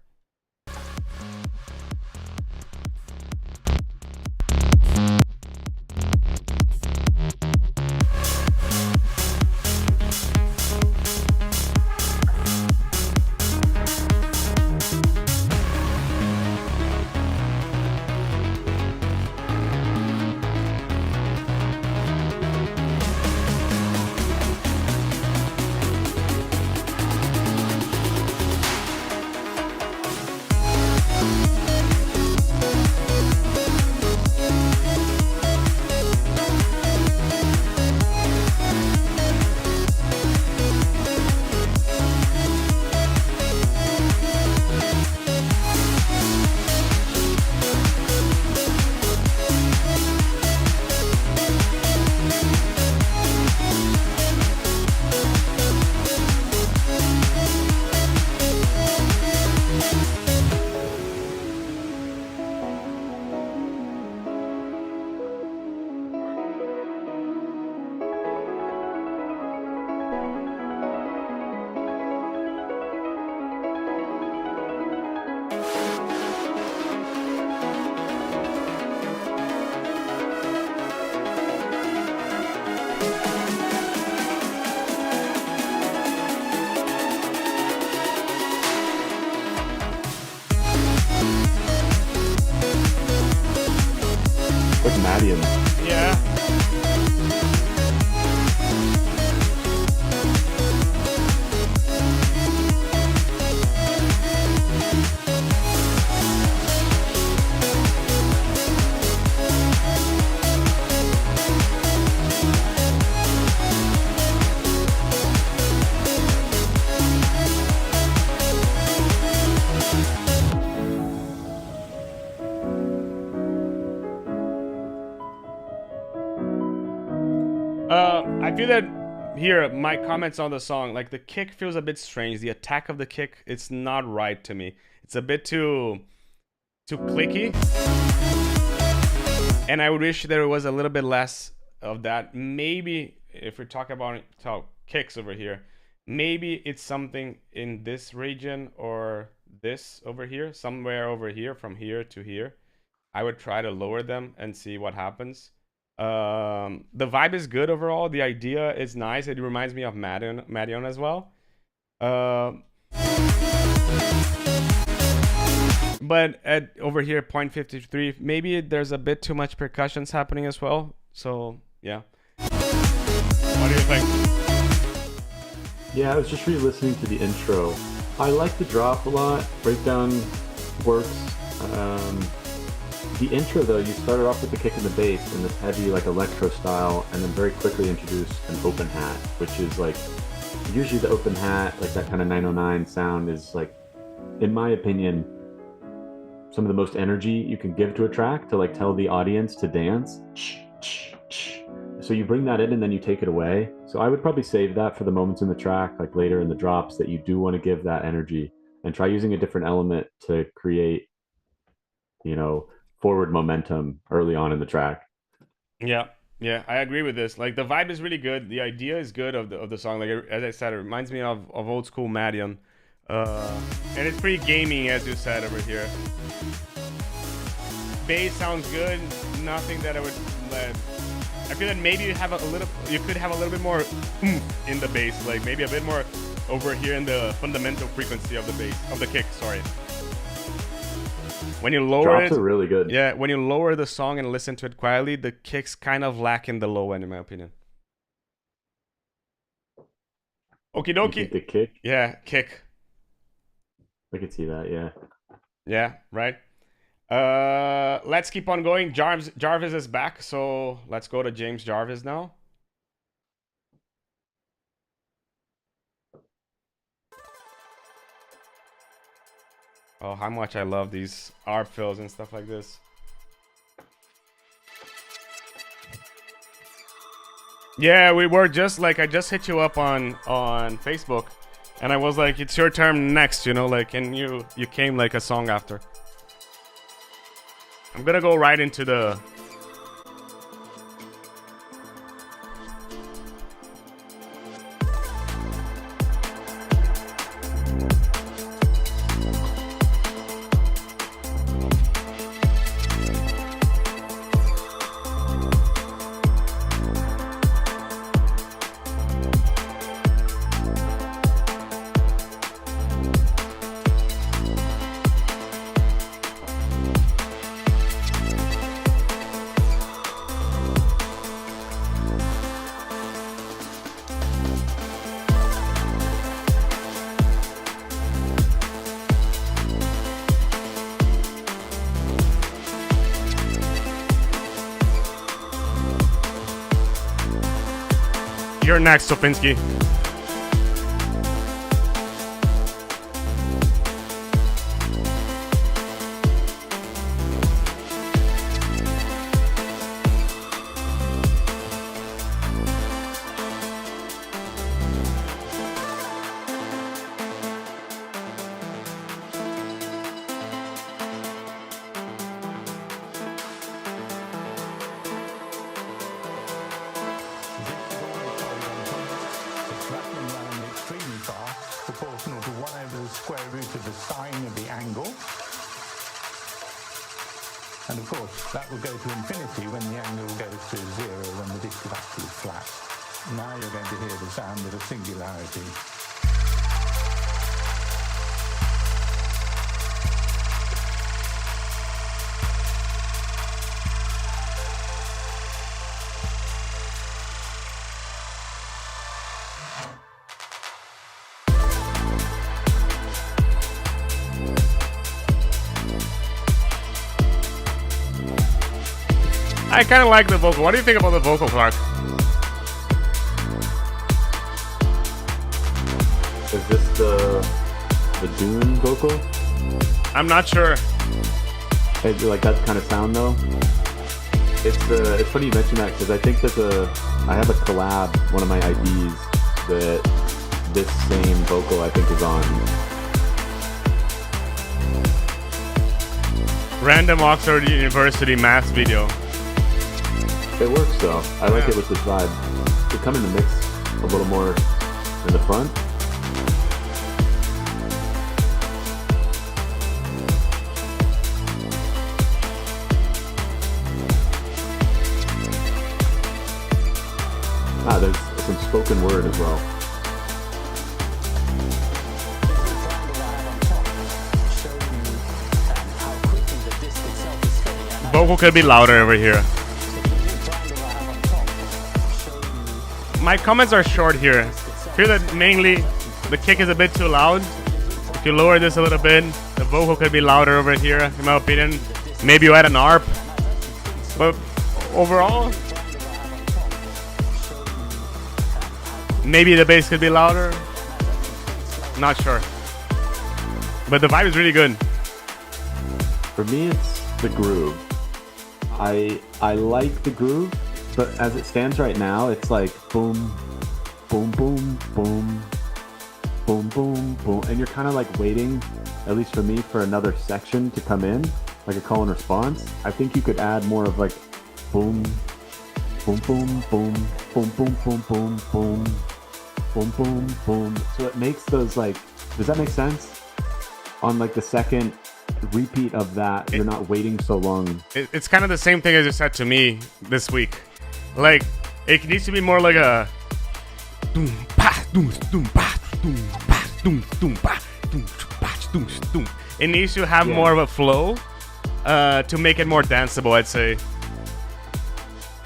Yeah. I feel that here, my comments on the song, like the kick feels a bit strange. The attack of the kick, it's not right to me. It's a bit too clicky. And I wish there was a little bit less of that. Maybe if we're talking about kicks over here, maybe it's something in this region or this over here, somewhere over here, from here to here. I would try to lower them and see what happens. The vibe is good overall. The idea is nice. It reminds me of Madion as well. But at over here, 0.53, maybe there's a bit too much percussions happening as well. So yeah. What do you think? Yeah, I was just re-listening to the intro. I like the drop a lot. Breakdown works. The intro though, you started off with the kick and the bass and this heavy like electro style, and then very quickly introduced an open hat, which is like usually the open hat, like that kind of 909 sound is like, in my opinion, some of the most energy you can give to a track to like tell the audience to dance. So you bring that in and then you take it away. So I would probably save that for the moments in the track, like later in the drops, that you do want to give that energy, and try using a different element to create, you know, forward momentum early on in the track. Yeah, I agree with this. Like the vibe is really good. The idea is good of the song. Like as I said, it reminds me of old school Madian. And it's pretty gaming, as you said over here. Bass sounds good. Nothing that I would. I feel that maybe you could have a little bit more oomph in the bass, like maybe a bit more over here in the fundamental frequency of the bass, of the kick. Sorry. When you lower Drops it, are really good. Yeah, when you lower the song and listen to it quietly, the kicks kind of lack in the low end, in my opinion. Okie You dokie. think the kick? Yeah, kick. I could see that, yeah. Yeah, right. Let's keep on going. Jarvis is back, so let's go to James Jarvis now. Oh, how much I love these ARP fills and stuff like this. Yeah, we were just like, I just hit you up on Facebook, and I was like, it's your turn next, you know, like, and you came like a song after. I'm gonna go right into the... You're next, Sofinski. And of course, that will go to infinity when the angle goes to 0 when the disk is actually flat. Now you're going to hear the sound of a singularity. I kind of like the vocal. What do you think about the vocal, Clark? Is this the Dune vocal? I'm not sure. Hey, like that kind of sound though. It's funny you mention that, because I think I have a collab, one of my IDs, that this same vocal I think is on. Random Oxford University maths video. It works though. I like it with this vibe. Could come in the mix a little more in the front. There's some spoken word as well. This is the triangle I have on top. vocal could be louder over here. My comments are short here. I feel that mainly the kick is a bit too loud. If you lower this a little bit, the vocal could be louder over here, in my opinion. Maybe you add an ARP. But overall, maybe the bass could be louder. Not sure. But the vibe is really good. For me, it's the groove. I like the groove, but as it stands right now, it's like boom, boom, boom, boom, boom, boom, boom, and you're kind of like waiting, at least for me, for another section to come in, like a call and response. I think you could add more of like boom, boom, boom, boom, boom, boom, boom, boom, boom, boom, boom, boom. So it makes those like, does that make sense? On like the second repeat of that, you're not waiting so long. It's kind of the same thing as you said to me this week. Like, it needs to be more like a doom pa doom doom pa doom pa doom doom pa doom pa doom doom. It needs to have more of a flow to make it more danceable, I'd say.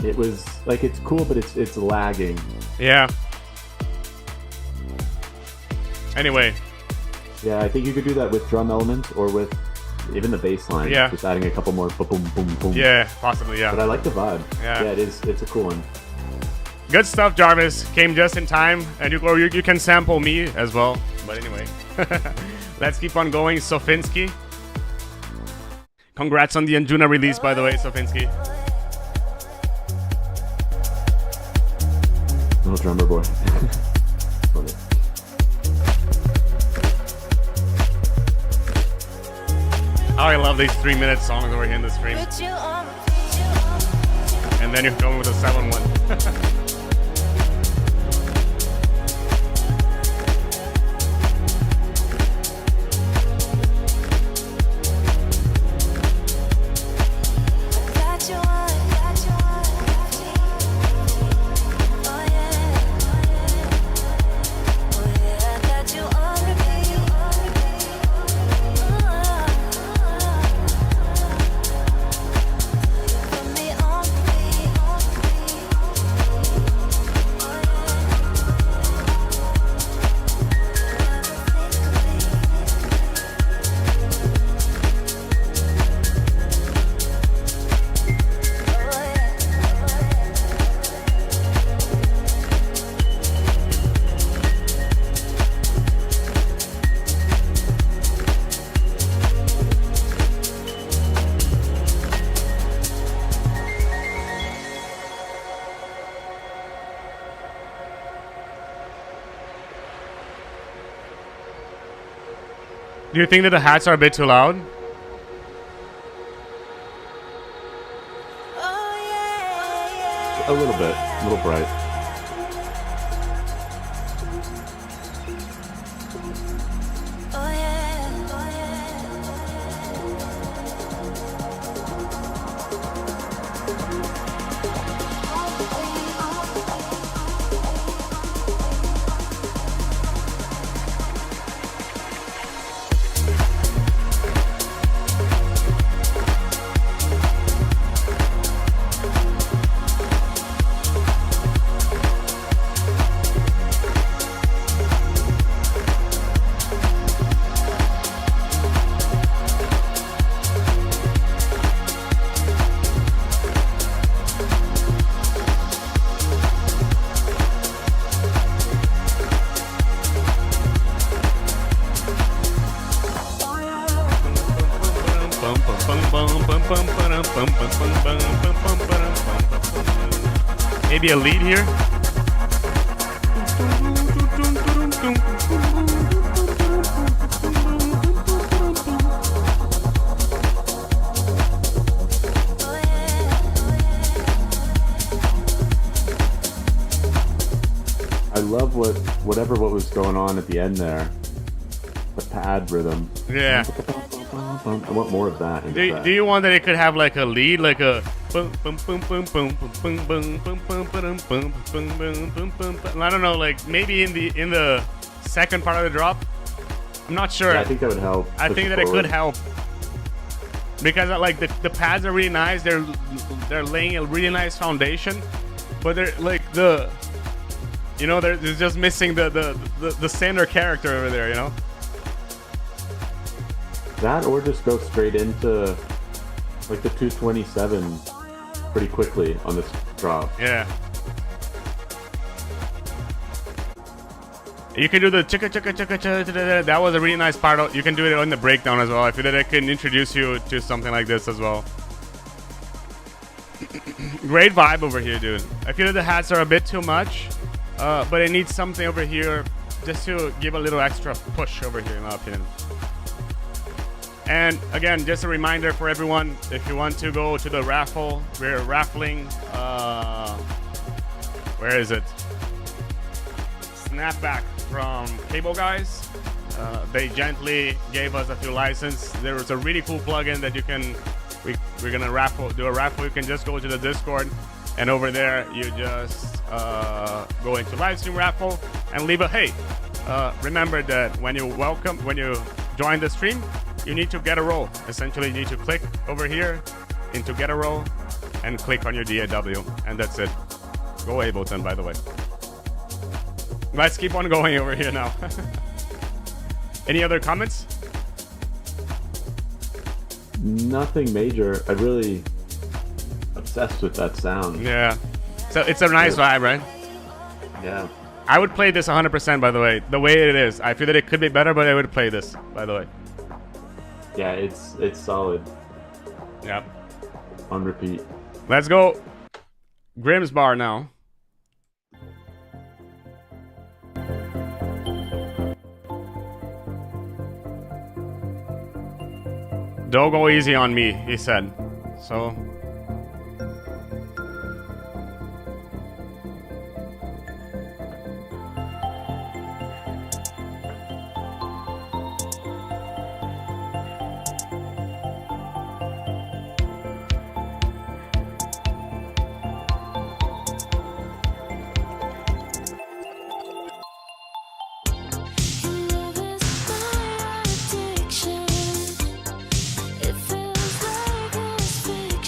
It was like, it's cool, but it's lagging. Yeah. Anyway. Yeah, I think you could do that with drum elements or with even the bass line. Yeah. Just adding a couple more boom, boom, boom. Yeah, possibly, yeah. But I like the vibe. Yeah. Yeah, it's a cool one. Good stuff, Jarvis. Came just in time, and you can sample me as well. But anyway, let's keep on going. Sofinski. Congrats on the Juno release, by the way, Sofinski. Little drummer boy. Love it. Oh, I love these 3-minute songs over here in the stream. And then you're going with a 7-1. Do you think that the hats are a bit too loud? A little bit, a little bright. Maybe a lead here. I love what was going on at the end there. The pad rhythm. Yeah. I want more of that. Do you want that it could have like a lead, like a boom boom boom boom boom boom boom boom boom boom boom boom boom boom boom? I don't know, like maybe in the second part of the drop. I'm not sure. Yeah, I think that would help. I think that it could help. because like the pads are really nice. They're laying a really nice foundation, but they're like they're just missing the center character over there, you know. That or just go straight into like the 227 pretty quickly on this drop. Yeah. You can do the chicka chicka chicka chicka. That was a really nice part. You can do it on the breakdown as well. I feel that I can introduce you to something like this as well. Great vibe over here, dude. I feel that the hats are a bit too much, but it needs something over here just to give a little extra push over here, in my opinion. And again, just a reminder for everyone, if you want to go to the raffle, we're raffling, where is it? Snapback from Cable Guys. They gently gave us a few licenses. There was a really cool plugin that you can, we're gonna do a raffle. You can just go to the Discord, and over there you just go into Livestream raffle and leave a hey. Remember that when you join the stream, you need to get a roll. Essentially, you need to click over here into get a roll and click on your DAW, and that's it. Go Ableton, by the way. Let's keep on going over here now. Any other comments? Nothing major. I'm really obsessed with that sound. Yeah. So it's a nice vibe, right? Yeah. I would play this 100%, by the way. The way it is. I feel that it could be better, but I would play this, by the way. Yeah, it's solid. Yep. On repeat. Let's go Grimm's Bar now. Don't go easy on me, he said. So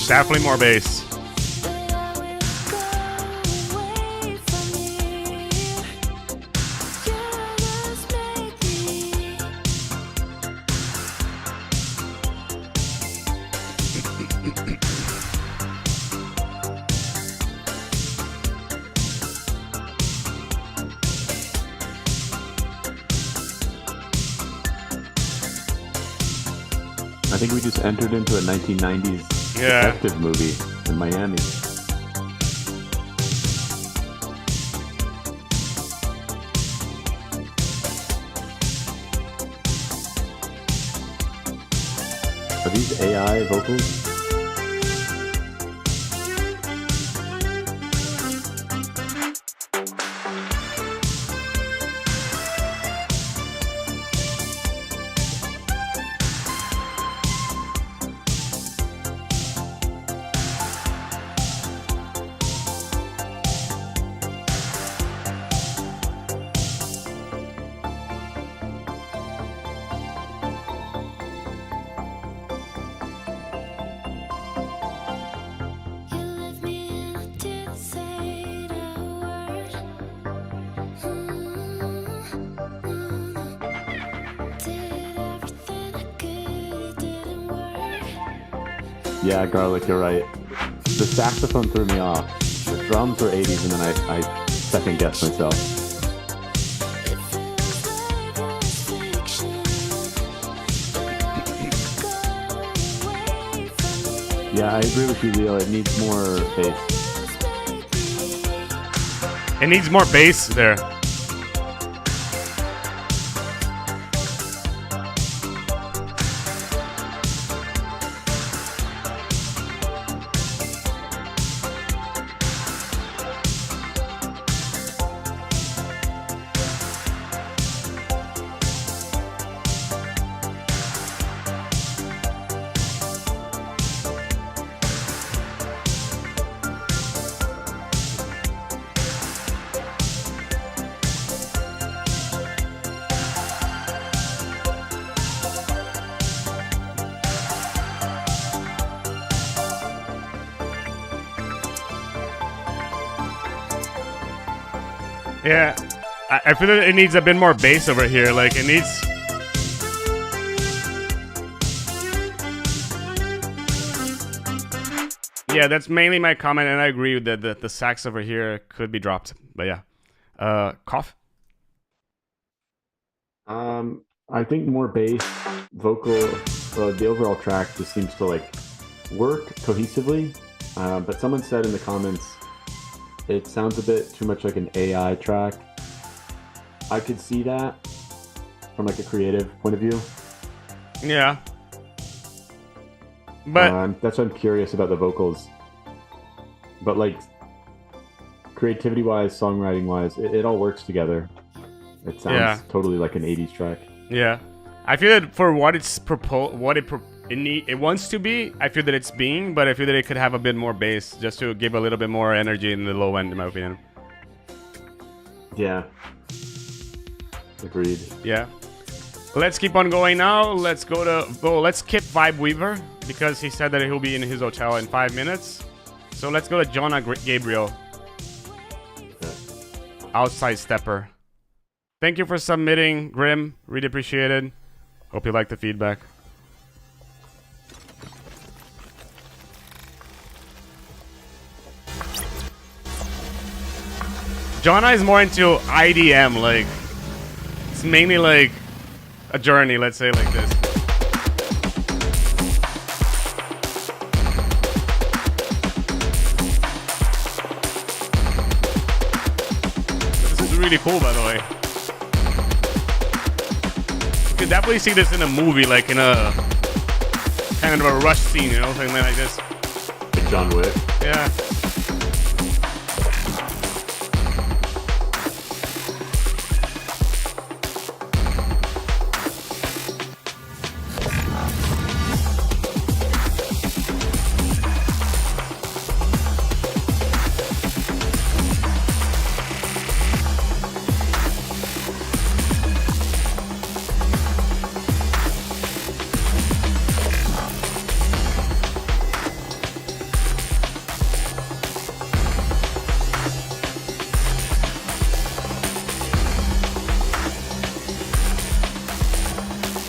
definitely more bass. I think we just entered into a 1990s detective movie in Miami. Are these AI vocals? Yeah, Garlic, you're right. The saxophone threw me off. The drums were 80s, and then I second-guessed myself. Yeah, I agree with you, Leo. It needs more bass. It needs more bass there. Yeah, I feel that it needs a bit more bass over here. Like it needs. Yeah, that's mainly my comment, and I agree that the sax over here could be dropped. But yeah, Coff. I think more bass, vocal, the overall track just seems to like work cohesively. But someone said in the comments, it sounds a bit too much like an AI track. I could see that from like a creative point of view. Yeah. But that's why I'm curious about the vocals. But like creativity-wise, songwriting-wise, it all works together. It sounds totally like an 80s track. Yeah, I feel that for what it's it wants to be, I feel that it's being, but I feel that it could have a bit more bass just to give a little bit more energy in the low end, in my opinion. Yeah. Agreed. Yeah. Let's keep on going now. Let's go to let's skip Vibe Weaver because he said that he'll be in his hotel in 5 minutes. So let's go to Jonah Gabriel. Outside Stepper. Thank you for submitting, Grim. Really appreciate it. Hope you like the feedback. Jonah is more into IDM, like it's mainly like a journey, let's say like this. This is really cool, by the way. You could definitely see this in a movie, like in a kind of a rush scene, you know, something like this. Like John Wick. Yeah.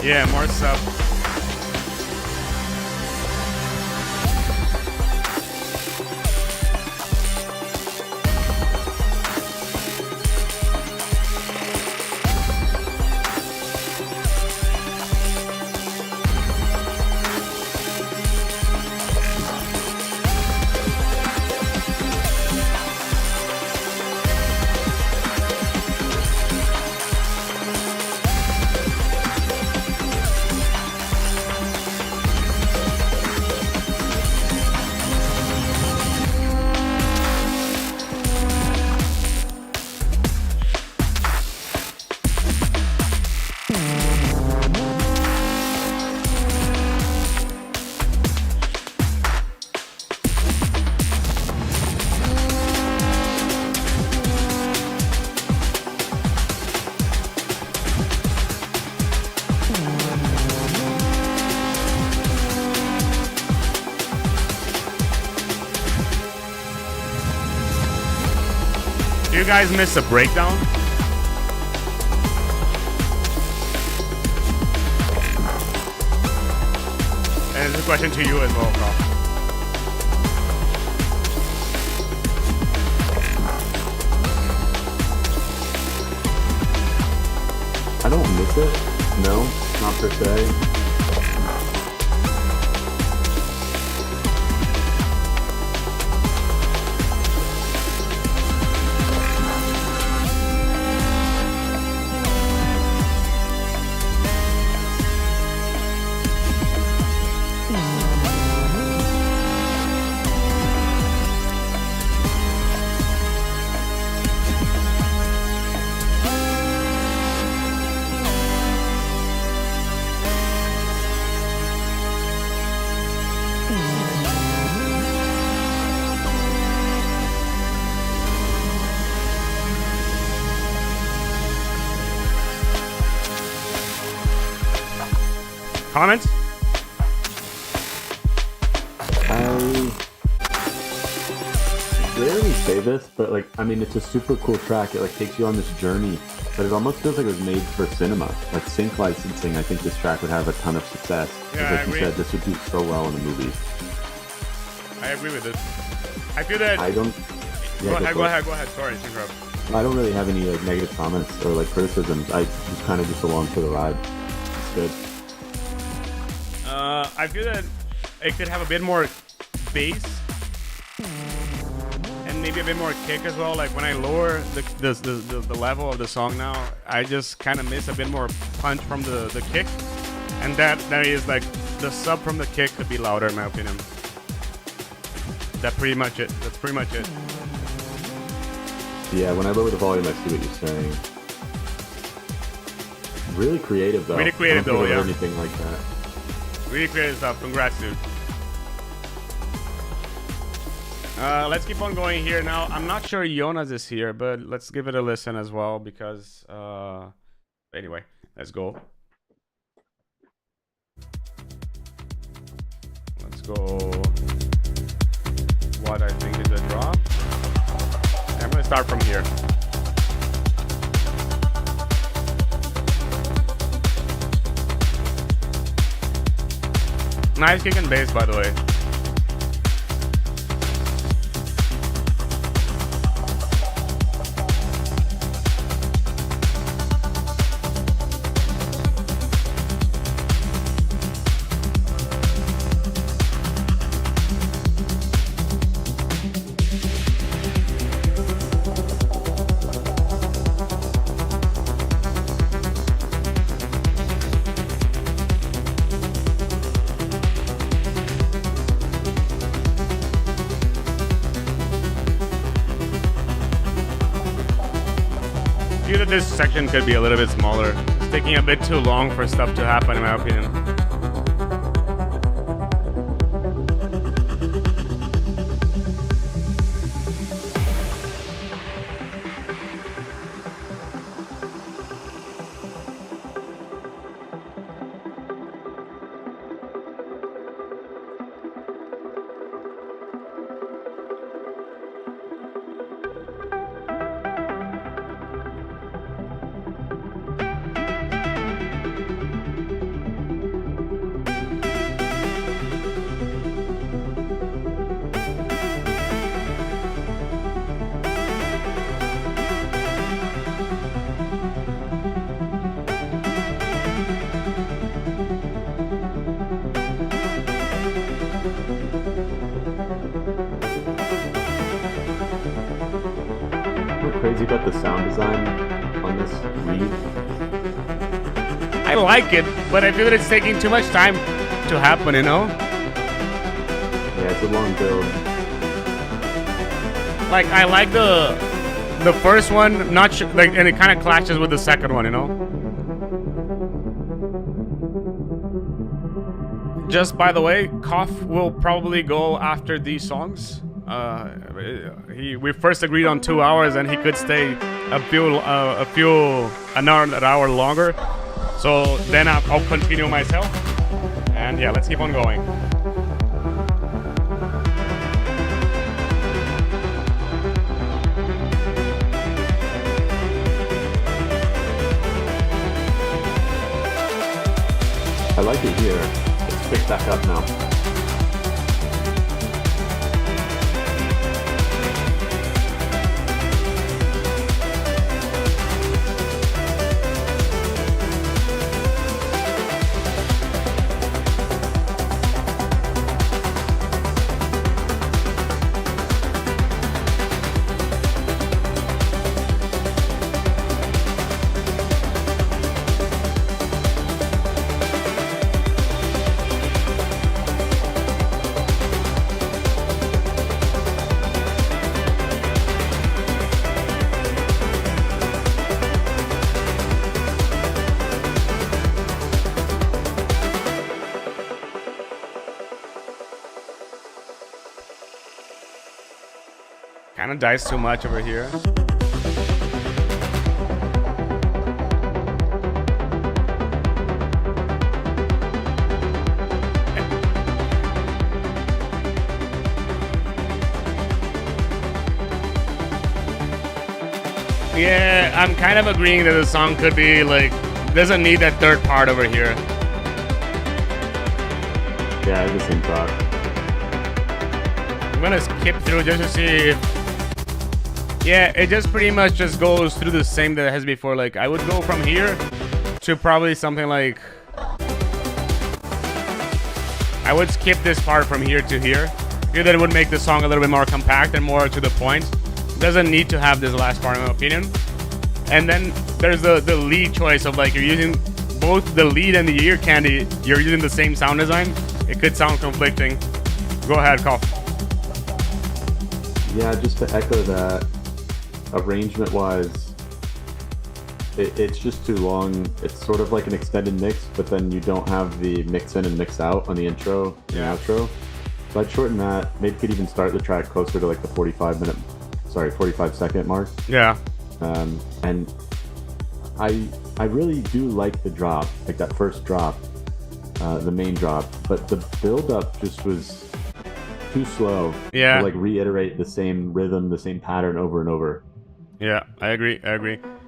Yeah, more stuff. You guys missed a breakdown? And it's a question to you as well, Coff. I don't miss it. No, not per se. Comments? I rarely say this, but like, I mean, it's a super cool track. It like takes you on this journey, but it almost feels like it was made for cinema. Like sync licensing, I think this track would have a ton of success. Yeah, like I you agree. said, this would do so well in a movie. I agree with this. I feel that. I don't. Go Yeah, ahead. Sorry to interrupt. I don't really have any like negative comments or like criticisms. I just kind of just along for the ride. It's good. I feel that it could have a bit more bass and maybe a bit more kick as well. Like when I lower the level of the song now, I just kind of miss a bit more punch from the kick, and that is like the sub from the kick could be louder in my opinion. That's pretty much it. Yeah, when I lower the volume, I see what you're saying. Really creative though. Really creative I don't though, think I've yeah. heard anything like that. Really creative stuff. Congrats, dude. Let's keep on going here now. I'm not sure Yonas is here, but let's give it a listen as well because anyway, let's go. Let's go. What I think is a drop. I'm gonna start from here. Nice kick and bass, by the way. This section could be a little bit smaller. It's taking a bit too long for stuff to happen, in my opinion. Crazy about the sound design on this read. I like it, but I feel that it's taking too much time to happen, you know? Yeah, it's a long build. Like, I like the first one, not sure, like, and it kind of clashes with the second one, you know? Just by the way, Coff will probably go after these songs. We first agreed on 2 hours, and he could stay another hour longer. So then I'll continue myself, and yeah, let's keep on going. I like it here. It's picked back up now. Kind of dies too much over here. Yeah, I'm kind of agreeing that the song could be like, doesn't need that third part over here. Yeah, I have the same thought. I'm gonna skip through just to see if... Yeah, it just pretty much just goes through the same that it has before. Like, I would go from here to probably something like... I would skip this part from here to here. Here that would make the song a little bit more compact and more to the point. Doesn't need to have this last part in my opinion. And then there's the lead choice of like, you're using both the lead and the ear candy, you're using the same sound design. It could sound conflicting. Go ahead, Coff. Yeah, just to echo that, arrangement-wise, it's just too long. It's sort of like an extended mix, but then you don't have the mix in and mix out on the intro and outro. So I'd shorten that. Maybe could even start the track closer to like the 45-second mark. Yeah. And I really do like the drop, like that first drop, the main drop, but the build-up just was too slow. Yeah. To like reiterate the same rhythm, the same pattern over and over. Yeah, I agree.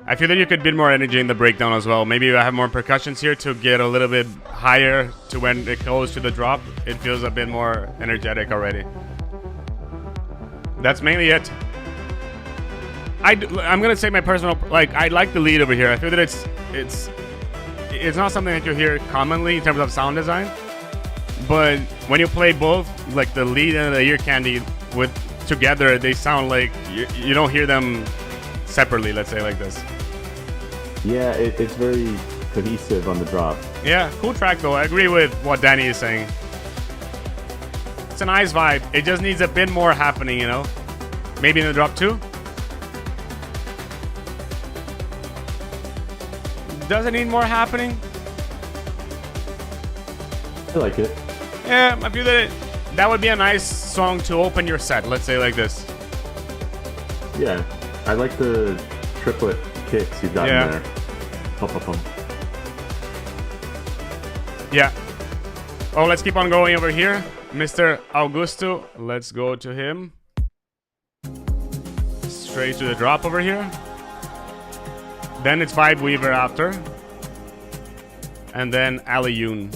I feel that you could build more energy in the breakdown as well. Maybe you have more percussions here to get a little bit higher to when it goes to the drop. It feels a bit more energetic already. That's mainly it. I'm gonna say my personal, like, I like the lead over here. I feel that it's not something that you hear commonly in terms of sound design. But when you play both, like the lead and the ear candy together, they sound like you don't hear them separately, let's say like this. Yeah, it's very cohesive on the drop. Yeah, cool track though. I agree with what Danny is saying. It's a nice vibe. It just needs a bit more happening, you know? Maybe in the drop too? Does it need more happening? I like it. Yeah, I feel that that would be a nice song to open your set, let's say like this. Yeah, I like the triplet kicks you've got in there. Pum, pum, pum. Yeah. Oh, let's keep on going over here. Mr. Augusto, let's go to him. Straight to the drop over here. Then it's Vibe Weaver after. And then Alun.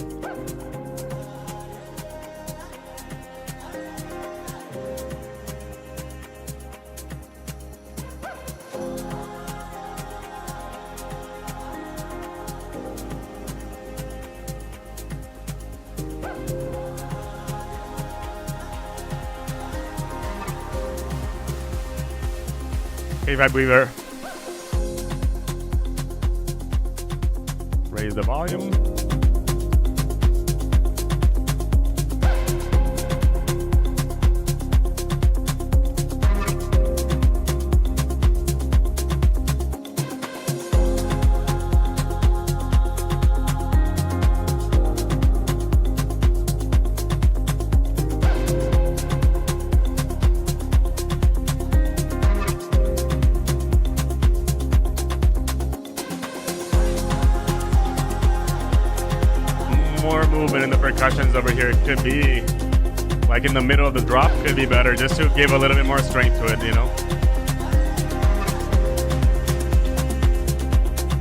Okay, Vibe Weaver. Raise the volume. Percussions over here could be like in the middle of the drop, could be better just to give a little bit more strength to it, you know?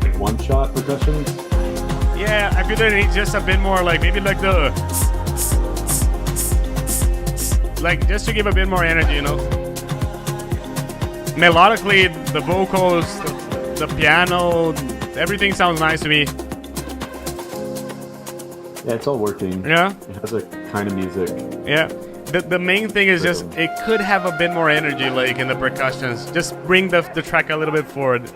Like one shot percussions? Yeah, I feel that it needs just a bit more, like maybe like the like just to give a bit more energy, you know? Melodically, the vocals, the piano, everything sounds nice to me. Yeah, it's all working. Yeah. It has a kind of music. Yeah. The main thing is just it could have a bit more energy, like in the percussions. Just bring the track a little bit forward.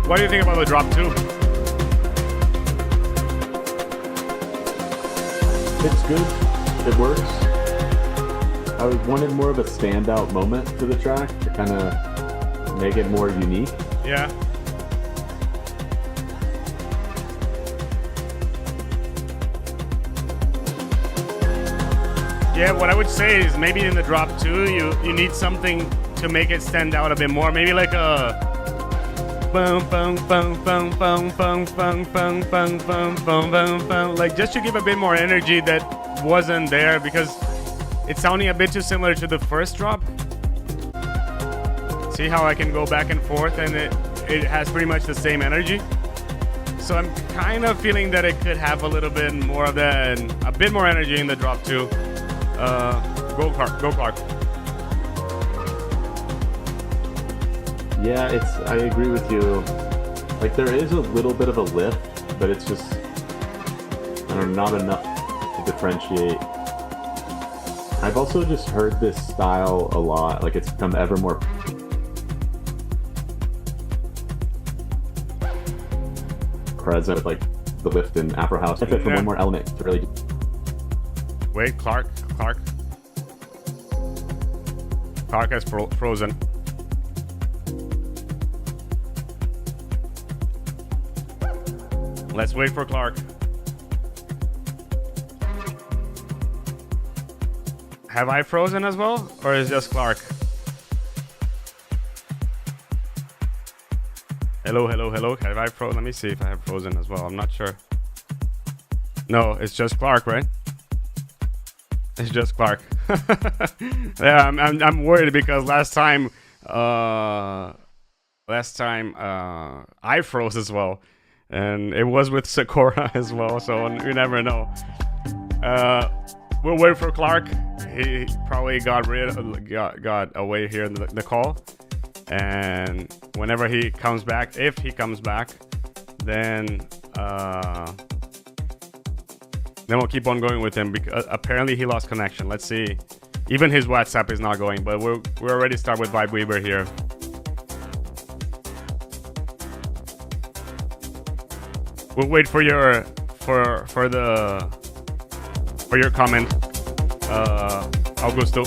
What do you think about the drop 2? It's good. It works. I wanted more of a standout moment to the track to kind of make it more unique. Yeah. Yeah, what I would say is maybe in the drop 2, you need something to make it stand out a bit more. Maybe like a boom, boom, boom, boom, boom, boom, boom, boom, boom, boom, boom, boom, boom. Like just to give a bit more energy that wasn't there because it's sounding a bit too similar to the first drop. See how I can go back and forth and it has pretty much the same energy. So I'm kind of feeling that it could have a little bit more of that, a bit more energy in the drop 2. Go Clark. Yeah, I agree with you. Like there is a little bit of a lift, but it's just, I don't know, not enough to differentiate. I've also just heard this style a lot. Like it's become ever more present, like the lift in Afro House. If it for one more element to really. Wait, Clark has frozen. Let's wait for Clark. Have I frozen as well? Or is it just Clark? Hello. Have I frozen? Let me see if I have frozen as well. I'm not sure. No, it's just Clark, right? It's just Clark. Yeah, I'm worried because last time I froze as well, and it was with Sekora as well. So you never know. We'll wait for Clark. He probably got away here in the call, and whenever he comes back, if he comes back, then we'll keep on going with him because apparently he lost connection. Let's see. Even his WhatsApp is not going, but we're already start with Vibe Weaver here. We'll wait for your comment, Augusto.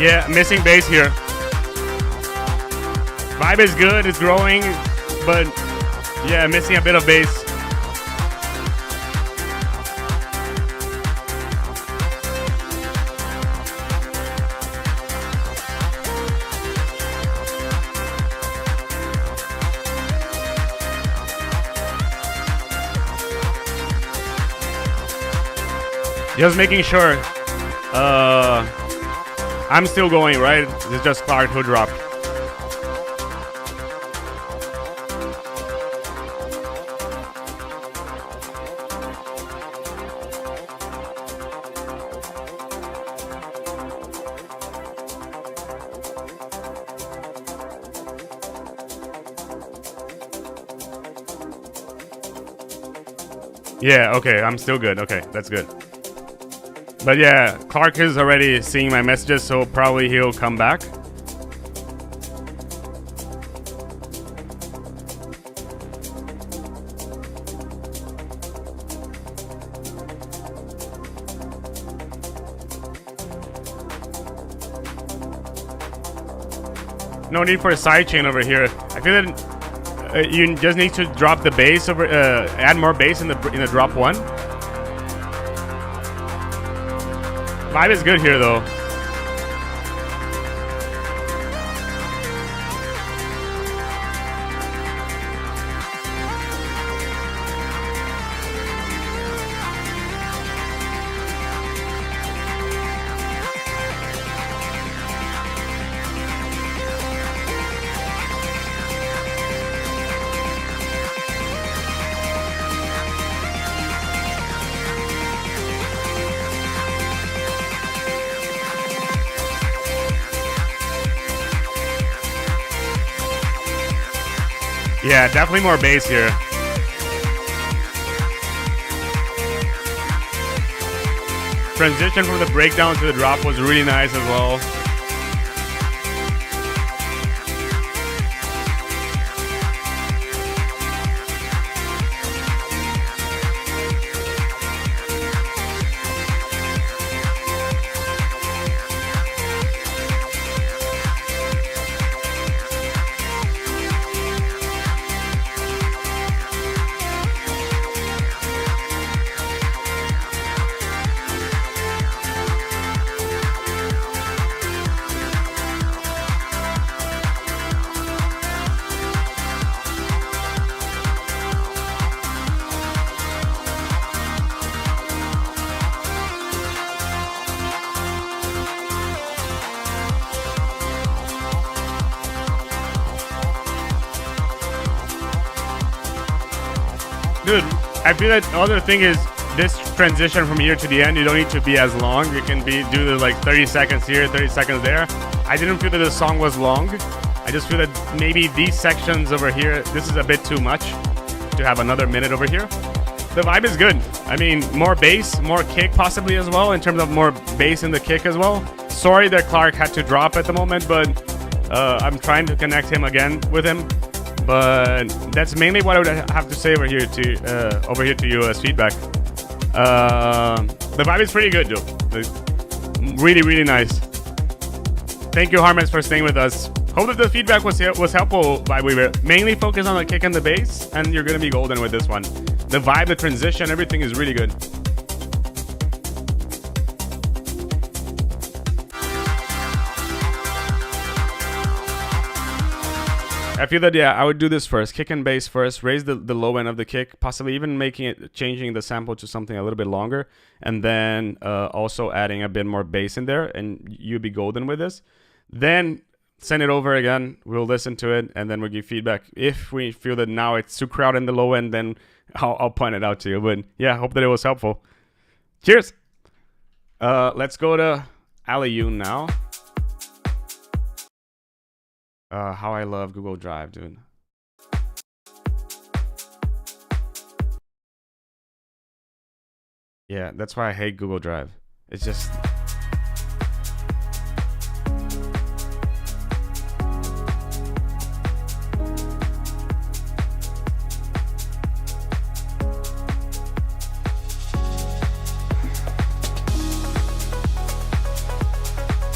Yeah, missing bass here. Vibe is good, it's growing, but yeah, missing a bit of bass. Just making sure. I'm still going, right? It's just Clark who dropped. Yeah, okay, I'm still good. Okay, that's good. But yeah, Clark is already seeing my messages, so probably he'll come back. No need for a sidechain over here. I feel that you just need to drop the bass over, add more bass in the drop one. Vibe is good here though. Yeah, definitely more bass here. Transition from the breakdown to the drop was really nice as well. Dude, I feel that the other thing is this transition from here to the end, you don't need to be as long. You can do the like 30 seconds here, 30 seconds there. I didn't feel that the song was long. I just feel that maybe these sections over here, this is a bit too much to have another minute over here. The vibe is good. I mean, more bass, more kick possibly as well, in terms of more bass in the kick as well. Sorry that Clark had to drop at the moment, but I'm trying to connect him again with him. But that's mainly what I would have to say over here to you as feedback. The vibe is pretty good, though. Really, really nice. Thank you, Harmons, for staying with us. Hope that the feedback was helpful. We were mainly focused on the kick and the bass, and you're gonna be golden with this one. The vibe, the transition, everything is really good. I feel that, yeah, I would do this first. Kick and bass first. Raise the low end of the kick. Possibly even changing the sample to something a little bit longer. And then also adding a bit more bass in there. And you'd be golden with this. Then send it over again. We'll listen to it. And then we'll give feedback. If we feel that now it's too crowded in the low end, then I'll point it out to you. But yeah, hope that it was helpful. Cheers. Let's go to Alun now. How I love Google Drive, dude. Yeah, that's why I hate Google Drive. It's just...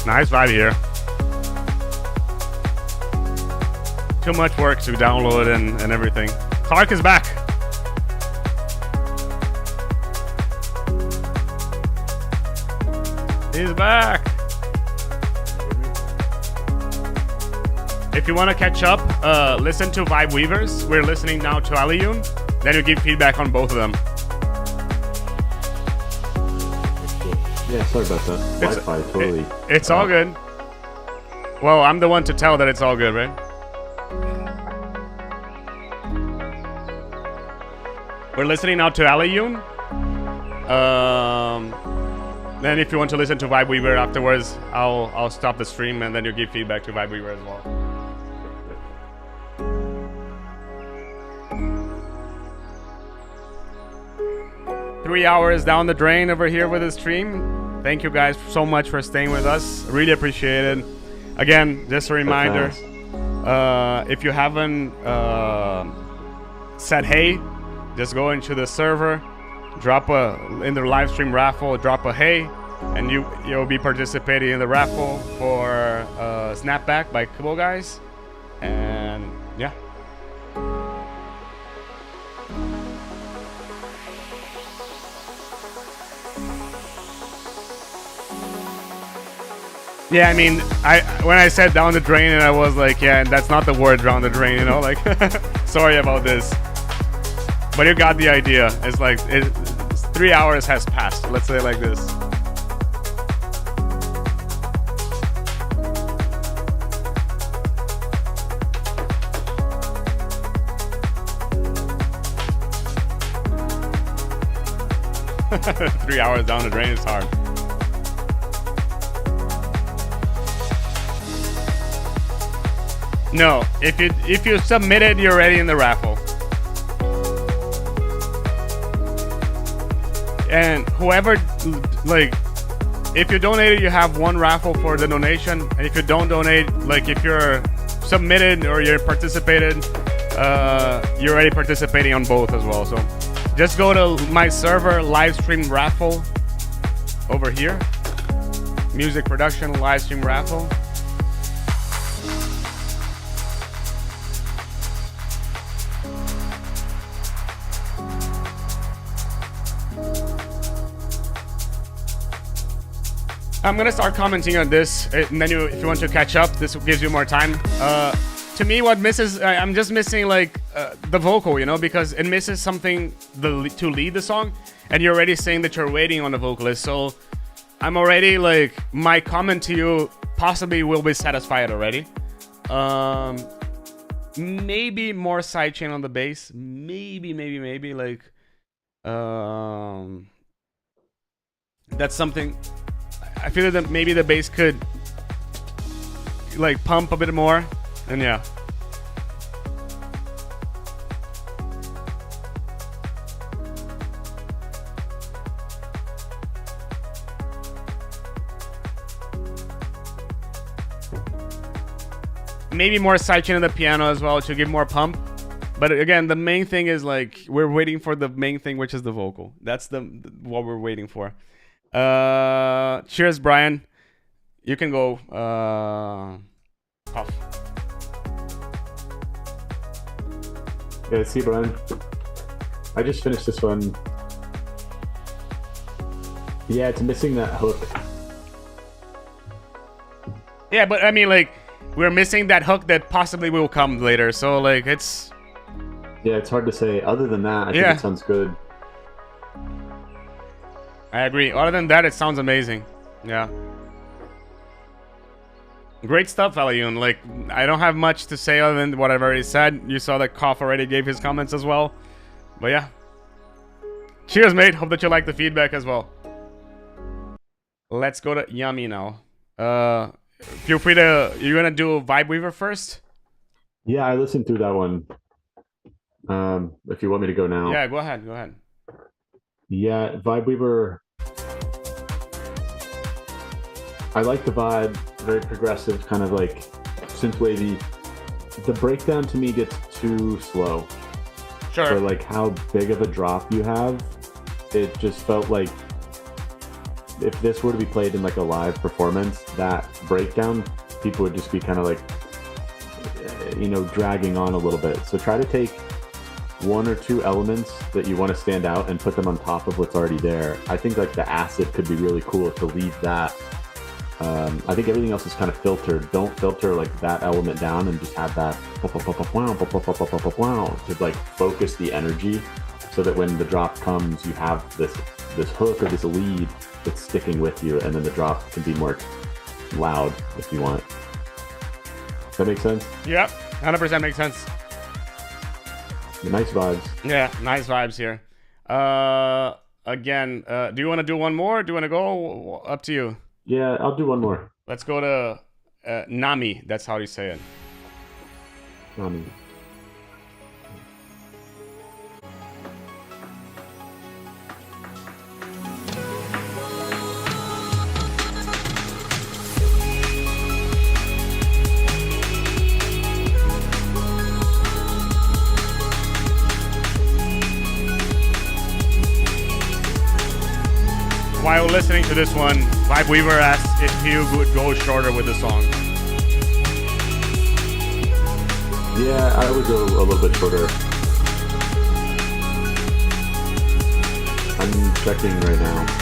nice vibe here. Too much work to download and everything. Clark is back. He's back. If you want to catch up, listen to Vibe Weavers. We're listening now to Alun. Then you give feedback on both of them. Yeah, sorry about that. Wi-Fi, totally. It's all good. Well, I'm the one to tell that it's all good, right? We're listening now to Alun. Then if you want to listen to Vibe Weaver afterwards, I'll stop the stream and then you give feedback to Vibe Weaver as well. 3 hours down the drain over here with the stream. Thank you guys so much for staying with us. Really appreciate it. Again, just a reminder, if you haven't said hey, just go into the server, drop in the live stream raffle, drop a hey, and you'll be participating in the raffle for Snapback by Kubo Guys. And yeah. Yeah, I mean, when I said down the drain, and I was like, yeah, that's not the word down the drain, you know, like, sorry about this. But you got the idea. It's like 3 hours has passed. Let's say it like this. Three hours down the drain is hard. No, if you submitted, you're already in the raffle. And whoever, like, if you donated, you have one raffle for the donation. And if you don't donate, like if you're submitted or you're participated, you're already participating on both as well. So just go to my server, Livestream raffle over here. Music production, Livestream raffle. I'm gonna start commenting on this, and then if you want to catch up, this gives you more time. To me, what misses, I'm just missing like the vocal, you know, because it misses something to lead the song, and you're already saying that you're waiting on the vocalist. So I'm already like, my comment to you possibly will be satisfied already. Maybe more sidechain on the bass, maybe like, that's something. I feel that maybe the bass could like pump a bit more, and yeah. Maybe more sidechain on the piano as well to give more pump. But again, the main thing is like we're waiting for the main thing, which is the vocal. That's what we're waiting for. Cheers, Brian. You can go. Coff. Yeah, see, Brian. I just finished this one. Yeah, it's missing that hook. Yeah, but I mean, like, we're missing that hook that possibly will come later. So, like, it's. Yeah, it's hard to say. Other than that, I think it sounds good. I agree. Other than that, it sounds amazing. Yeah. Great stuff, Alun. Like, I don't have much to say other than what I've already said. You saw that Coff already gave his comments as well. But yeah. Cheers, mate. Hope that you like the feedback as well. Let's go to Yummy now. Feel free to... You're going to do Vibe Weaver first? Yeah, I listened through that one. If you want me to go now. Yeah, go ahead. Go ahead. Yeah, Vibe Weaver. I like the vibe, very progressive, kind of like synthwavy. The breakdown to me gets too slow. Sure. For like how big of a drop you have, it just felt like if this were to be played in like a live performance, that breakdown, people would just be kind of like, you know, dragging on a little bit. So try to take one or two elements that you want to stand out and put them on top of what's already there. I think like the acid could be really cool to leave that. I think everything else is kind of filtered. Don't filter like that element down and just have that to like focus the energy so that when the drop comes, you have this hook or this lead that's sticking with you, and then the drop can be more loud if you want. Does that make sense? Yep, 100% makes sense. Nice vibes. Yeah, nice vibes here. Again, do you want to do one more? Do you want to go? Up to you. Yeah, I'll do one more. Let's go to Nami. That's how you say it. Nami. While listening to this one, Vibe Weaver asked if he would go shorter with the song. Yeah, I would go a little bit shorter. I'm checking right now.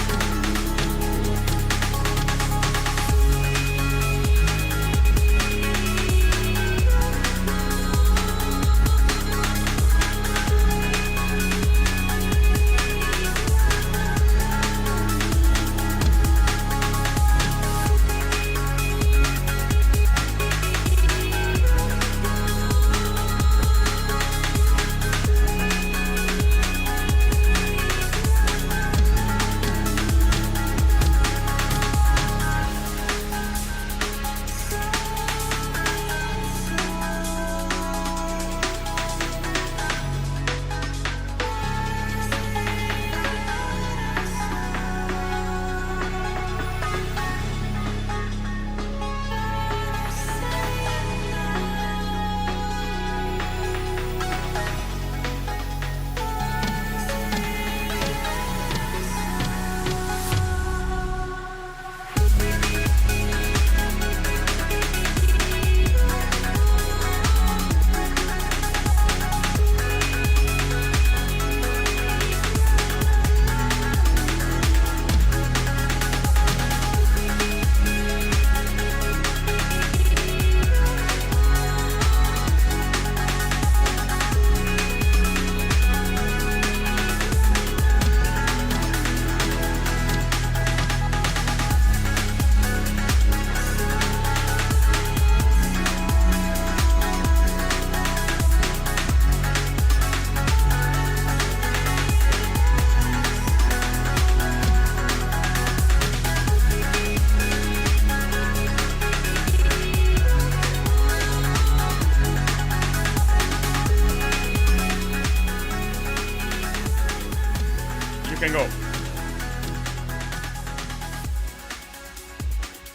can go.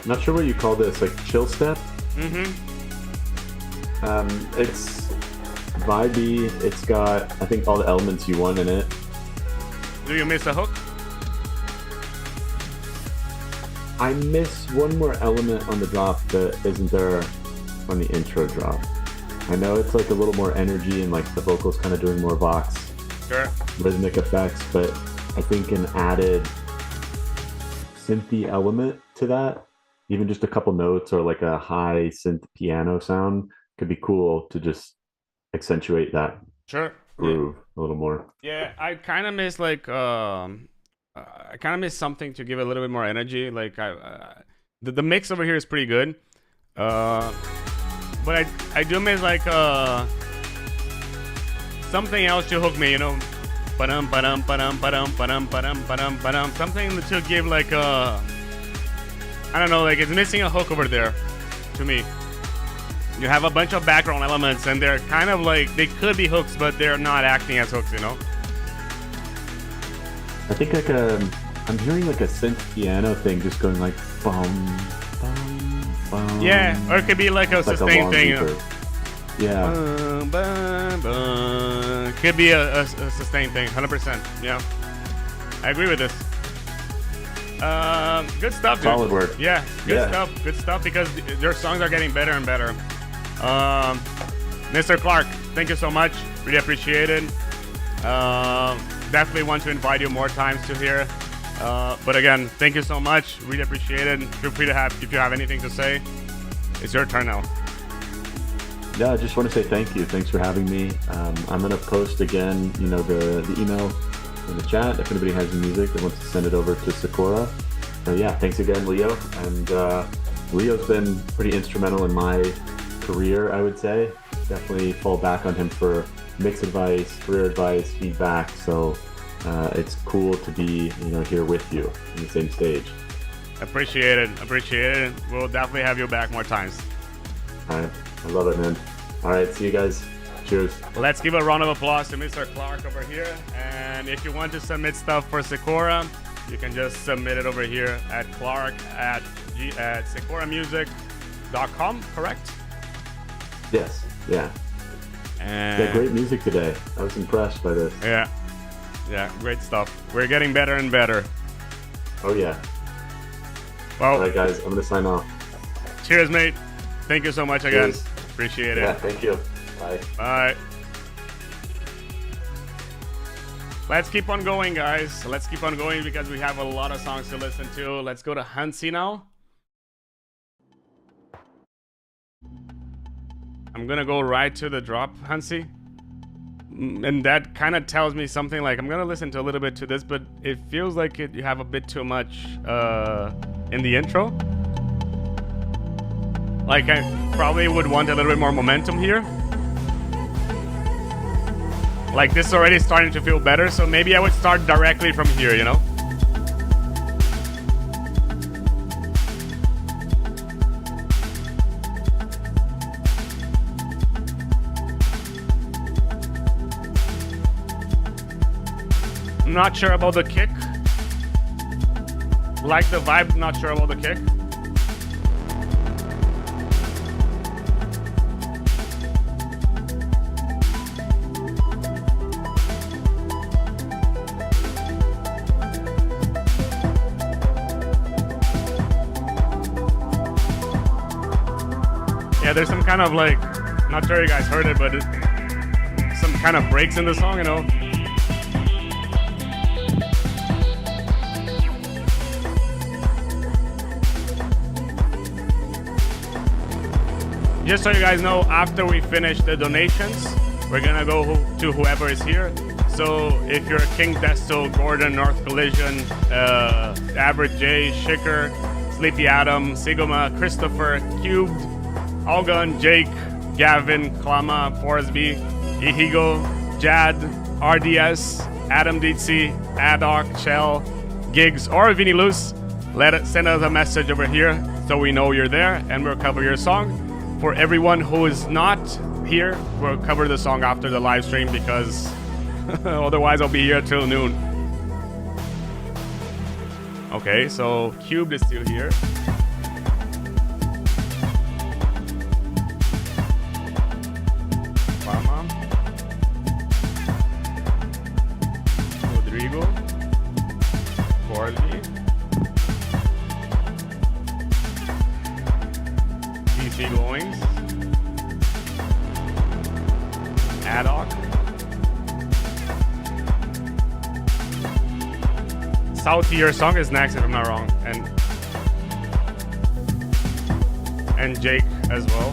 Not sure what you call this, like chill step. Mm-hmm. It's vibey. It's got, I think, all the elements you want in it. Do you miss a hook? I miss one more element on the drop that isn't there on the intro drop. I know it's like a little more energy and like the vocals kind of doing more vox Sure. rhythmic effects, but I think an added synthy element to that, even just a couple notes or like a high synth piano sound, could be cool to just accentuate that Sure. groove a little more. Yeah, I kind of miss like I kind of miss something to give a little bit more energy. Like the mix over here is pretty good, but I do miss like something else to hook me, you know, something to give like I don't know, like it's missing a hook over there to me. You have a bunch of background elements and they're kind of like, they could be hooks, but they're not acting as hooks, you know? I think like I'm hearing like a synth piano thing just going like bum, bum, bum. Yeah, or it could be like a sustained long thing, you know? reverb. Yeah. Could be a sustained thing, 100%. Yeah, I agree with this. Good stuff, dude. Solid work. Yeah, good stuff because their songs are getting better and better. Mr. Clark, thank you so much. Really appreciate it. Definitely want to invite you more times to here. But again, thank you so much. Really appreciate it. Feel free to if you have anything to say. It's your turn now. Yeah, I just want to say thank you. Thanks for having me. I'm gonna post again, you know, the email in the chat if anybody has any music that wants to send it over to Sekora. So yeah, thanks again, Leo. And Leo's been pretty instrumental in my career, I would say. Definitely fall back on him for mix advice, career advice, feedback. So it's cool to be, you know, here with you on the same stage. Appreciate it. We'll definitely have you back more times. All right, I love it, man. All right, see you guys. Cheers. Let's give a round of applause to Mr. Clark over here. And if you want to submit stuff for Sekora, you can just submit it over here at Clark at sekoramusic.com, correct? Yes, yeah. And Yeah, great music today. I was impressed by this. Yeah, great stuff. We're getting better and better. Oh, yeah. Well, All right, guys, I'm going to sign off. Cheers, mate. Thank you so much again. Cheers. Appreciate it. Yeah, thank you. Bye. Bye. Let's keep on going, guys. Let's keep on going because we have a lot of songs to listen to. Let's go to Hansi now. I'm gonna go right to the drop, Hansi. And that kind of tells me something like, I'm gonna listen to a little bit to this, but it feels like you have a bit too much in the intro. Like I probably would want a little bit more momentum here. Like this is already starting to feel better, so maybe I would start directly from here, you know? I'm not sure about the kick. Like the vibe, not sure about the kick. Yeah, there's some kind of like, not sure you guys heard it, but some kind of breaks in the song, you know? Just so you guys know, after we finish the donations, we're gonna go to whoever is here. So if you're King Desto, Gordon, North Collision, Average J, Shicker, Sleepy Adam, Sigma, Christopher, Cubed, Algun, Jake, Gavin, Klama, Forsby, Ihigo, Jad, RDS, Adam DC, Adoc, Shell, Gigs, or Vinny Loose, send us a message over here so we know you're there and we'll cover your song. For everyone who is not here, we'll cover the song after the live stream because otherwise I'll be here till noon. Okay, so Cubed is still here. Palma. Rodrigo. Corley. DC Goings. Addock. Southie, your song is next if I'm not wrong. And Jake as well.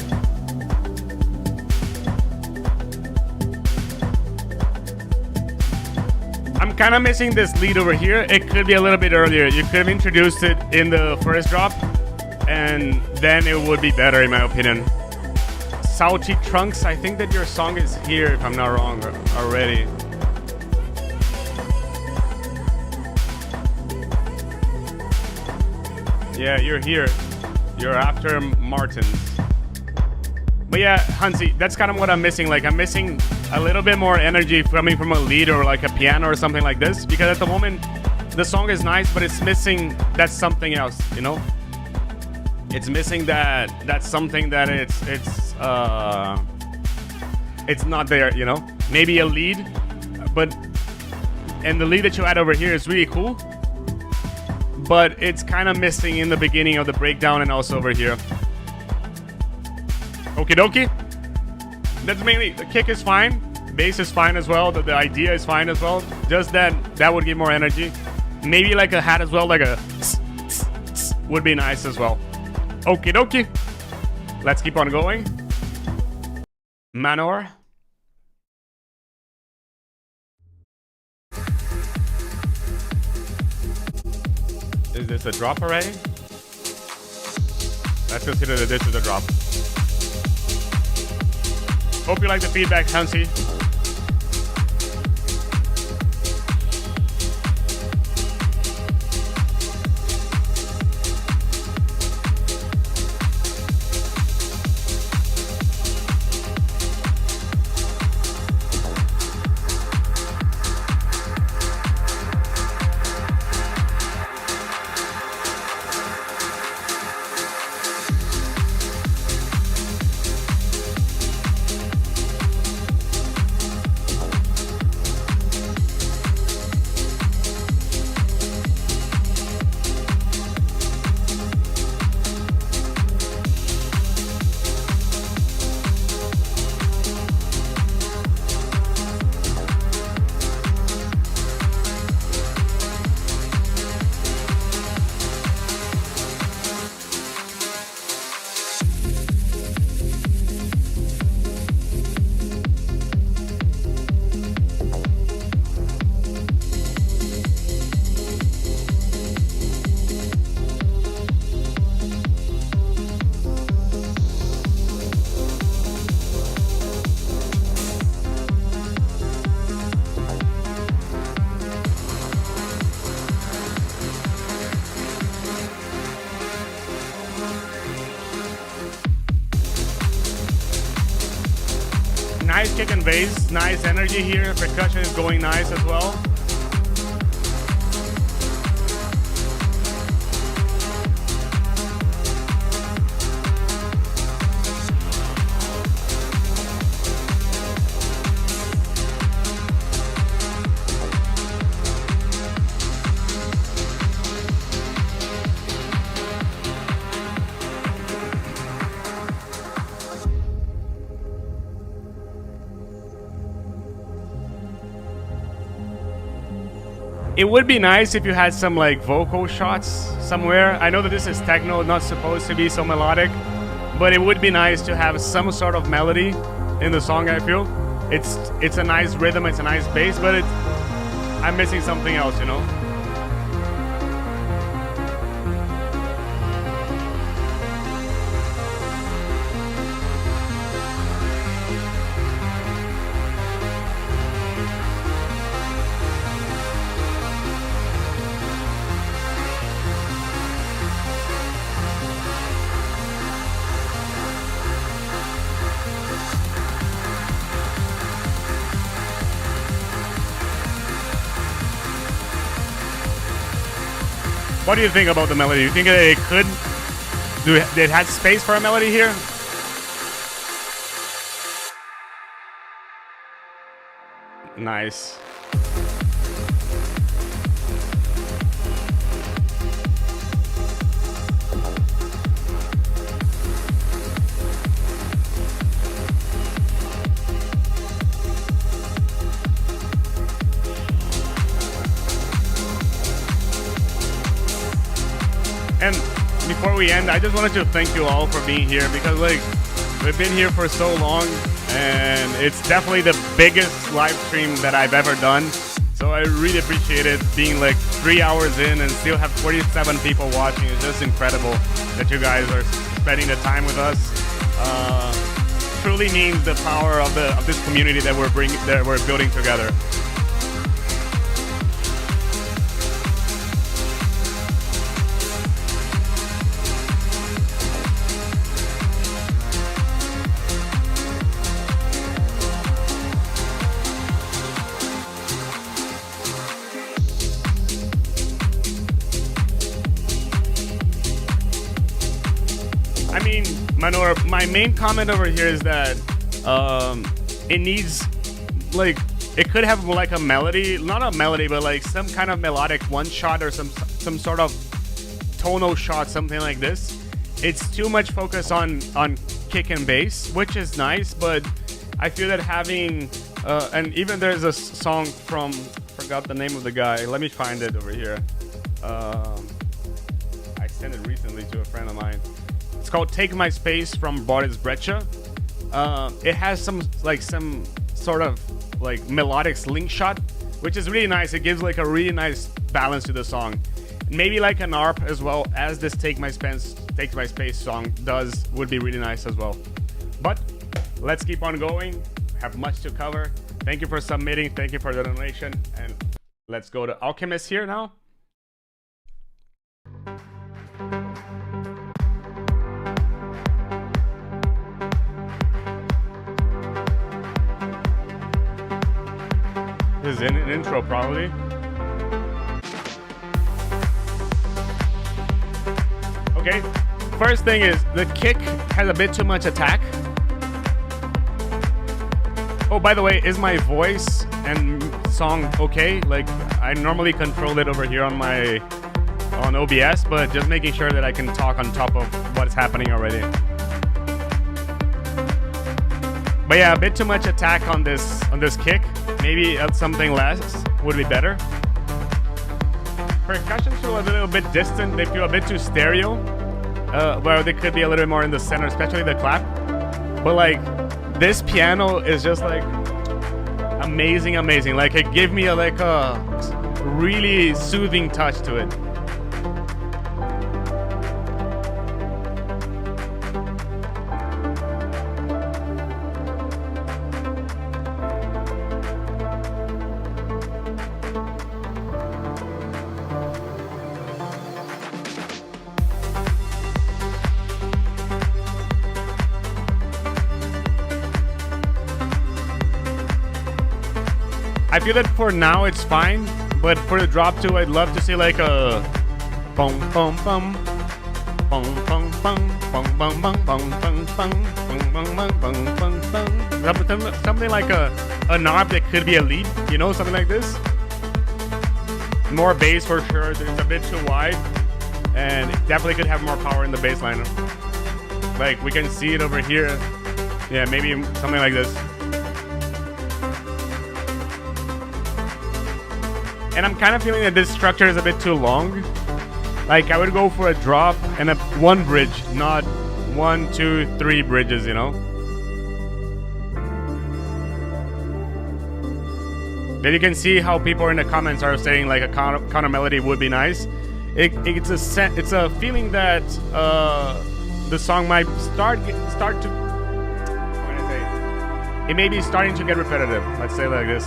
I'm kind of missing this lead over here. It could be a little bit earlier. You could have introduced it in the first drop, and then it would be better in my opinion. Southie Trunks, I think that your song is here if I'm not wrong already. Yeah, you're here. You're after Martins. But yeah, Hansi, that's kind of what I'm missing. Like, I'm missing a little bit more energy coming from a lead or like a piano or something like this. Because at the moment, the song is nice, but it's missing that something else, you know? It's missing that something that it's not there, you know? Maybe a lead, and the lead that you add over here is really cool. But it's kind of missing in the beginning of the breakdown and also over here. Okie dokie. That's mainly, the kick is fine. Bass is fine as well. The idea is fine as well. Just that would give more energy. Maybe like a hat as well, like a would be nice as well. Okie dokie. Let's keep on going. Manor. Is this a drop already? Let's consider that this is a drop. Hope you like the feedback, Hansi. Nice kick and bass, nice energy here. Percussion is going nice as well. It would be nice if you had some like vocal shots somewhere. I know that this is techno, not supposed to be so melodic, but it would be nice to have some sort of melody in the song. I feel it's a nice rhythm, it's a nice bass, but I'm missing something else, you know. What do you think about the melody? Do you think that it could... it had space for a melody here? Nice. And before we end, I just wanted to thank you all for being here because like we've been here for so long and it's definitely the biggest live stream that I've ever done. So I really appreciate it being like 3 hours in and still have 47 people watching. It's just incredible that you guys are spending the time with us. Truly means the power of this community that we're building together. Manor, my main comment over here is that it needs, like, it could have like a melody, not a melody, but like some kind of melodic one shot or some sort of tonal shot, something like this. It's too much focus on kick and bass, which is nice, but I feel that having, and even there's a song from, forgot the name of the guy, let me find it over here. I sent it recently to a friend of mine. It's called Take My Space from Boris Brecha. It has some sort of like melodic slingshot, which is really nice. It gives like a really nice balance to the song. Maybe like an ARP as well as this Take My Space song does would be really nice as well. But let's keep on going. Have much to cover. Thank you for submitting. Thank you for the donation. And let's go to Alchemist here now. This is an intro, probably. Okay, first thing is the kick has a bit too much attack. Oh, by the way, is my voice and song okay? Like, I normally control it over here on OBS, but just making sure that I can talk on top of what's happening already. But yeah, a bit too much attack on this kick. Maybe something less would be better. Percussion feel a little bit distant. They feel a bit too stereo. Where they could be a little bit more in the center, especially the clap. But like, this piano is just like amazing. Like, it gave me a really soothing touch to it. I feel that for now it's fine, but for the drop 2, I'd love to see like a bum bum bum bum bum bum bum bum bum bum bum bum bum bum. Something like a knob that could be a lead, you know, something like this. More bass for sure. It's a bit too wide, and it definitely could have more power in the bass line. Like, we can see it over here. Yeah, maybe something like this. And I'm kind of feeling that this structure is a bit too long. Like, I would go for a drop and one bridge, not 1, 2, 3 bridges, you know? Then you can see how people in the comments are saying like a counter melody would be nice. It's a feeling that the song might start to, what can I say? It may be starting to get repetitive. Let's say like this.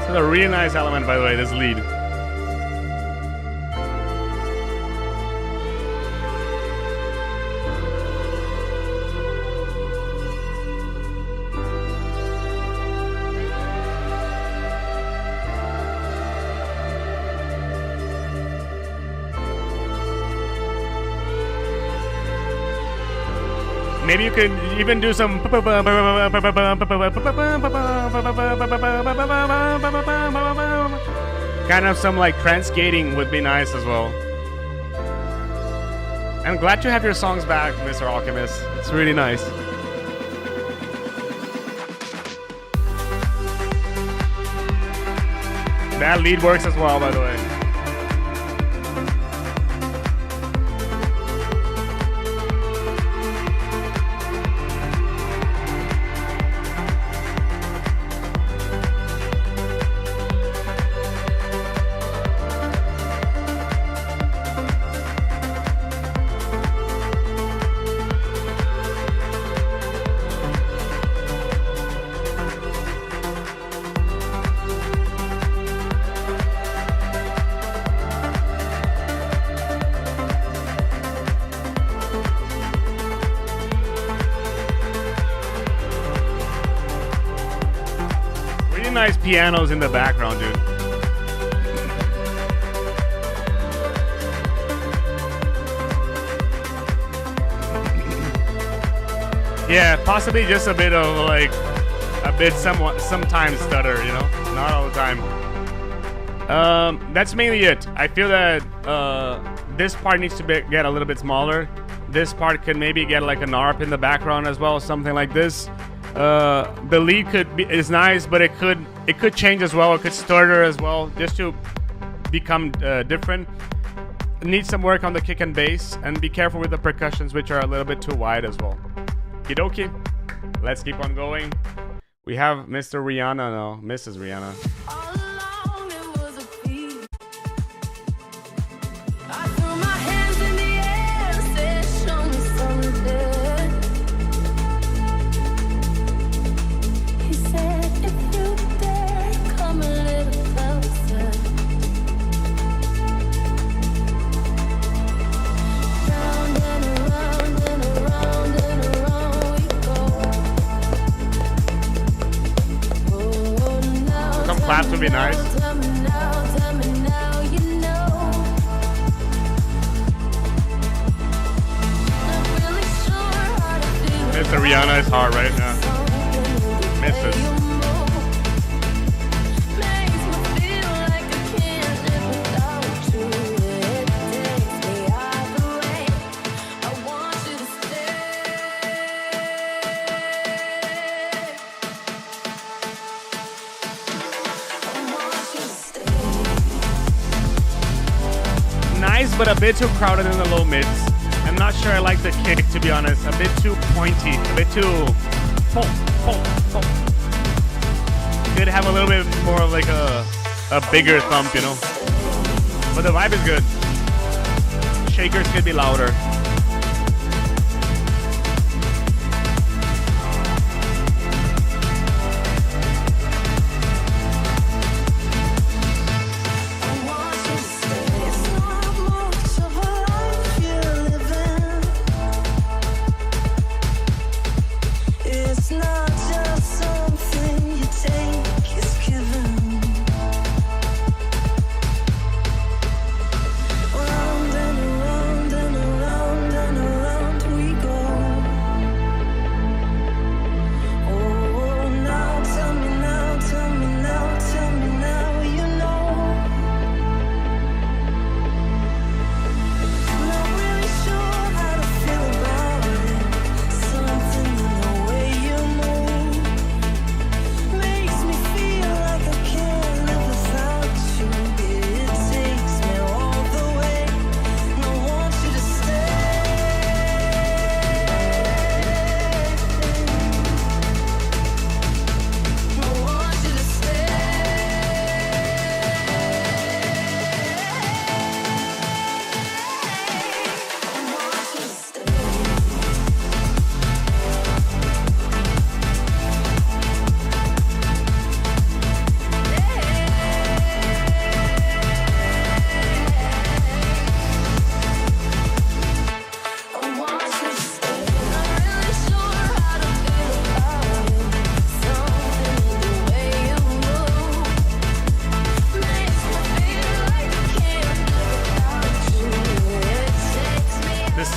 It's a really nice element, by the way, this lead. Maybe you could even do some kind of some like transgating would be nice as well. I'm glad to have your songs back, Mr. Alchemist. It's really nice. That lead works as well, by the way. Nice pianos in the background, dude. Yeah, possibly just a bit of like sometimes stutter, you know, not all the time. That's mainly it. I feel that this part needs to get a little bit smaller. This part could maybe get like an ARP in the background as well, something like this. The lead is nice, but it could change as well. It could stutter as well, just to become different. Need some work on the kick and bass, and be careful with the percussions, which are a little bit too wide as well. Kidoki, let's keep on going. We have Mr. Rihanna now, Mrs. Rihanna. Claps would be nice. Mr. Rihanna is hard right now. Misses. But a bit too crowded in the low mids. I'm not sure I like the kick, to be honest. A bit too pointy, a bit too could have a little bit more of like a bigger thump, you know. But the vibe is good. Shakers could be louder.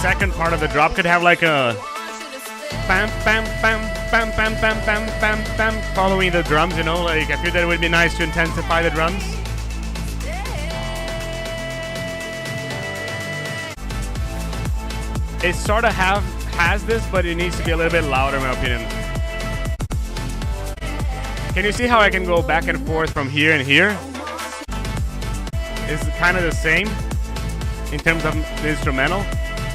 Second part of the drop could have like a Bam, bam, bam, bam, bam, bam, bam, bam, bam. Following the drums, you know, like I feel that it would be nice to intensify the drums. It sort of has this, but it needs to be a little bit louder, in my opinion. Can you see how I can go back and forth from here and here? It's kind of the same in terms of the instrumental.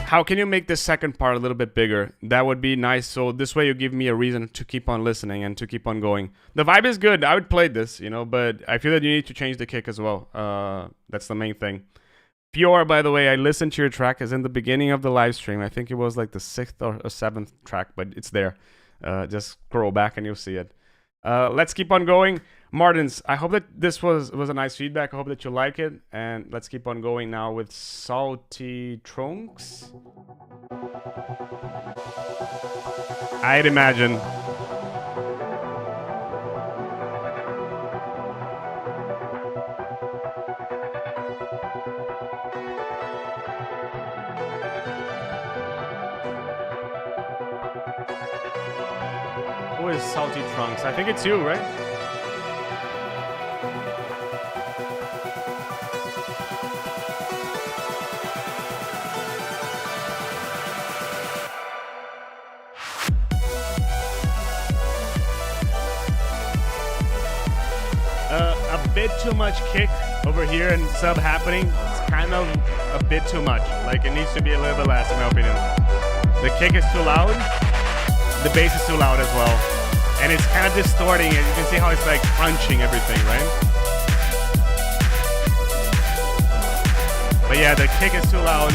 How can you make the second part a little bit bigger? That would be nice. So this way you give me a reason to keep on listening and to keep on going. The vibe is good. I would play this, you know, but I feel that you need to change the kick as well. That's the main thing. Pure, by the way, I listened to your track as in the beginning of the live stream. I think it was like the 6th or 7th track, but it's there. Just scroll back and you'll see it. Let's keep on going. Martins, I hope that this was a nice feedback. I hope that you like it. And let's keep on going now with Salty Trunks. I'd imagine. Who is Salty Trunks? I think it's you, right? A bit too much kick over here and sub happening. It's kind of a bit too much. Like it needs to be a little bit less, in my opinion. The kick is too loud. The bass is too loud as well. And it's kind of distorting it. You can see how it's like crunching everything, right? But yeah, the kick is too loud.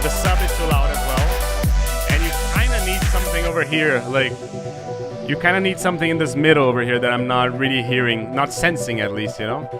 The sub is too loud as well. And you kind of need something over here. Like, you kind of need something in this middle over here that I'm not really hearing. Not sensing at least, you know?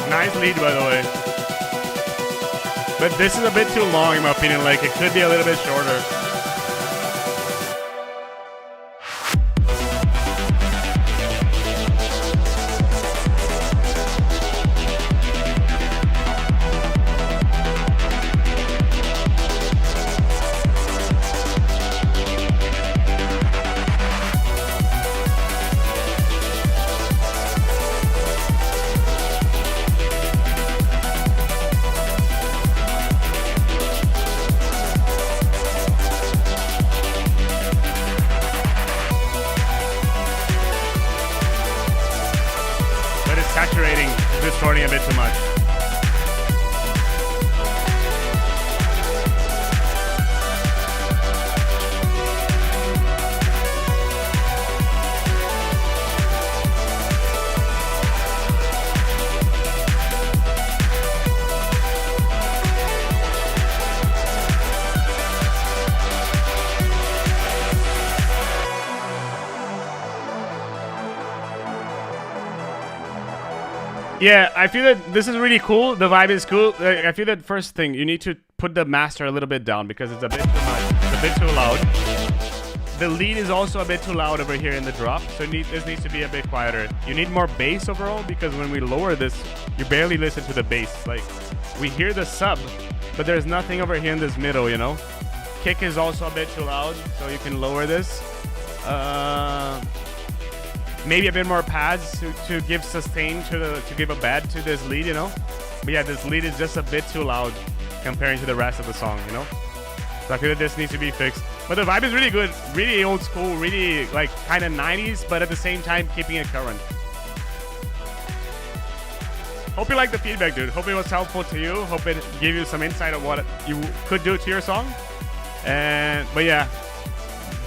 Nice lead, by the way. But this is a bit too long, in my opinion. Like, it could be a little bit shorter. Saturating, distorting a bit too much. Yeah, I feel that this is really cool. The vibe is cool. I feel that first thing, you need to put the master a little bit down because it's a bit too much. It's a bit too loud. The lead is also a bit too loud over here in the drop, so this needs to be a bit quieter. You need more bass overall because when we lower this, you barely listen to the bass. Like, we hear the sub, but there's nothing over here in this middle, you know? Kick is also a bit too loud, so you can lower this. Maybe a bit more pads to give sustain to give a bed to this lead, you know. But yeah, this lead is just a bit too loud comparing to the rest of the song, you know. So I feel that this needs to be fixed. But the vibe is really good, really old school, really like kind of 90s, but at the same time keeping it current. Hope you like the feedback, dude. Hope it was helpful to you. Hope it gave you some insight on what you could do to your song. But yeah,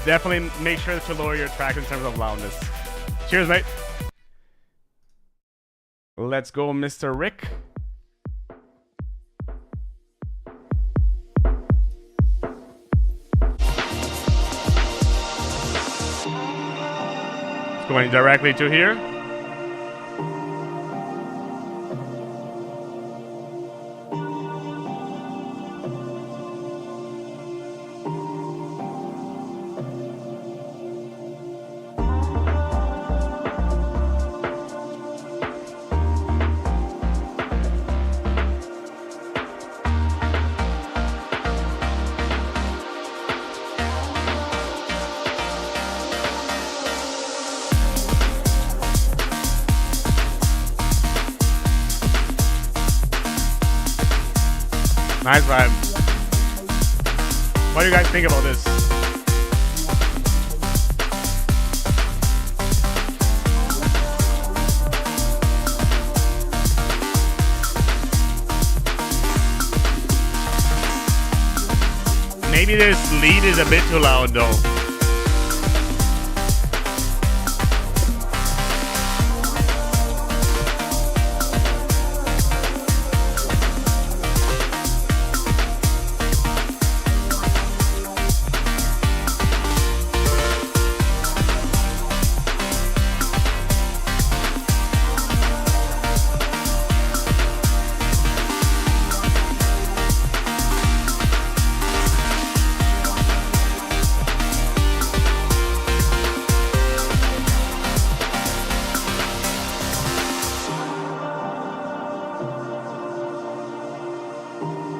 definitely make sure to lower your track in terms of loudness. Cheers, mate. Let's go, Mr. Rick. It's going directly to here. Nice vibe. What do you guys think about this? Maybe this lead is a bit too loud though.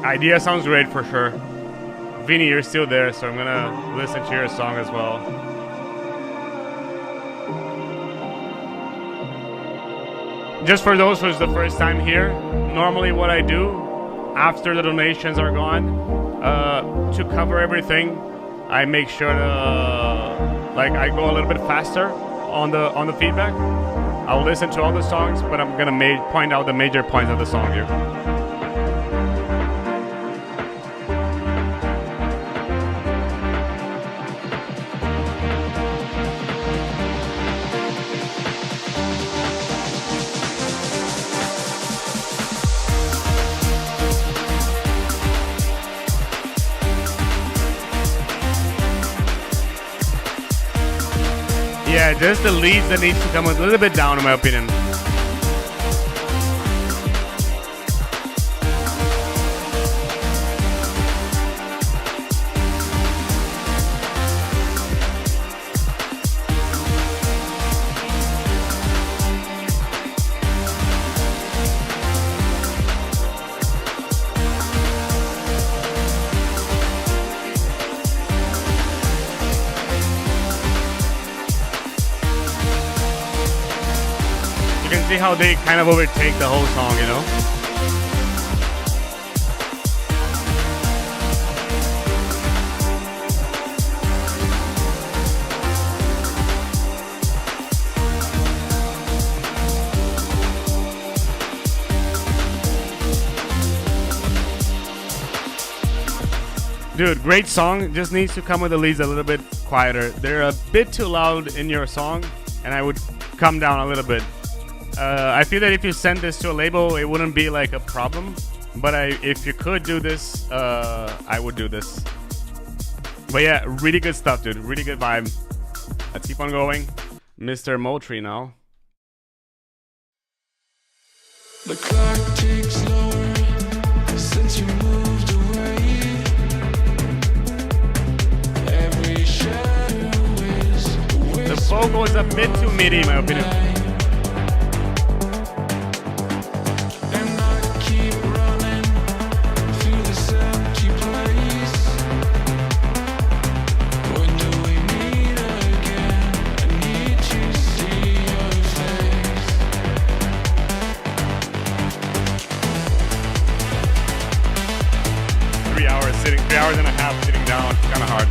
Idea sounds great for sure. Vinny, you're still there, so I'm gonna listen to your song as well. Just for those who's the first time here, normally what I do after the donations are gone, to cover everything, I make sure to I go a little bit faster on the feedback. I'll listen to all the songs, but I'm gonna point out the major points of the song here. Yeah, just the leads that needs to come a little bit down in my opinion. See how they kind of overtake the whole song, you know? Dude, great song. Just needs to come with the leads a little bit quieter. They're a bit too loud in your song, and I would come down a little bit. I feel that if you send this to a label, it wouldn't be like a problem. But if you could do this, I would do this. But yeah, really good stuff, dude. Really good vibe. Let's keep on going. Mr. Moultrie now. The clock ticks slower since you moved away. Every shadow is the vocal is a bit too midi, in my opinion. Hours and a half sitting down, kind of hard.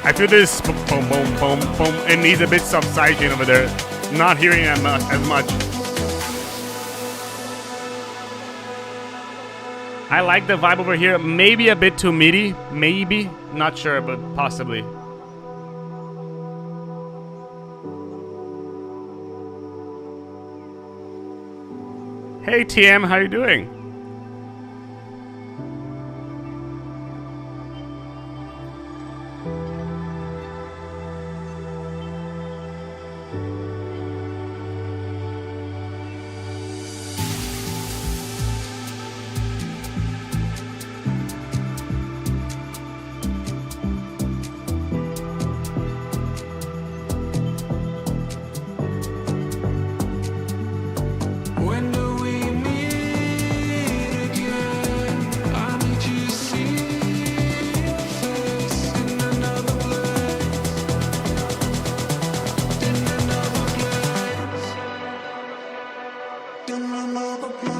I feel this boom, boom, boom, boom, boom. It needs a bit subsiding over there. Not hearing it as much. I like the vibe over here. Maybe a bit too MIDI. Maybe. Not sure, but possibly. Hey TM, how you doing? When do we meet again? I need to see your face in another place. In another place. In another place.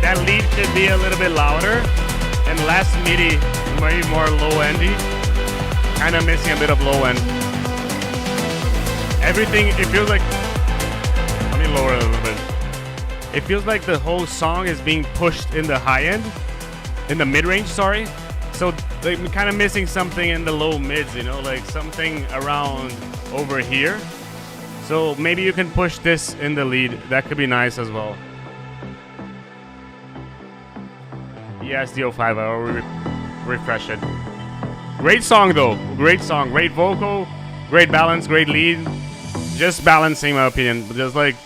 That lead could be a little bit louder and less MIDI, maybe more low endy. Kind of missing a bit of low end. Everything, it feels like, let me lower it a little bit. It feels like the whole song is being pushed in the high end, in the mid range, sorry. So like, I'm kind of missing something in the low mids, you know, like something around over here. So maybe you can push this in the lead. That could be nice as well. Yes, DO5, I'll refresh it. Great song though, great song, great vocal, great balance, great lead. Just balancing, in my opinion, just like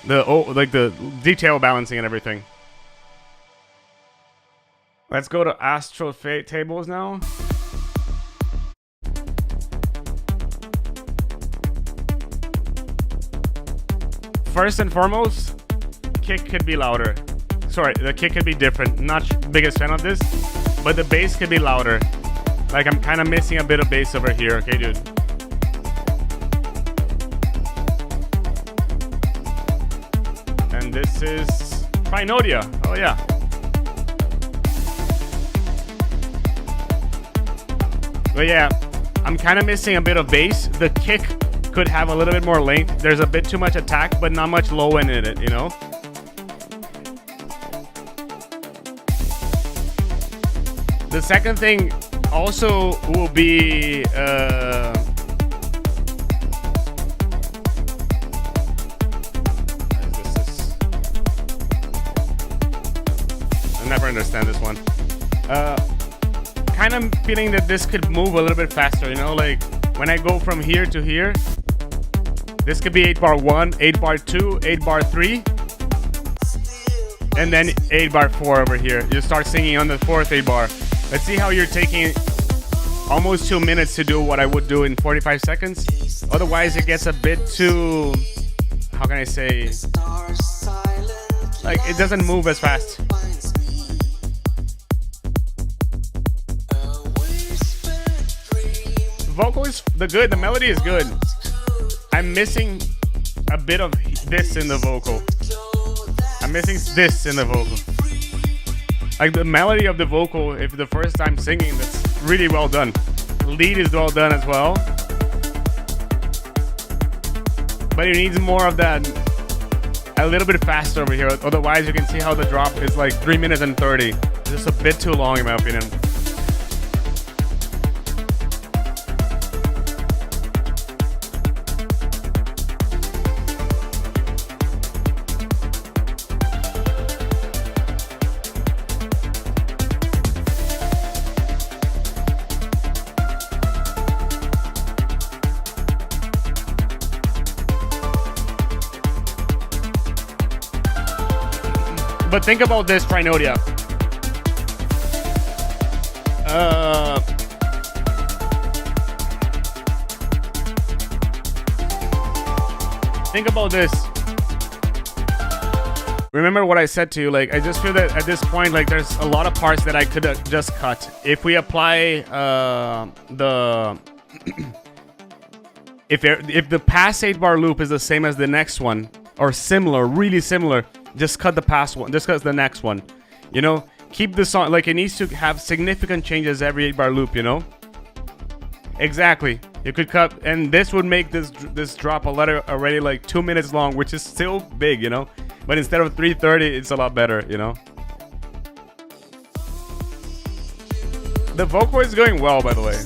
the detail balancing and everything. Let's go to Astro tables now. First and foremost, kick could be louder. Sorry, the kick could be different. Not biggest fan of this, but the bass could be louder. Like I'm kind of missing a bit of bass over here. Okay, dude. And this is Primordia. Oh yeah. But yeah, I'm kind of missing a bit of bass. The kick could have a little bit more length. There's a bit too much attack, but not much low end in it, you know? The second thing also will be I never understand this one. Kind of feeling that this could move a little bit faster, you know, like when I go from here to here, this could be 8 bar 1, 8 bar 2, 8 bar 3, and then 8 bar 4 over here. You start singing on the 4th 8 bar. Let's see how you're taking almost 2 minutes to do what I would do in 45 seconds. Otherwise, it gets a bit too, how can I say, like it doesn't move as fast. Vocal is the melody is good. I'm missing a bit of this in the vocal. I'm missing this in the vocal. Like the melody of the vocal, if the first time singing, that's really well done. Lead is well done as well. But it needs more of that, a little bit faster over here. Otherwise, you can see how the drop is like 3 minutes and 30. It's just a bit too long in my opinion. But think about this, Primordia. Think about this. Remember what I said to you, like, I just feel that at this point, like, there's a lot of parts that I could have just cut. If we apply the... if the past 8-bar loop is the same as the next one, or similar, really similar, just cut the past one, just cut the next one. You know? Keep the song, like, it needs to have significant changes every 8-bar loop, you know? Exactly. You could cut, and this would make this drop already like 2 minutes long, which is still big, you know? But instead of 3:30, it's a lot better, you know? The vocal is going well, by the way.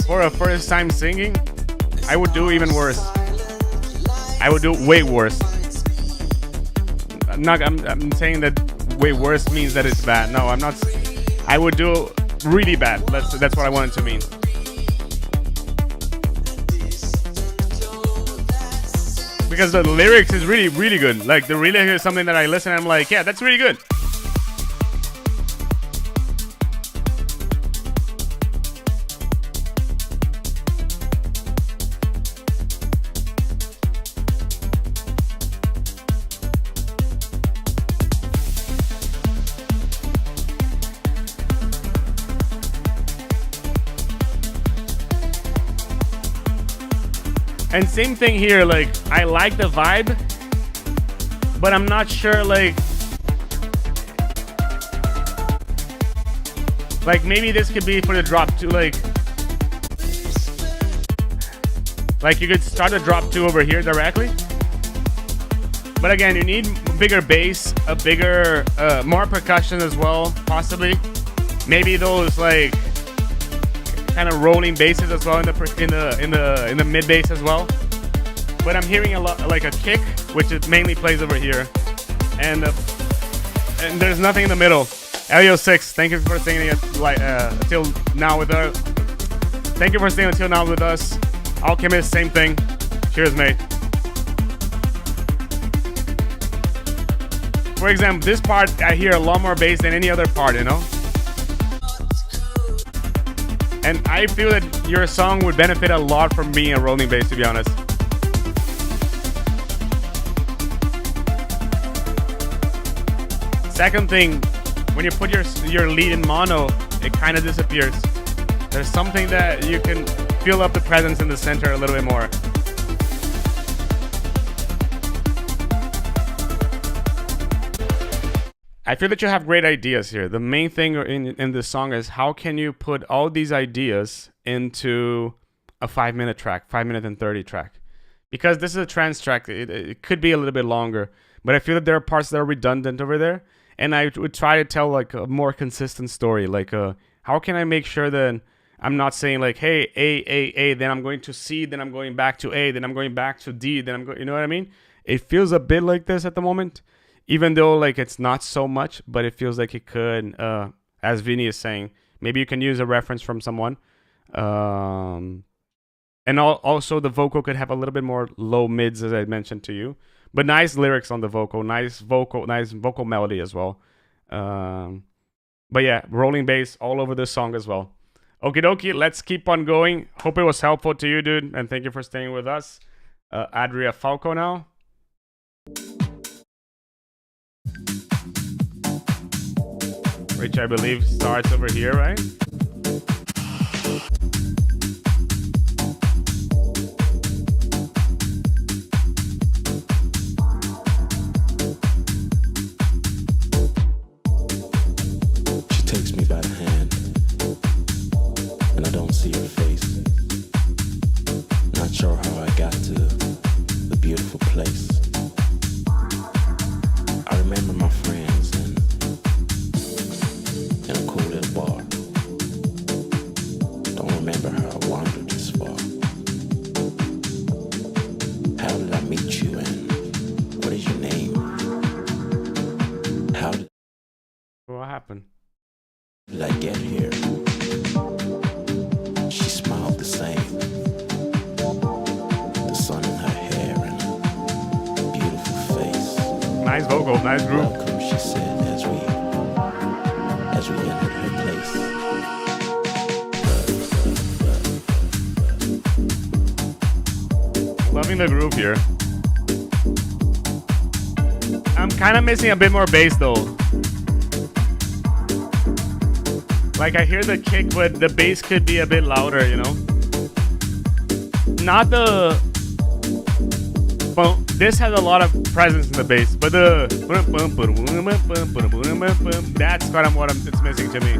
For a first time singing, I would do even worse. I would do way worse. I'm saying that way worse means that it's bad. No, I'm not. I would do really bad. That's what I wanted to mean. Because the lyrics is really, really good. Like, the lyrics is something that I listen and I'm like, yeah, that's really good. And same thing here, like, I like the vibe, but I'm not sure, like maybe this could be for the drop 2, like you could start a drop 2 over here directly. But again, you need bigger bass, a bigger, more percussion as well, possibly. Maybe those, like, kind of rolling basses as well in the mid bass as well. But I'm hearing a lot like a kick, which it mainly plays over here, and there's nothing in the middle. Elio6, thank you for staying until now with us. Thank you for staying until now with us. Alchemist, same thing. Cheers, mate. For example, this part I hear a lot more bass than any other part, you know. And I feel that your song would benefit a lot from being a rolling bass, to be honest. Second thing, when you put your lead in mono, it kind of disappears. There's something that you can feel up the presence in the center a little bit more. I feel that you have great ideas here. The main thing in this song is how can you put all these ideas into a 5-minute track, 5-minute and 30 track. Because this is a trance track, it could be a little bit longer. But I feel that there are parts that are redundant over there. And I would try to tell like a more consistent story. Like, how can I make sure that I'm not saying like, hey, A, then I'm going to C, then I'm going back to A, then I'm going back to D, then I'm going, you know what I mean? It feels a bit like this at the moment. Even though like it's not so much, but it feels like it could, as Vinny is saying, maybe you can use a reference from someone. And also the vocal could have a little bit more low mids, as I mentioned to you. But nice lyrics on the vocal, nice vocal melody as well. But yeah, rolling bass all over this song as well. Okie dokie, let's keep on going. Hope it was helpful to you, dude. And thank you for staying with us. Adria Falco now. Which I believe starts over here, right? She takes me by the hand, and I don't see her face. Not sure how I got to the beautiful place. I remember my friends in a cool little bar. Don't remember how I wandered this far. How did I meet you and what is your name? How did What happened? I get here? She smiled the same. The sun in her hair and a beautiful face. Nice vocal, nice groove. Welcome, she said as we entered her place. Loving the groove here. I'm kind of missing a bit more bass though. Like I hear the kick, but the bass could be a bit louder, you know? Not the... Well, this has a lot of presence in the bass, but the... That's kind of what it's missing to me.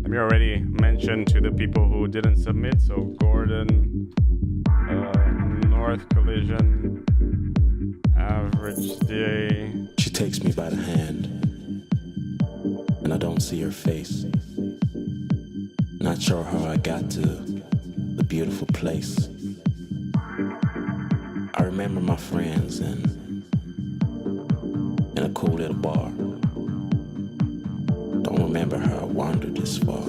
We already mentioned to the people who didn't submit, so Gordon, North Collision, Average Day. She takes me by the hand, and I don't see her face. Not sure how I got to the beautiful place. I remember my friends in a cool little bar. Don't remember how I wandered this far.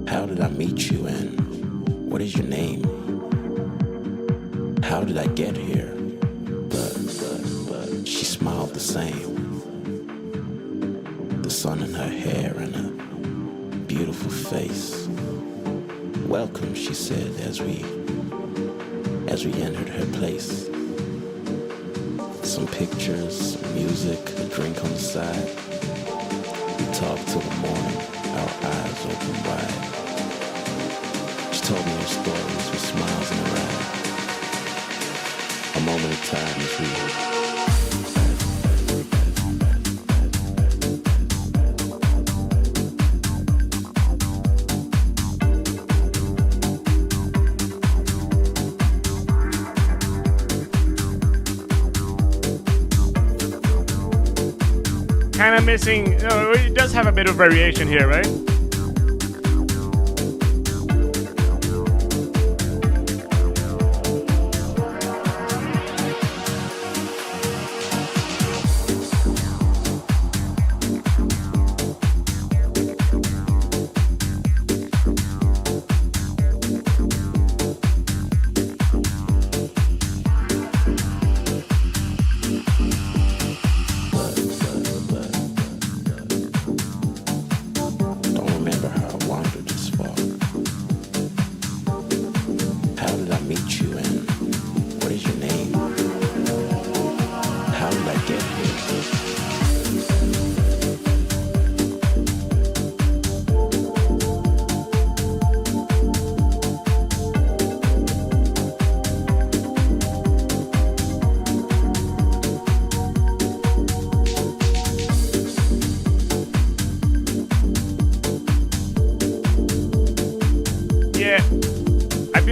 How did I meet you and what is your name? How did I get here? But she smiled the same. The sun in her hair and a beautiful face. Welcome, she said as we entered her place. Some pictures, some music, a drink on the side. We talked till the morning, our eyes open wide. She told me her stories with smiles in her eyes. A moment of time as we kind of missing, it does have a bit of variation here, right?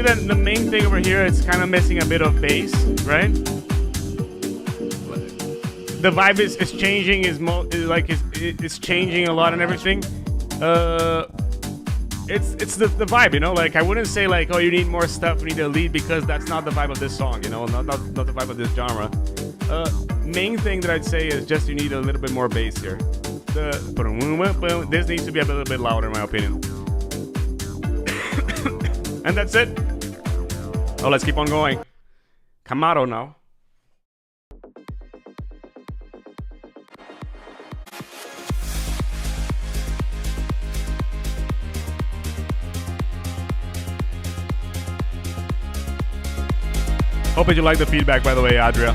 The main thing over here, it's kind of missing a bit of bass, right? The vibe is changing, it's changing a lot and everything. It's the vibe, you know. Like I wouldn't say like, oh, you need more stuff, you need a lead, because that's not the vibe of this song, you know, not the vibe of this genre. Main thing that I'd say is just you need a little bit more bass here. This needs to be a little bit louder, in my opinion. And that's it. Oh, let's keep on going. Kamar now. Hope you like the feedback, by the way, Adria.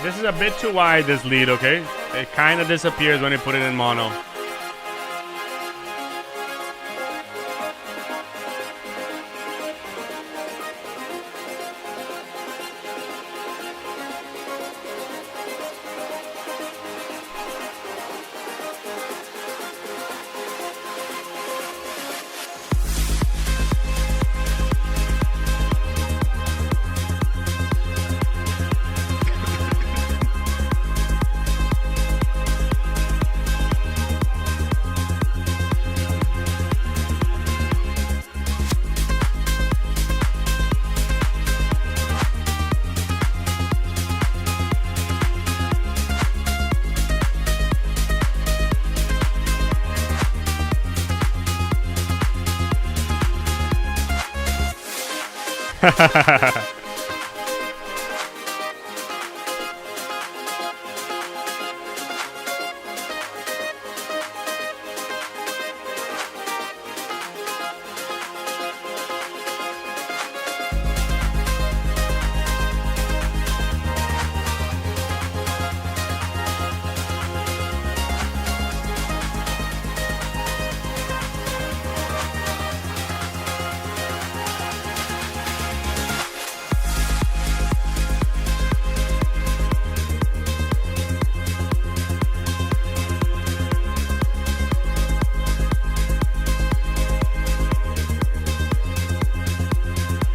This is a bit too wide, this lead, okay? It kind of disappears when you put it in mono.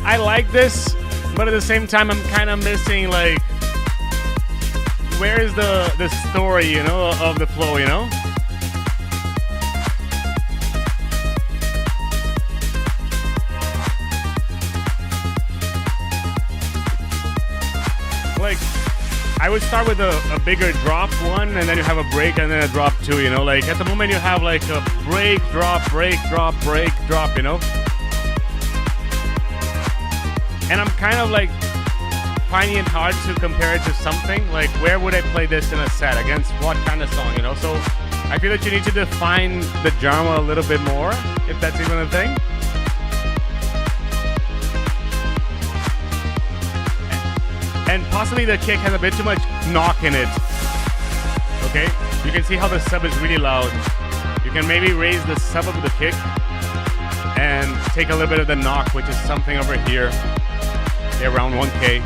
I like this, but at the same time, I'm kind of missing, like, where is the story, you know, of the flow, you know? Like, I would start with a bigger drop one, and then you have a break, and then a drop two, you know? Like, at the moment, you have, like, a break, drop, you know? And I'm kind of like finding it hard to compare it to something. Like, where would I play this in a set? Against what kind of song, you know? So I feel that you need to define the genre a little bit more, if that's even a thing. And possibly the kick has a bit too much knock in it. Okay? You can see how the sub is really loud. You can maybe raise the sub of the kick and take a little bit of the knock, which is something over here. Around 1K.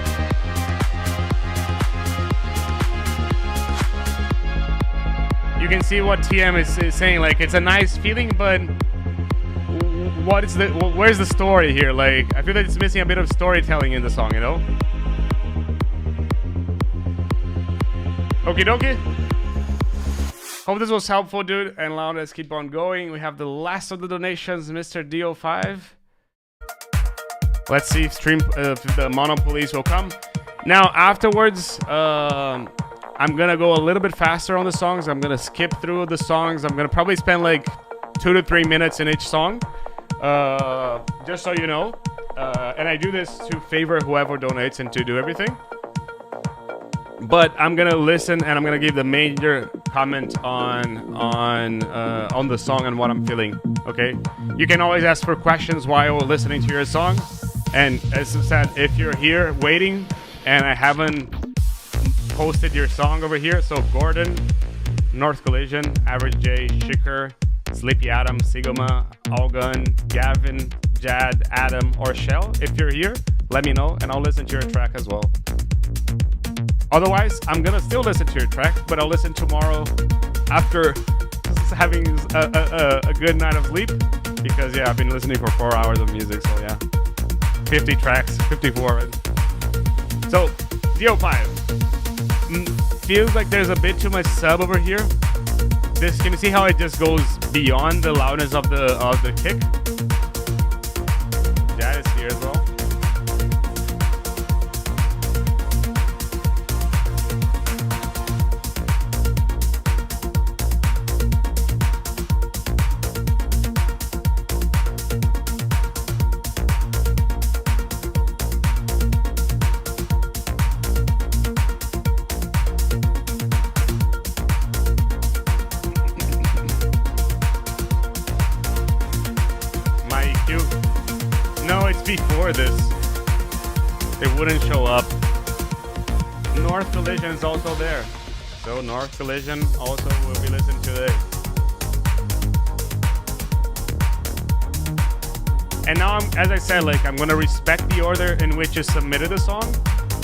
You can see what TM is saying. Like, it's a nice feeling, but where's the story here? Like, I feel that it's missing a bit of storytelling in the song, you know? Okie dokie. Hope this was helpful, dude. And now let's keep on going. We have the last of the donations, Mr. DO5. Let's see if the Mono Police will come. Now, afterwards, I'm gonna go a little bit faster on the songs. I'm gonna skip through the songs. I'm gonna probably spend like 2 to 3 minutes in each song, just so you know. And I do this to favor whoever donates and to do everything. But I'm gonna listen and I'm gonna give the major comment on the song and what I'm feeling. Okay, you can always ask for questions while listening to your song. And as I said, if you're here waiting and I haven't posted your song over here, so Gordon, North Collision, Average J, Shiker, Sleepy Adam, Sigma, Algun, Gavin, Jad, Adam, or Shell, if you're here, let me know and I'll listen to your track as well. Otherwise, I'm gonna still listen to your track, but I'll listen tomorrow after having a good night of sleep, because yeah, I've been listening for 4 hours of music, so yeah. 50 tracks, 54. So, DO5. Feels like there's a bit too much sub over here. Can you see how it just goes beyond the loudness of the kick? That is here as well. Before this, it wouldn't show up. North Collision is also there, so North Collision also will be listened today. And now, as I said, like, I'm gonna respect the order in which you submitted the song,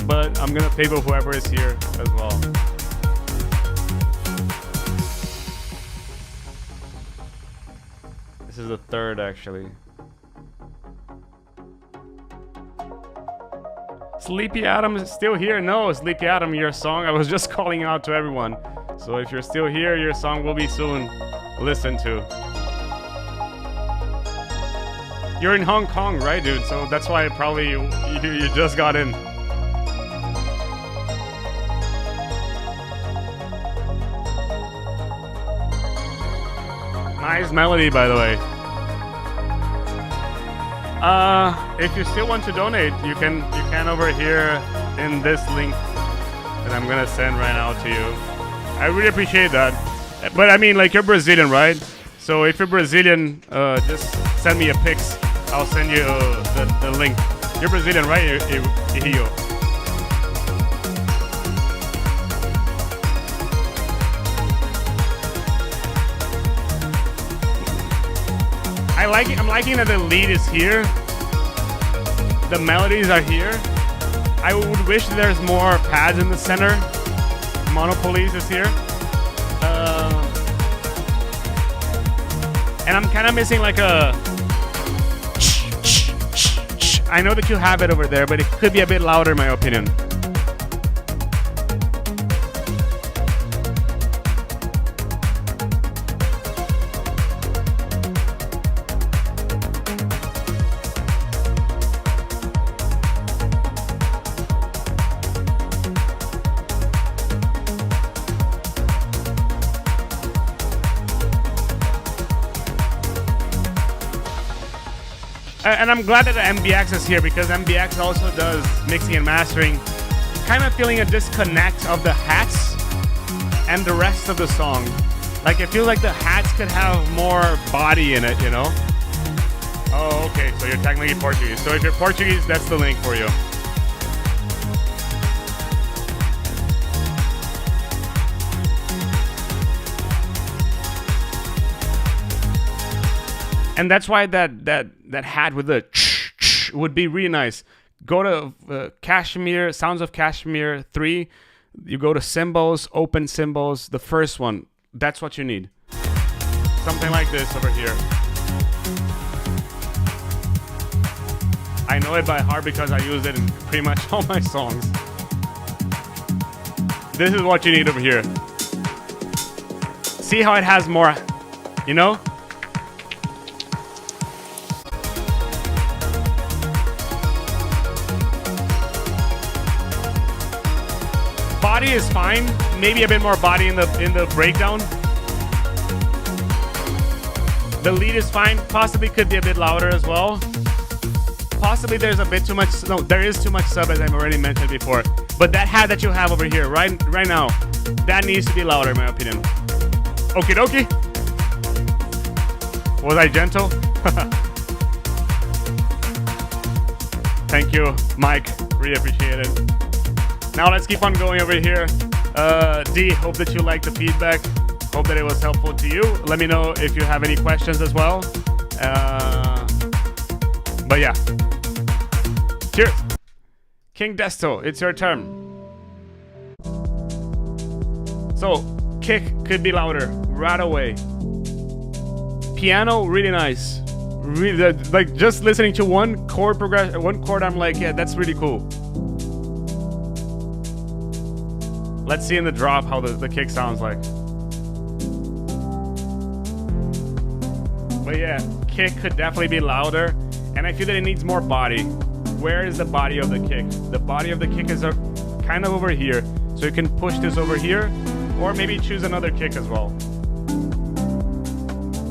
but I'm gonna favor whoever is here as well. This is the third, actually. Sleepy Adam is still here? No, Sleepy Adam, your song, I was just calling out to everyone. So if you're still here, your song will be soon listened to. You're in Hong Kong, right, dude? So that's why probably you just got in. Nice melody, by the way. If you still want to donate, you can over here in this link that I'm gonna send right now to you. I really appreciate that. But I mean, like, you're Brazilian, right? So if you're Brazilian, just send me a pics. I'll send you the link. You're Brazilian, right? Rio. I'm liking that the lead is here. The melodies are here. I would wish there's more pads in the center. Monopolies is here. And I'm kind of missing like a... I know that you have it over there, but it could be a bit louder in my opinion. And I'm glad that the MBX is here because MBX also does mixing and mastering. Kind of feeling a disconnect of the hats and the rest of the song. Like, I feel like the hats could have more body in it, you know? Oh, okay, so you're technically Portuguese. So if you're Portuguese, that's the link for you. And that's why that hat with the would be really nice. Go to Kashmir, Sounds of Kashmir 3. You go to Symbols, Open Symbols, the first one. That's what you need. Something like this over here. I know it by heart because I use it in pretty much all my songs. This is what you need over here. See how it has more, you know? Body is fine. Maybe a bit more body in the breakdown. The lead is fine. Possibly could be a bit louder as well. Possibly there's a bit too much. No, there is too much sub, as I've already mentioned before. But that hat that you have over here, right now, that needs to be louder, in my opinion. Okie dokie. Was I gentle? Thank you, Mike. Really appreciate it. Now let's keep on going over here. D, hope that you liked the feedback. Hope that it was helpful to you. Let me know if you have any questions as well. But yeah. Cheers. King Desto, it's your turn. So, kick could be louder right away. Piano, really nice. Really, like, just listening to one chord progression, one chord, I'm like, yeah, that's really cool. Let's see in the drop how the kick sounds like. But yeah, kick could definitely be louder. And I feel that it needs more body. Where is the body of the kick? The body of the kick is kind of over here. So you can push this over here. Or maybe choose another kick as well.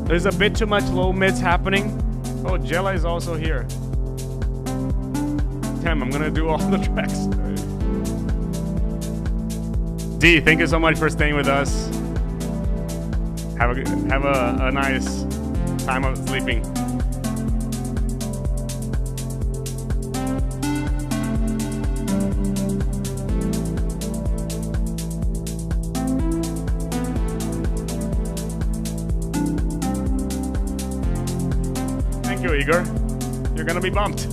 There's a bit too much low mids happening. Oh, Jella is also here. Damn, I'm gonna do all the tracks. D, thank you so much for staying with us. Have a nice time of sleeping. Thank you, Igor. You're gonna be bumped.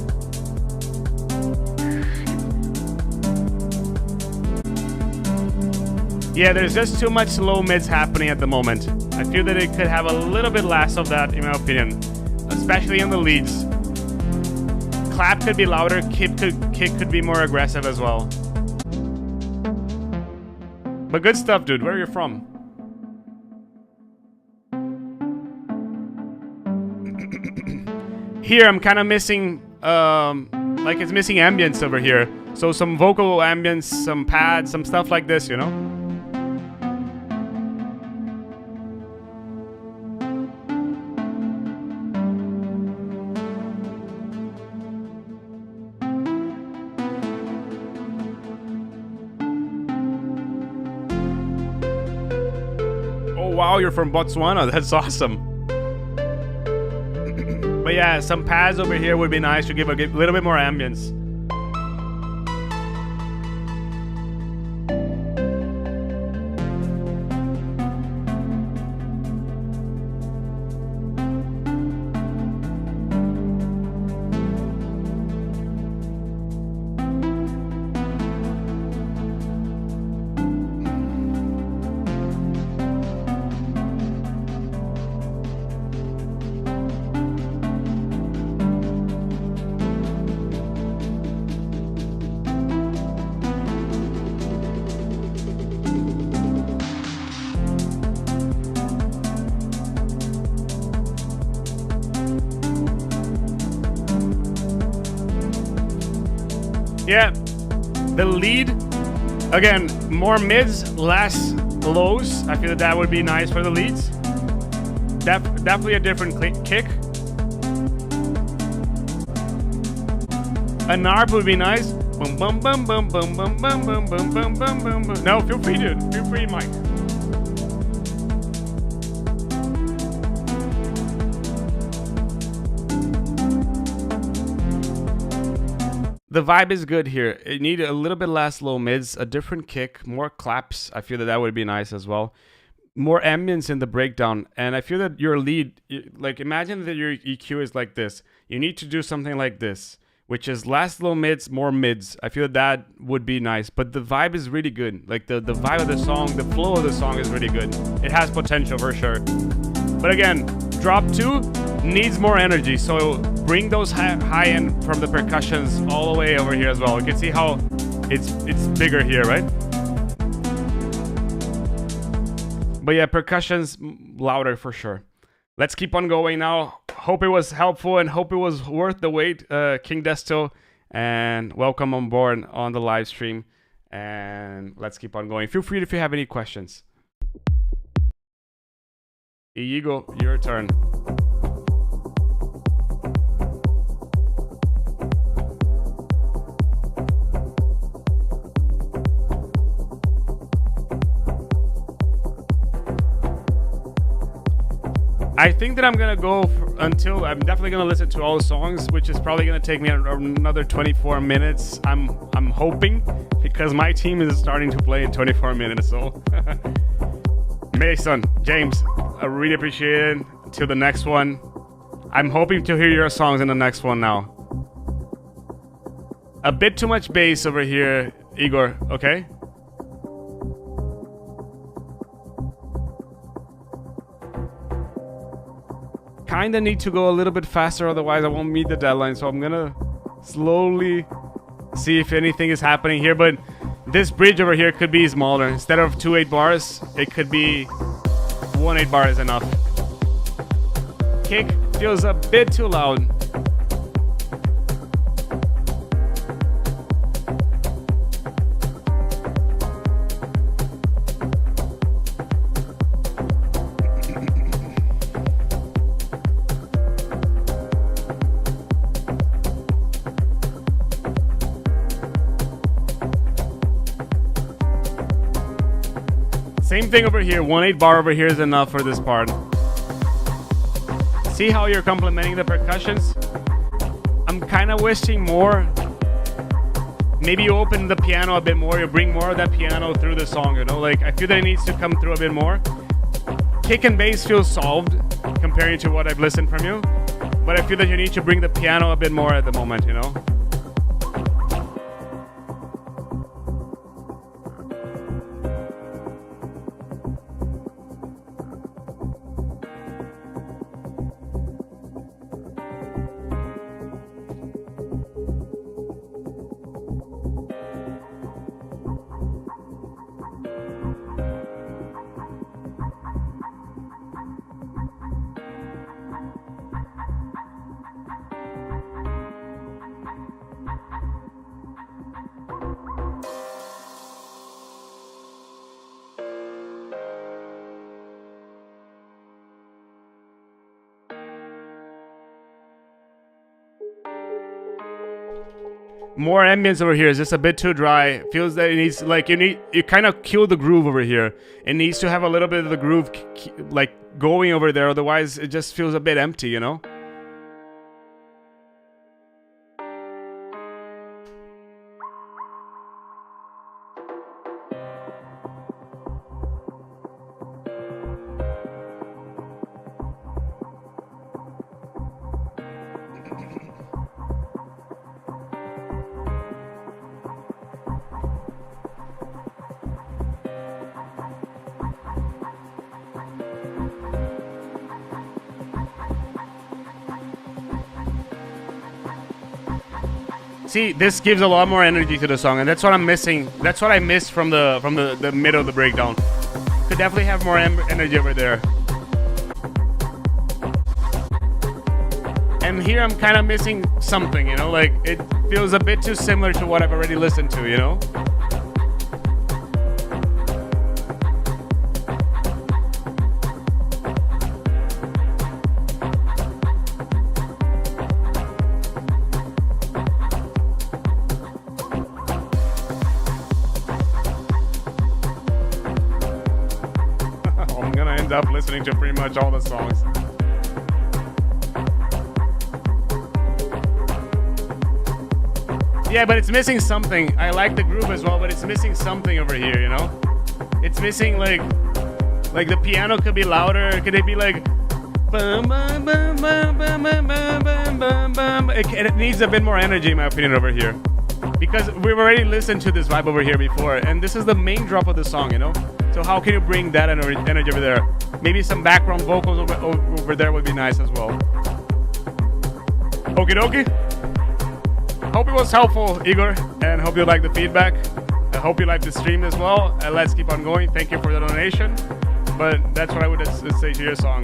Yeah, there's just too much low mids happening at the moment. I feel that it could have a little bit less of that, in my opinion, especially in the leads. Clap could be louder, kick could be more aggressive as well. But good stuff, dude. Where are you from? Here, I'm kind of missing, like it's missing ambience over here. So some vocal ambience, some pads, some stuff like this, you know? wow, you're from Botswana. That's awesome. But yeah, some pads over here would be nice to give a little bit more ambience. Yeah, the lead, again, more mids, less lows. I feel that would be nice for the leads. Definitely a different kick. A NARP would be nice. Boom, boom, boom, boom, boom, boom, boom, boom, boom, boom, boom, boom, boom. No, feel free, dude. Feel free, Mike. The vibe is good here. You need a little bit less low mids, a different kick, more claps. I feel that would be nice as well. More ambience in the breakdown. And I feel that your lead, like imagine that your EQ is like this. You need to do something like this, which is less low mids, more mids. I feel that would be nice. But the vibe is really good. Like the vibe of the song, the flow of the song is really good. It has potential for sure. But again, drop 2 needs more energy. So bring those high end from the percussions all the way over here as well. You can see how it's bigger here, right? But yeah, percussions louder for sure. Let's keep on going now. Hope it was helpful and hope it was worth the wait, King Desto. And welcome on board on the live stream. And let's keep on going. Feel free if you have any questions. Iyigo, your turn. I think that I'm gonna go until I'm definitely gonna listen to all the songs, which is probably gonna take me another 24 minutes. I'm hoping, because my team is starting to play in 24 minutes. So, Mason, James, I really appreciate it. Until the next one, I'm hoping to hear your songs in the next one now. A bit too much bass over here, Igor. Okay. Kinda need to go a little bit faster, otherwise I won't meet the deadline. So I'm gonna slowly see if anything is happening here. But this bridge over here could be smaller. Instead of 2 8 bars, it could be 1 8 bar is enough. Kick feels a bit too loud. Same thing over here, 1 8 bar over here is enough for this part. See how you're complementing the percussions? I'm kind of wishing more. Maybe you open the piano a bit more, you bring more of that piano through the song, you know? Like, I feel that it needs to come through a bit more. Kick and bass feels solved comparing to what I've listened from you. But I feel that you need to bring the piano a bit more at the moment, you know? More ambience over here is just a bit too dry. Feels that it needs, like, you kind of kill the groove over here. It needs to have a little bit of the groove like going over there, otherwise it just feels a bit empty, you know? See, this gives a lot more energy to the song, and that's what I'm missing. That's what I missed from the middle of the breakdown. Could definitely have more energy over there. And here I'm kind of missing something, you know, like it feels a bit too similar to what I've already listened to, you know? Up listening to pretty much all the songs. Yeah, but it's missing something. I like the groove as well, but it's missing something over here, you know? It's missing like the piano could be louder. Could it be like it needs a bit more energy in my opinion over here. Because we've already listened to this vibe over here before, and this is the main drop of the song, you know? So how can you bring that energy over there? Maybe some background vocals over there would be nice as well. Okie dokie. Hope it was helpful, Igor, and hope you like the feedback. I hope you like the stream as well. And let's keep on going. Thank you for the donation. But that's what I would say to your song.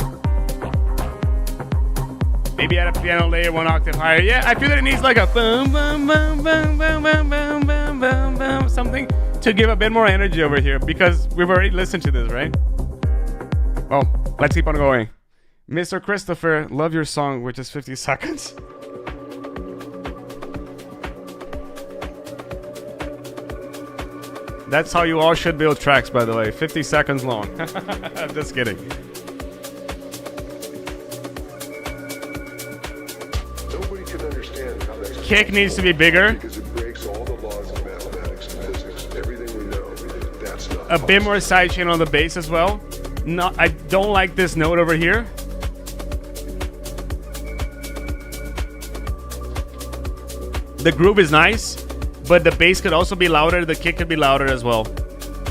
Maybe add a piano layer 1 octave higher. Yeah, I feel that it needs like a boom, boom, boom, boom, boom, boom, boom, boom, boom, boom, something to give a bit more energy over here, because we've already listened to this, right? Well, let's keep on going. Mr. Christopher, love your song, which is 50 seconds. That's how you all should build tracks, by the way. 50 seconds long. Just kidding. Nobody can understand how that's Kick needs to be bigger. because it breaks all the laws of mathematics and physics. Everything we know, that's not A bit more sidechain on the bass as well. No, I don't like this note over here. The groove is nice, but the bass could also be louder. The kick could be louder as well.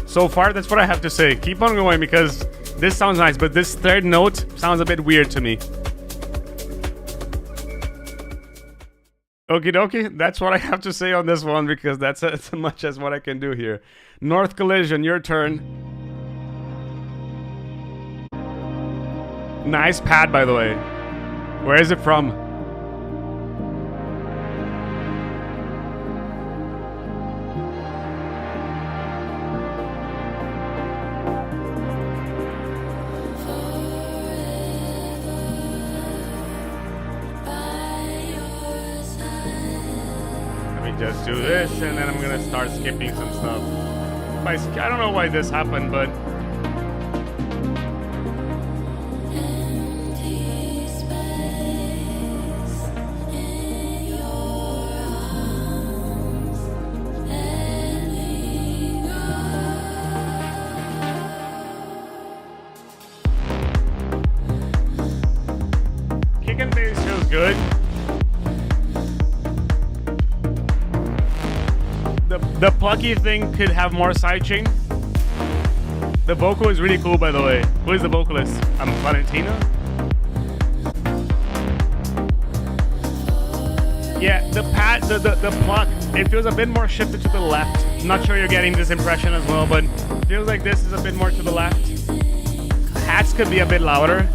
So far, that's what I have to say. Keep on going because this sounds nice, but this third note sounds a bit weird to me. Okie dokie, that's what I have to say on this one because that's as much as what I can do here. North Collision, your turn. Nice pad, by the way. Where is it from? Just do this, and then I'm gonna start skipping some stuff. I don't know why this happened, but kick and bass feels good. The plucky thing could have more sidechain. The vocal is really cool, by the way. Who is the vocalist? Valentina? Yeah, the pad, the pluck, it feels a bit more shifted to the left. I'm not sure you're getting this impression as well, but it feels like this is a bit more to the left. Hats could be a bit louder.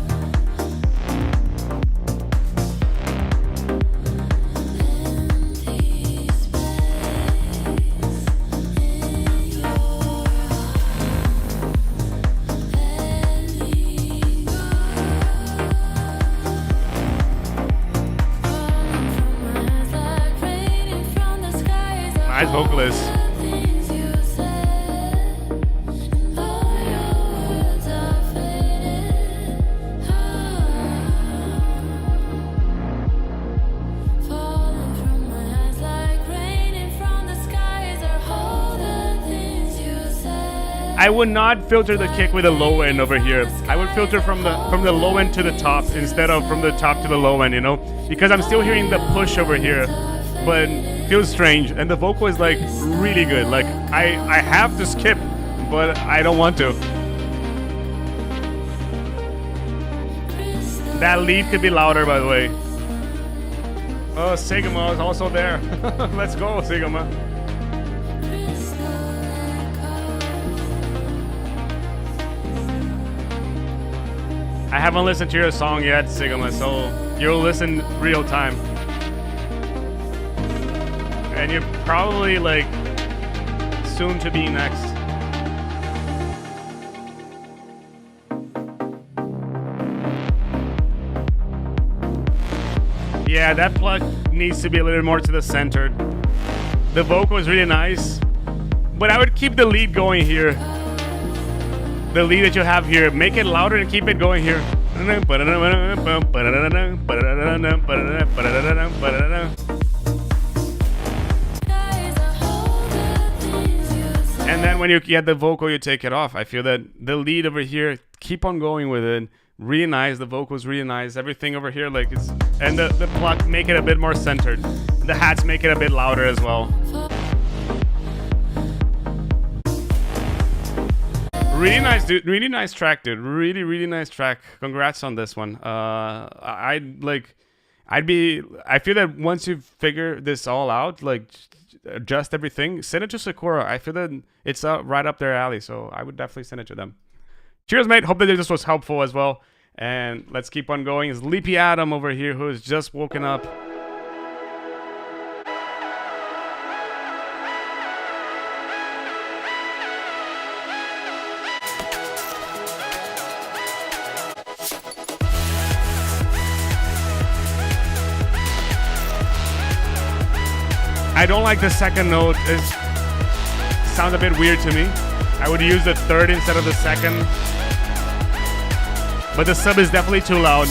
vocalist. I would not filter the kick with the low end over here. I would filter from the low end to the top instead of from the top to the low end, you know? Because I'm still hearing the push over here, but it feels strange. And the vocal is like really good. Like I have to skip, but I don't want to. That lead could be louder, by the way. Oh, Sigma is also there. Let's go, Sigma. I haven't listened to your song yet, Sigma, so you'll listen real time. And you're probably like soon to be next. Yeah, that plug needs to be a little more to the center. The vocal is really nice, but I would keep the lead going here. The lead that you have here, make it louder and keep it going here. And then when you get the vocal, you take it off. I feel that the lead over here, keep on going with it. Really nice, the vocals really nice. Everything over here, like it's, and the pluck, make it a bit more centered. The hats make it a bit louder as well. Really nice, dude. Really nice track, dude. Really nice track. Congrats on this one. I feel that once you figure this all out, like adjust everything, send it to Sekora. I feel that it's right up their alley, so I would definitely send it to them. Cheers, mate. Hope that this was helpful as well. And let's keep on going. Sleepy Adam over here, who has just woken up. I don't like the second note. It sounds a bit weird to me. I would use the third instead of the second. But the sub is definitely too loud.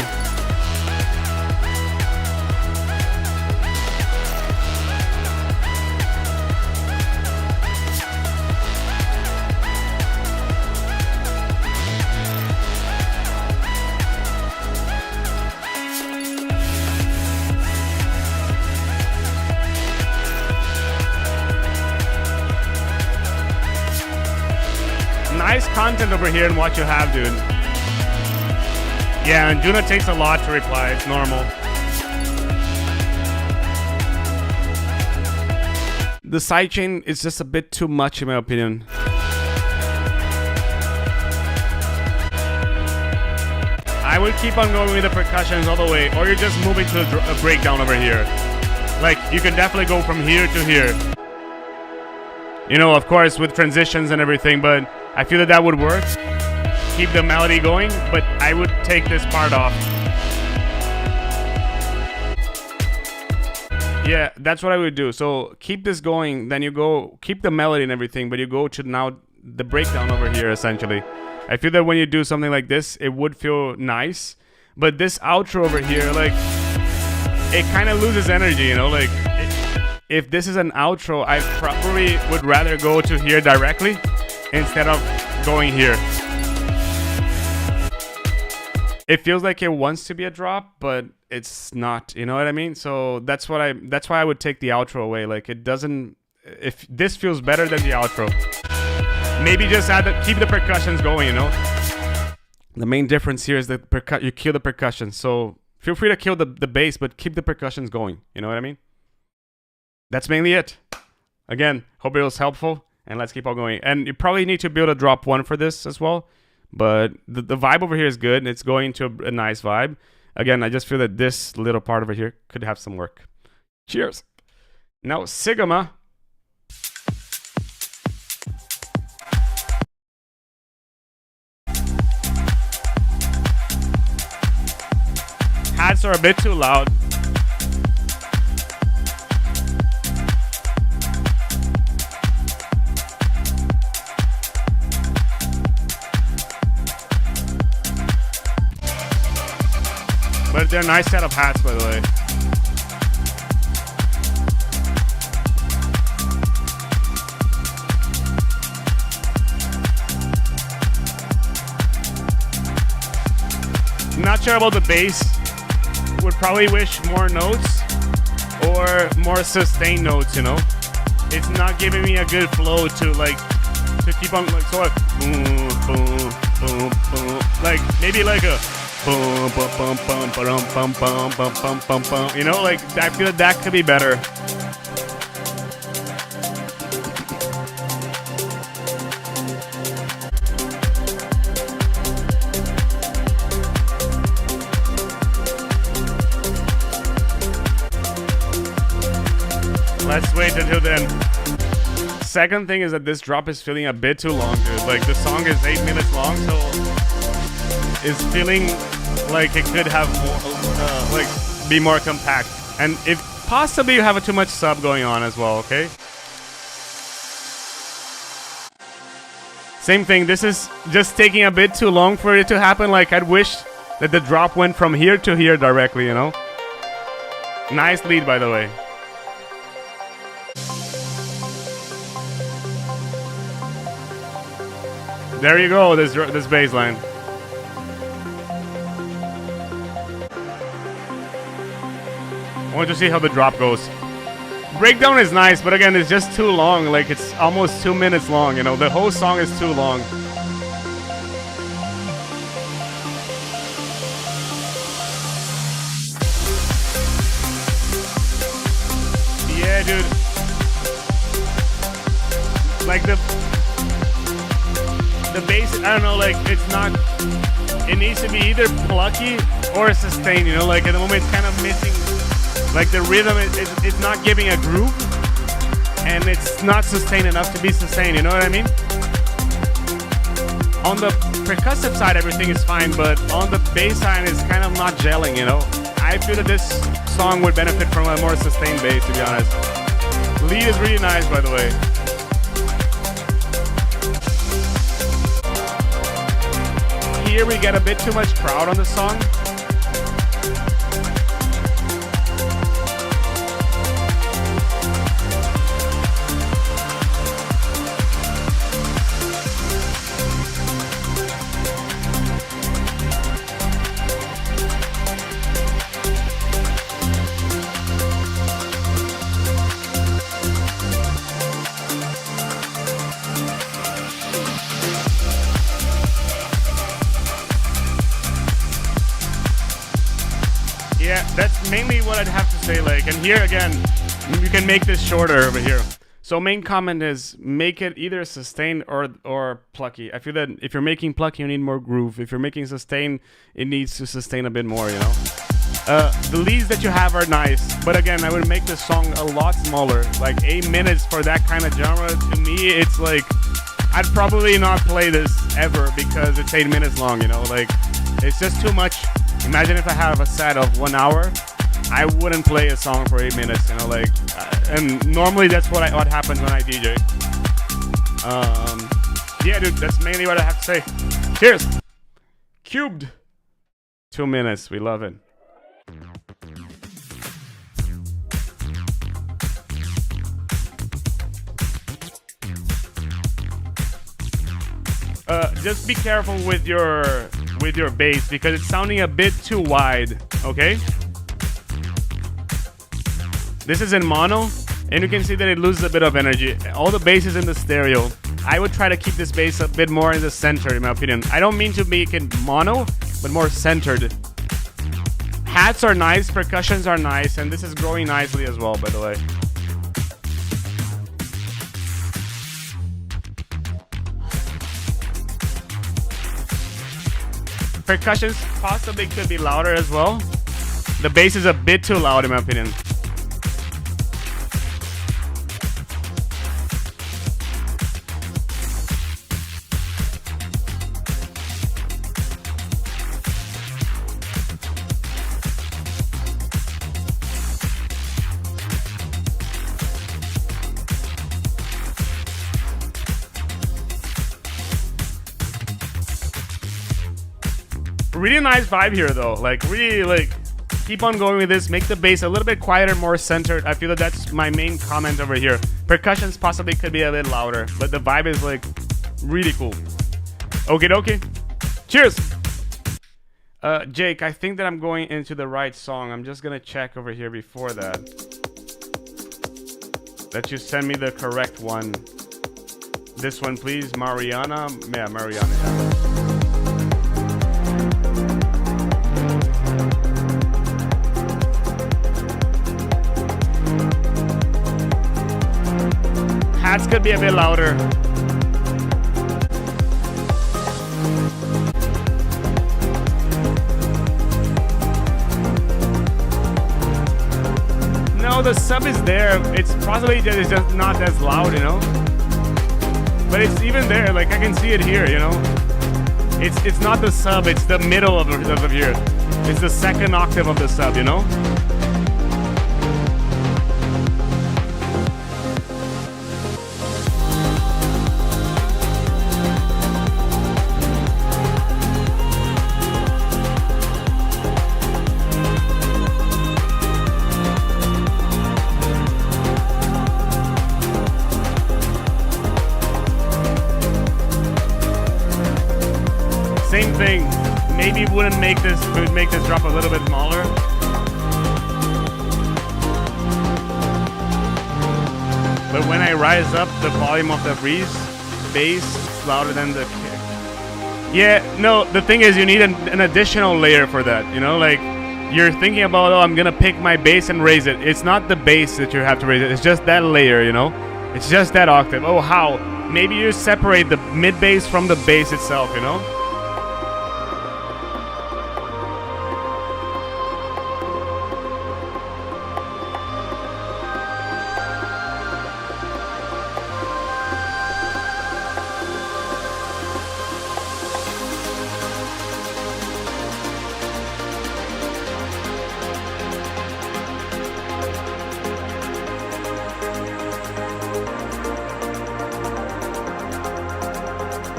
Nice content over here in what you have, dude. Yeah, and Juno takes a lot to reply. It's normal. The sidechain is just a bit too much in my opinion. I would keep on going with the percussions all the way, or you're just moving to a breakdown over here. Like, you can definitely go from here to here. You know, of course, with transitions and everything, but I feel that that would work. Keep the melody going, but I would take this part off. Yeah, that's what I would do. So keep this going, then you go, keep the melody and everything, but you go to now the breakdown over here, essentially. I feel that when you do something like this, it would feel nice. But this outro over here, like, it kind of loses energy, you know? Like, if this is an outro, I probably would rather go to here directly instead of going here. It feels like it wants to be a drop, but it's not, you know what I mean? So that's why I would take the outro away. Like, it doesn't, if this feels better than the outro, maybe just keep the percussions going, you know? The main difference here is that you kill the percussion. So feel free to kill the bass, but keep the percussions going. You know what I mean? That's mainly it. Again, hope it was helpful, and let's keep on going. And you probably need to build a drop one for this as well. But the vibe over here is good. It's going to a nice vibe. Again, I just feel that this little part over here could have some work. Cheers. Now, Sigma. Hats are a bit too loud. But they're a nice set of hats, by the way. Not sure about the bass. Would probably wish more notes or more sustained notes, you know? It's not giving me a good flow to like to keep on like so like boom boom boom boom like maybe like a boom boom boom boom boom boom boom boom boom boom boom, you know, like I feel like that could be better. Let's wait until then. Second thing is that this drop is feeling a bit too long, dude. Like the song is 8 minutes long, so it's feeling like it could have more, like be more compact. And if possibly you have too much sub going on as well, okay? Same thing. This is just taking a bit too long for it to happen. Like I'd wish that the drop went from here to here directly, you know? Nice lead, by the way. There you go, this bass line. I want to see how the drop goes. Breakdown is nice, but again, it's just too long. Like, it's almost 2 minutes long, you know? The whole song is too long. Yeah, dude. Like, the bass, I don't know, like, it's not, it needs to be either plucky or sustained, you know, like, at the moment it's kind of missing, like, the rhythm, it's not giving a groove, and it's not sustained enough to be sustained, you know what I mean? On the percussive side, everything is fine, but on the bass side, it's kind of not gelling, you know? I feel that this song would benefit from a more sustained bass, to be honest. Lead is really nice, by the way. Here we get a bit too much crowd on the song. Yeah, that's mainly what I'd have to say, like, and here again, you can make this shorter over here. So main comment is make it either sustained or plucky. I feel that if you're making plucky, you need more groove. If you're making sustained, it needs to sustain a bit more, you know? The leads that you have are nice, but again, I would make this song a lot smaller. Like 8 minutes for that kind of genre, to me, it's like, I'd probably not play this ever because it's 8 minutes long, you know? Like, it's just too much. Imagine if I have a set of 1 hour, I wouldn't play a song for 8 minutes, you know, like, and normally that's what happens when I DJ. Yeah, dude, that's mainly what I have to say. Cheers! Cubed! 2 minutes, we love it. Just be careful with your bass because it's sounding a bit too wide, okay? This is in mono, and you can see that it loses a bit of energy. All the bass is in the stereo. I would try to keep this bass a bit more in the center, in my opinion. I don't mean to make it mono, but more centered. Hats are nice, percussions are nice, and this is growing nicely as well, by the way. Percussions possibly could be louder as well. The bass is a bit too loud, in my opinion. Really nice vibe here though, like really like keep on going with this. Make the bass a little bit quieter, more centered. I feel that that's my main comment over here. Percussions possibly could be a bit louder, but the vibe is like really cool. Okay, dokie. Cheers. Jake, I think that I'm going into the right song. I'm just gonna check over here before that. That you send me the correct one. This one, please. Mariana. Yeah, Mariana. Yeah. Hats could be a bit louder. No, the sub is there. It's possibly just, it's just not as loud, you know? But it's even there, like I can see it here, you know? It's not the sub, it's the middle of here. It's the second octave of the sub, you know? Same thing. Maybe wouldn't make this drop a little bit smaller. But when I rise up the volume of the bass, it's louder than the kick. Yeah, no, the thing is you need an additional layer for that, you know? Like, you're thinking about, oh, I'm gonna pick my bass and raise it. It's not the bass that you have to raise it, it's just that layer, you know? It's just that octave. Oh, how? Maybe you separate the mid bass from the bass itself, you know?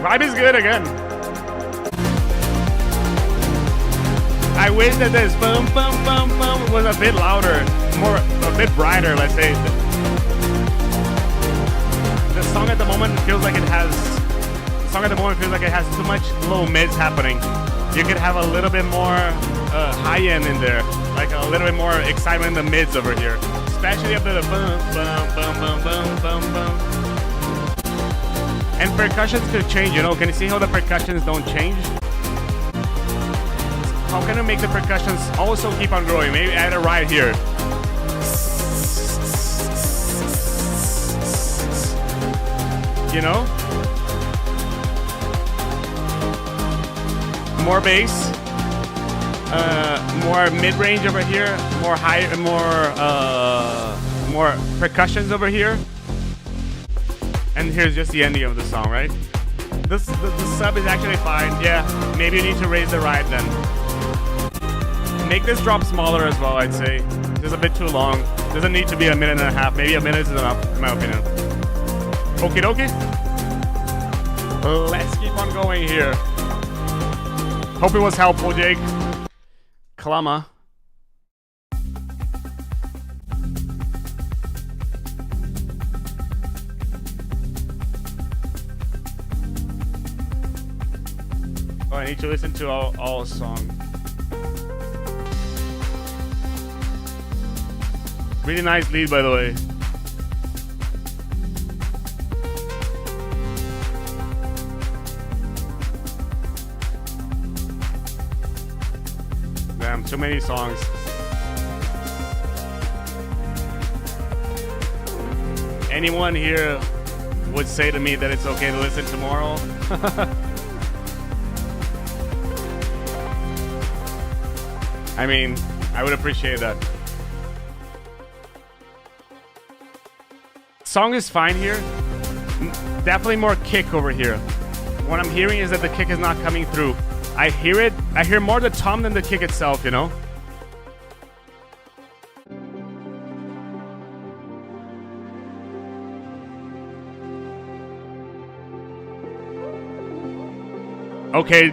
Vibe is good again. I wish that this boom, boom, boom, boom was a bit louder, a bit brighter, let's say. The song at the moment feels like it has too much low mids happening. You could have a little bit more high end in there, like a little bit more excitement in the mids over here, especially up to the boom, boom, boom, boom, boom, boom, boom. And percussions could change, you know? Can you see how the percussions don't change? How can I make the percussions also keep on growing? Maybe add it right here. You know? More bass. More mid-range over here. More high, more percussions over here. And here's just the ending of the song, right? The sub is actually fine. Yeah, maybe you need to raise the ride then. Make this drop smaller as well, I'd say. It's a bit too long. Doesn't need to be a minute and a half. Maybe a minute is enough, in my opinion. Okie dokie. Let's keep on going here. Hope it was helpful, Jake. Klama. Oh, I need to listen to all songs. Really nice lead, by the way. Damn, too many songs. Anyone here would say to me that it's okay to listen tomorrow? I mean, I would appreciate that. Song is fine here. Definitely more kick over here. What I'm hearing is that the kick is not coming through. I hear it. I hear more the tom than the kick itself, you know? Okay,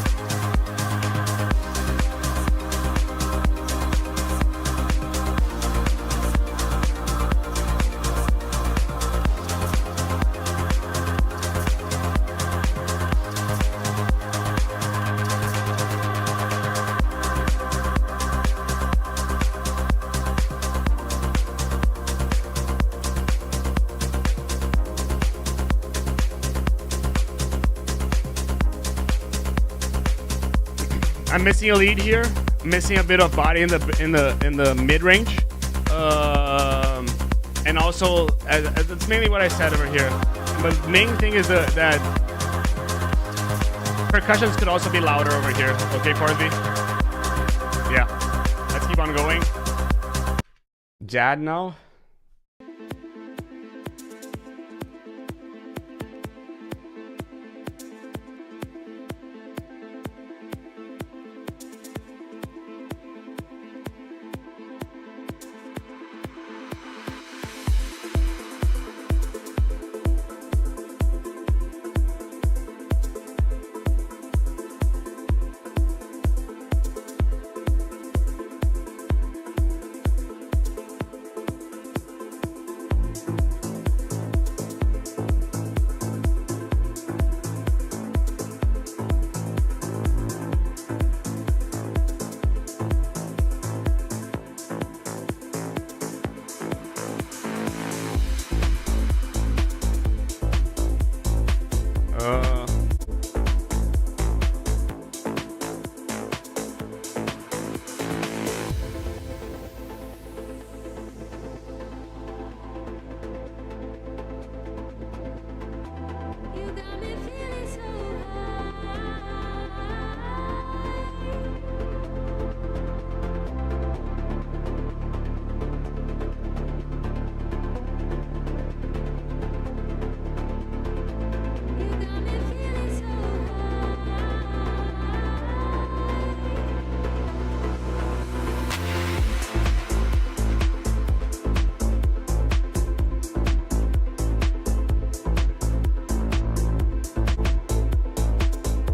I'm missing a lead here. Missing a bit of body in the mid range, and also that's mainly what I said over here. But the main thing is that percussions could also be louder over here. Okay, Parsley? Yeah. Let's keep on going. Jad now.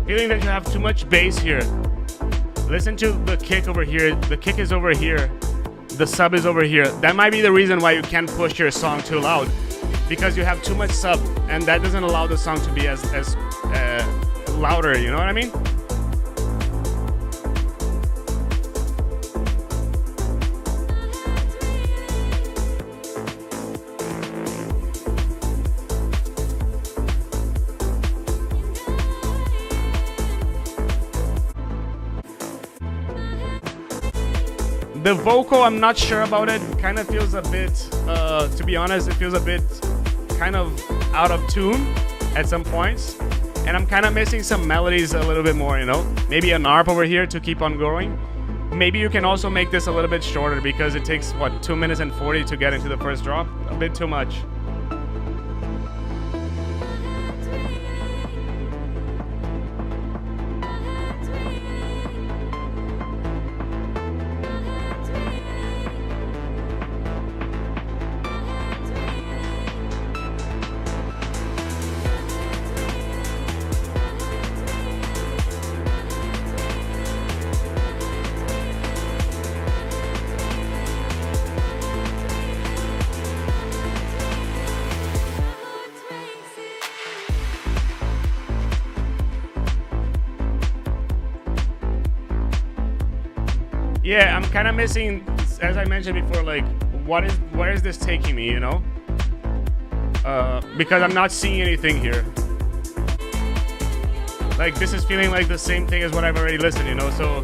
Feeling that you have too much bass here. Listen to the kick over here. The kick is over here. The sub is over here. That might be the reason why you can't push your song too loud, because you have too much sub, and that doesn't allow the song to be as louder. You know what I mean? The vocal, I'm not sure about it. Kind of feels a bit, to be honest, it feels a bit kind of out of tune at some points. And I'm kind of missing some melodies a little bit more, you know? Maybe an ARP over here to keep on going. Maybe you can also make this a little bit shorter, because it takes, what, 2 minutes and 40 to get into the first drop? A bit too much. Yeah, I'm kind of missing, as I mentioned before, like, where is this taking me, you know? Because I'm not seeing anything here. Like, this is feeling like the same thing as what I've already listened, you know, so...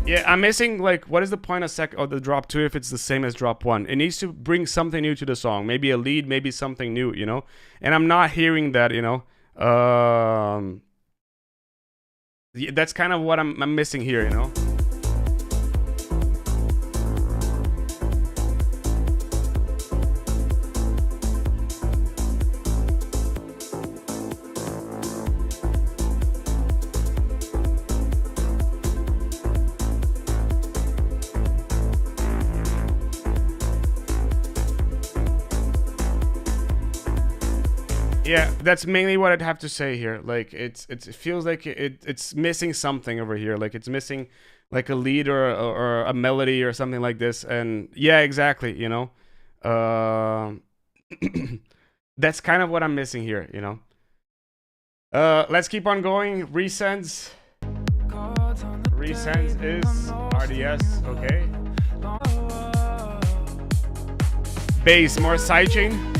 Yeah, I'm missing, like, what is the point of the drop 2 if it's the same as drop 1? It needs to bring something new to the song. Maybe a lead, maybe something new, you know? And I'm not hearing that, you know? Yeah, that's kind of what I'm missing here, you know? Yeah, that's mainly what I'd have to say here. Like, it feels like it's missing something over here. Like, it's missing like a lead or a melody or something like this. And yeah, exactly, you know. That's kind of what I'm missing here, you know. Let's keep on going. Resends. Resends is RDS, okay. bass, more sidechain.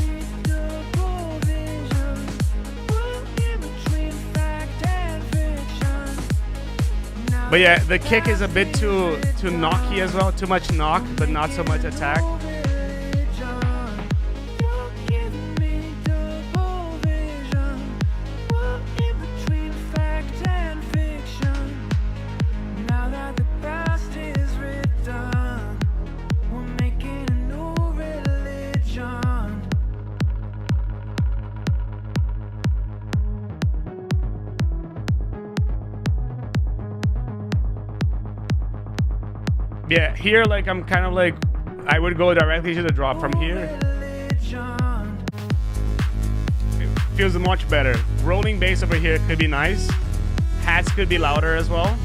But yeah, the kick is a bit too knocky as well. Too much knock, but not so much attack. Yeah, here, like, I'm kind of like, I would go directly to the drop from here. It feels much better. Rolling bass over here could be nice. Hats could be louder as well.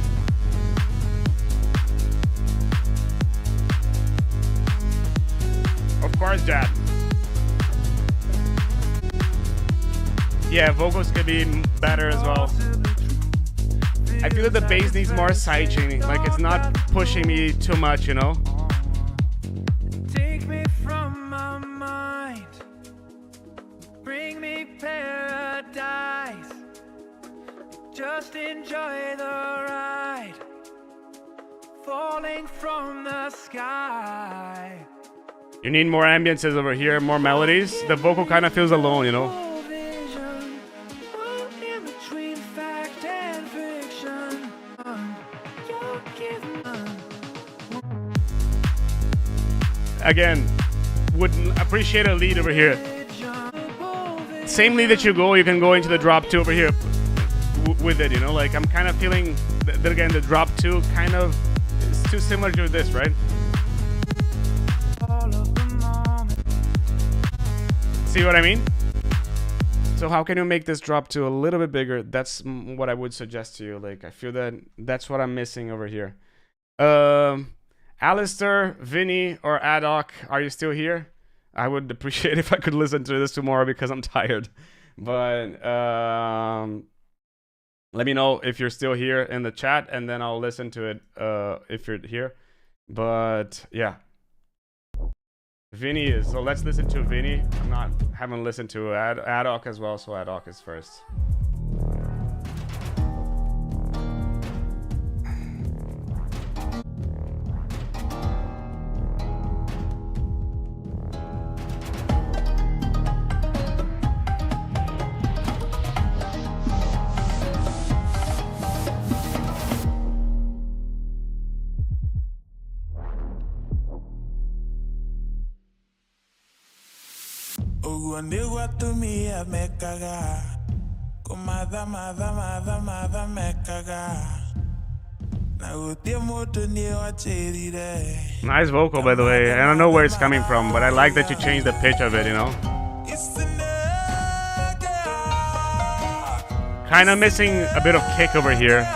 Of course, Jad. Yeah, vocals could be better as well. I feel that the bass needs more sidechaining, like it's not pushing me too much, you know? Take me from my mind, bring me paradise, just enjoy the ride, falling from the sky. You need more ambiances over here, more melodies. The vocal kind of feels alone, you know? Again, would appreciate a lead over here. Same lead that you can go into the drop 2 over here with it, you know? Like, I'm kind of feeling that again, the drop 2 kind of is too similar to this, right? See what I mean? So how can you make this drop 2 a little bit bigger? That's what I would suggest to you. Like, I feel that that's what I'm missing over here. Alistair, Vinny, or Adok, are you still here? I would appreciate if I could listen to this tomorrow because I'm tired. But let me know if you're still here in the chat, and then I'll listen to it if you're here. But yeah, Vinny is. So let's listen to Vinny. Haven't listened to Adok as well, so Adok is first. Nice vocal, by the way. I don't know where it's coming from, but I like that you changed the pitch of it, you know? Kind of missing a bit of kick over here.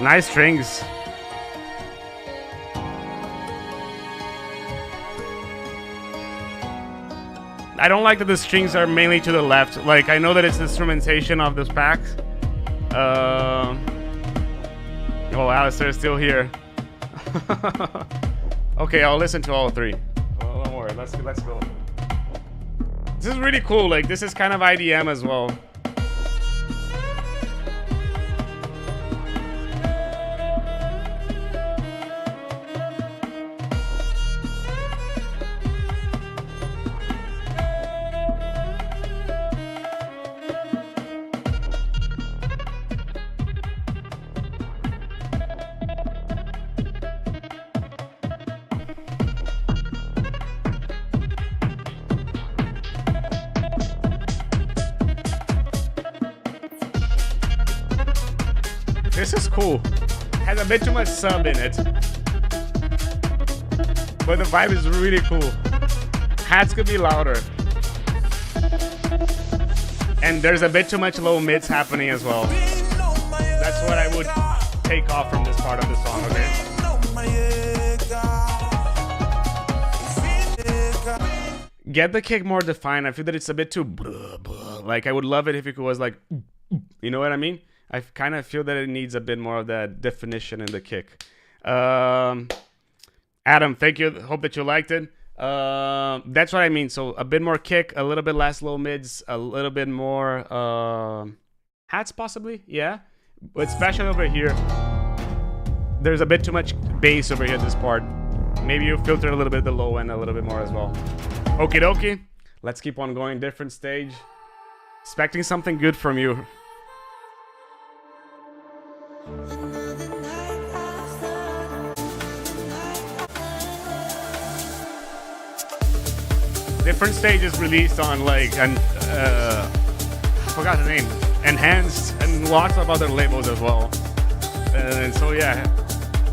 Nice strings. I don't like that the strings are mainly to the left. Like, I know that it's instrumentation of this pack. Oh, Alistair is still here. Okay, I'll listen to all 3. Oh, don't worry, let's go. This is really cool. Like, this is kind of IDM as well. This is cool. Has a bit too much sub in it. but the vibe is really cool. Hats could be louder. And there's a bit too much low mids happening as well. That's what I would take off from this part of the song, okay? Get the kick more defined. I feel that it's a bit too like I would love it if it was like, you know what I mean? I kind of feel that it needs a bit more of that definition in the kick. Adam, thank you. Hope that you liked it. That's what I mean. So a bit more kick, a little bit less low mids, a little bit more hats possibly, yeah. But especially over here, there's a bit too much bass over here at this part. Maybe you filter a little bit the low end a little bit more as well. Okie dokie. Let's keep on going. Different stage. Expecting something good from you. Different stages released on like I forgot the name. Enhanced and lots of other labels as well. And so yeah,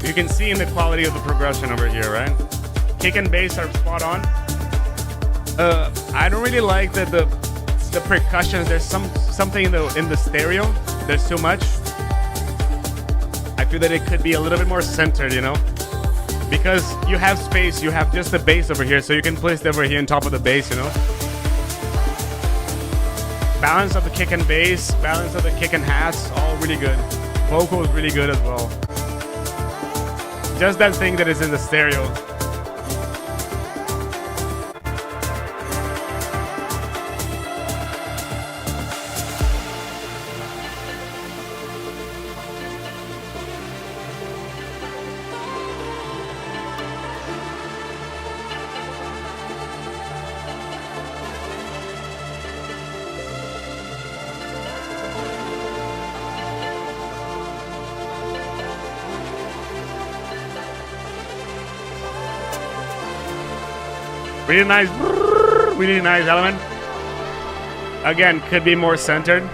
you can see in the quality of the progression over here, right? Kick and bass are spot on. I don't really like that the percussions. There's something in the stereo. There's too much. I feel that it could be a little bit more centered, you know, because you have space. You have just the bass over here, so you can place it over here on top of the bass, you know. Balance of the kick and bass, balance of the kick and hats, all really good. Vocal is really good as well. Just that thing that is in the stereo. Really nice element. Again, could be more centered.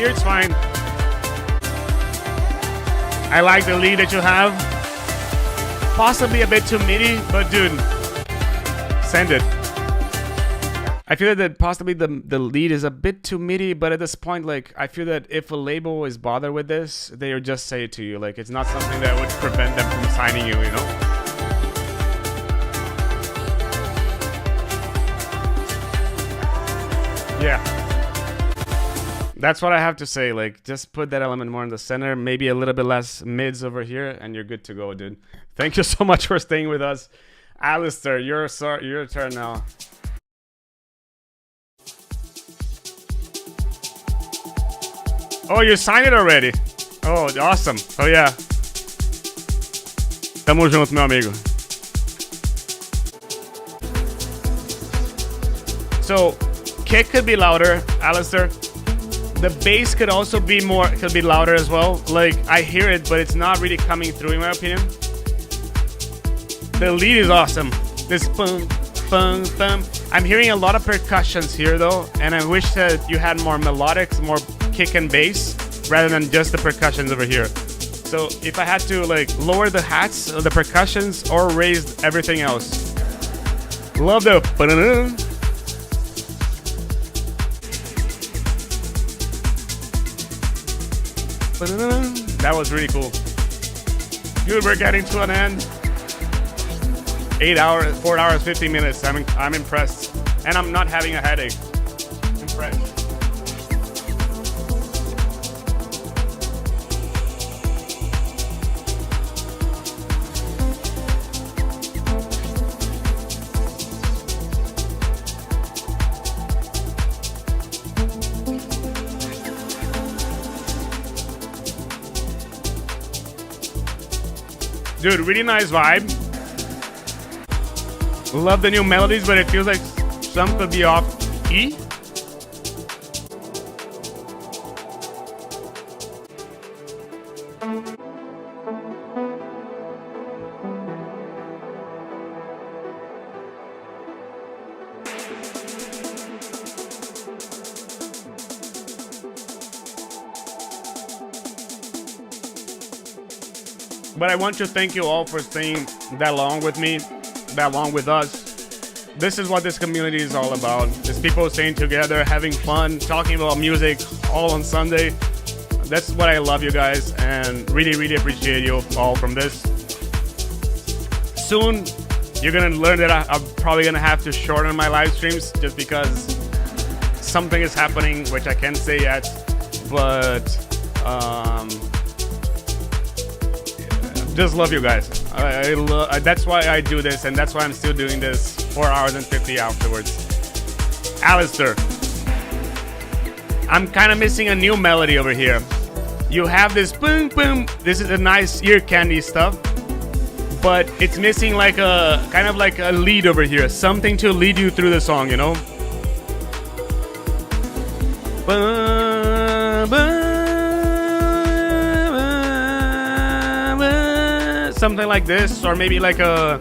Here it's fine. I like the lead that you have. Possibly a bit too MIDI, but dude, send it. I feel that possibly the lead is a bit too MIDI, but at this point, like, I feel that if a label is bothered with this, they would just say it to you. Like, it's not something that would prevent them from signing you, you know? Yeah. That's what I have to say. Like, just put that element more in the center, maybe a little bit less mids over here, and you're good to go, dude. Thank you so much for staying with us. Alistair, your turn now. Oh, you signed it already? Oh, awesome. Oh, yeah. Tamo junto, meu amigo. So, kick could be louder, Alistair. The bass could also be could be louder as well. Like, I hear it, but it's not really coming through in my opinion. The lead is awesome. This boom, boom, boom. I'm hearing a lot of percussions here though, and I wish that you had more melodics, more kick and bass, rather than just the percussions over here. So if I had to like lower the hats, the percussions, or raise everything else. Love the that was really cool. Good, we're getting to an end. 8 hours, 4 hours, 15 minutes. I'm impressed, and I'm not having a headache. Impressed. Dude, really nice vibe. Love the new melodies, but it feels like some could be off key. But I want to thank you all for staying that long with me, that long with us. This is what this community is all about. It's people staying together, having fun, talking about music all on Sunday. That's what I love, you guys, and really, really appreciate you all from this. Soon, you're gonna learn that I'm probably gonna have to shorten my live streams just because something is happening, which I can't say yet, but just love you guys. That's why I do this, and that's why I'm still doing this 4 hours and 50 afterwards. Alistair, I'm kind of missing a new melody over here. You have this boom boom. This is a nice ear candy stuff, but it's missing like a kind of like a lead over here, something to lead you through the song, you know. Something like this, or maybe like a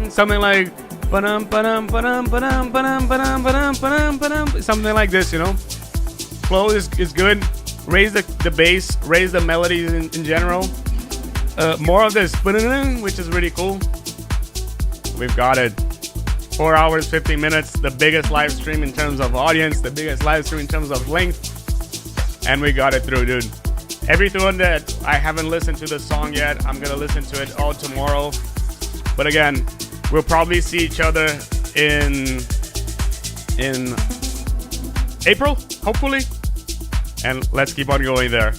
something like something like this, you know. Flow is good. Raise the bass, raise the melodies in general. More of this, which is really cool. We've got it. 4 hours, 50 minutes, the biggest live stream in terms of audience, the biggest live stream in terms of length, and we got it through, dude. Everyone that I haven't listened to the song yet, I'm gonna listen to it all tomorrow. But again, we'll probably see each other in April, hopefully. And let's keep on going there.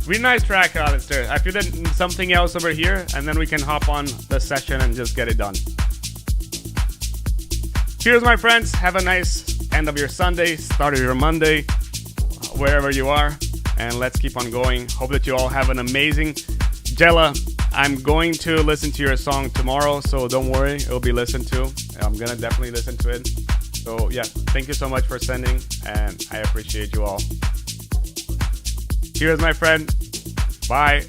Really nice track, Alistair. I feel that something else over here, and then we can hop on the session and just get it done. Cheers, my friends. Have a nice end of your Sunday, start of your Monday, wherever you are. And let's keep on going. Hope that you all have an amazing... Jella, I'm going to listen to your song tomorrow, so don't worry, it'll be listened to. I'm gonna definitely listen to it. So yeah, thank you so much for sending, and I appreciate you all. Cheers, my friend. Bye.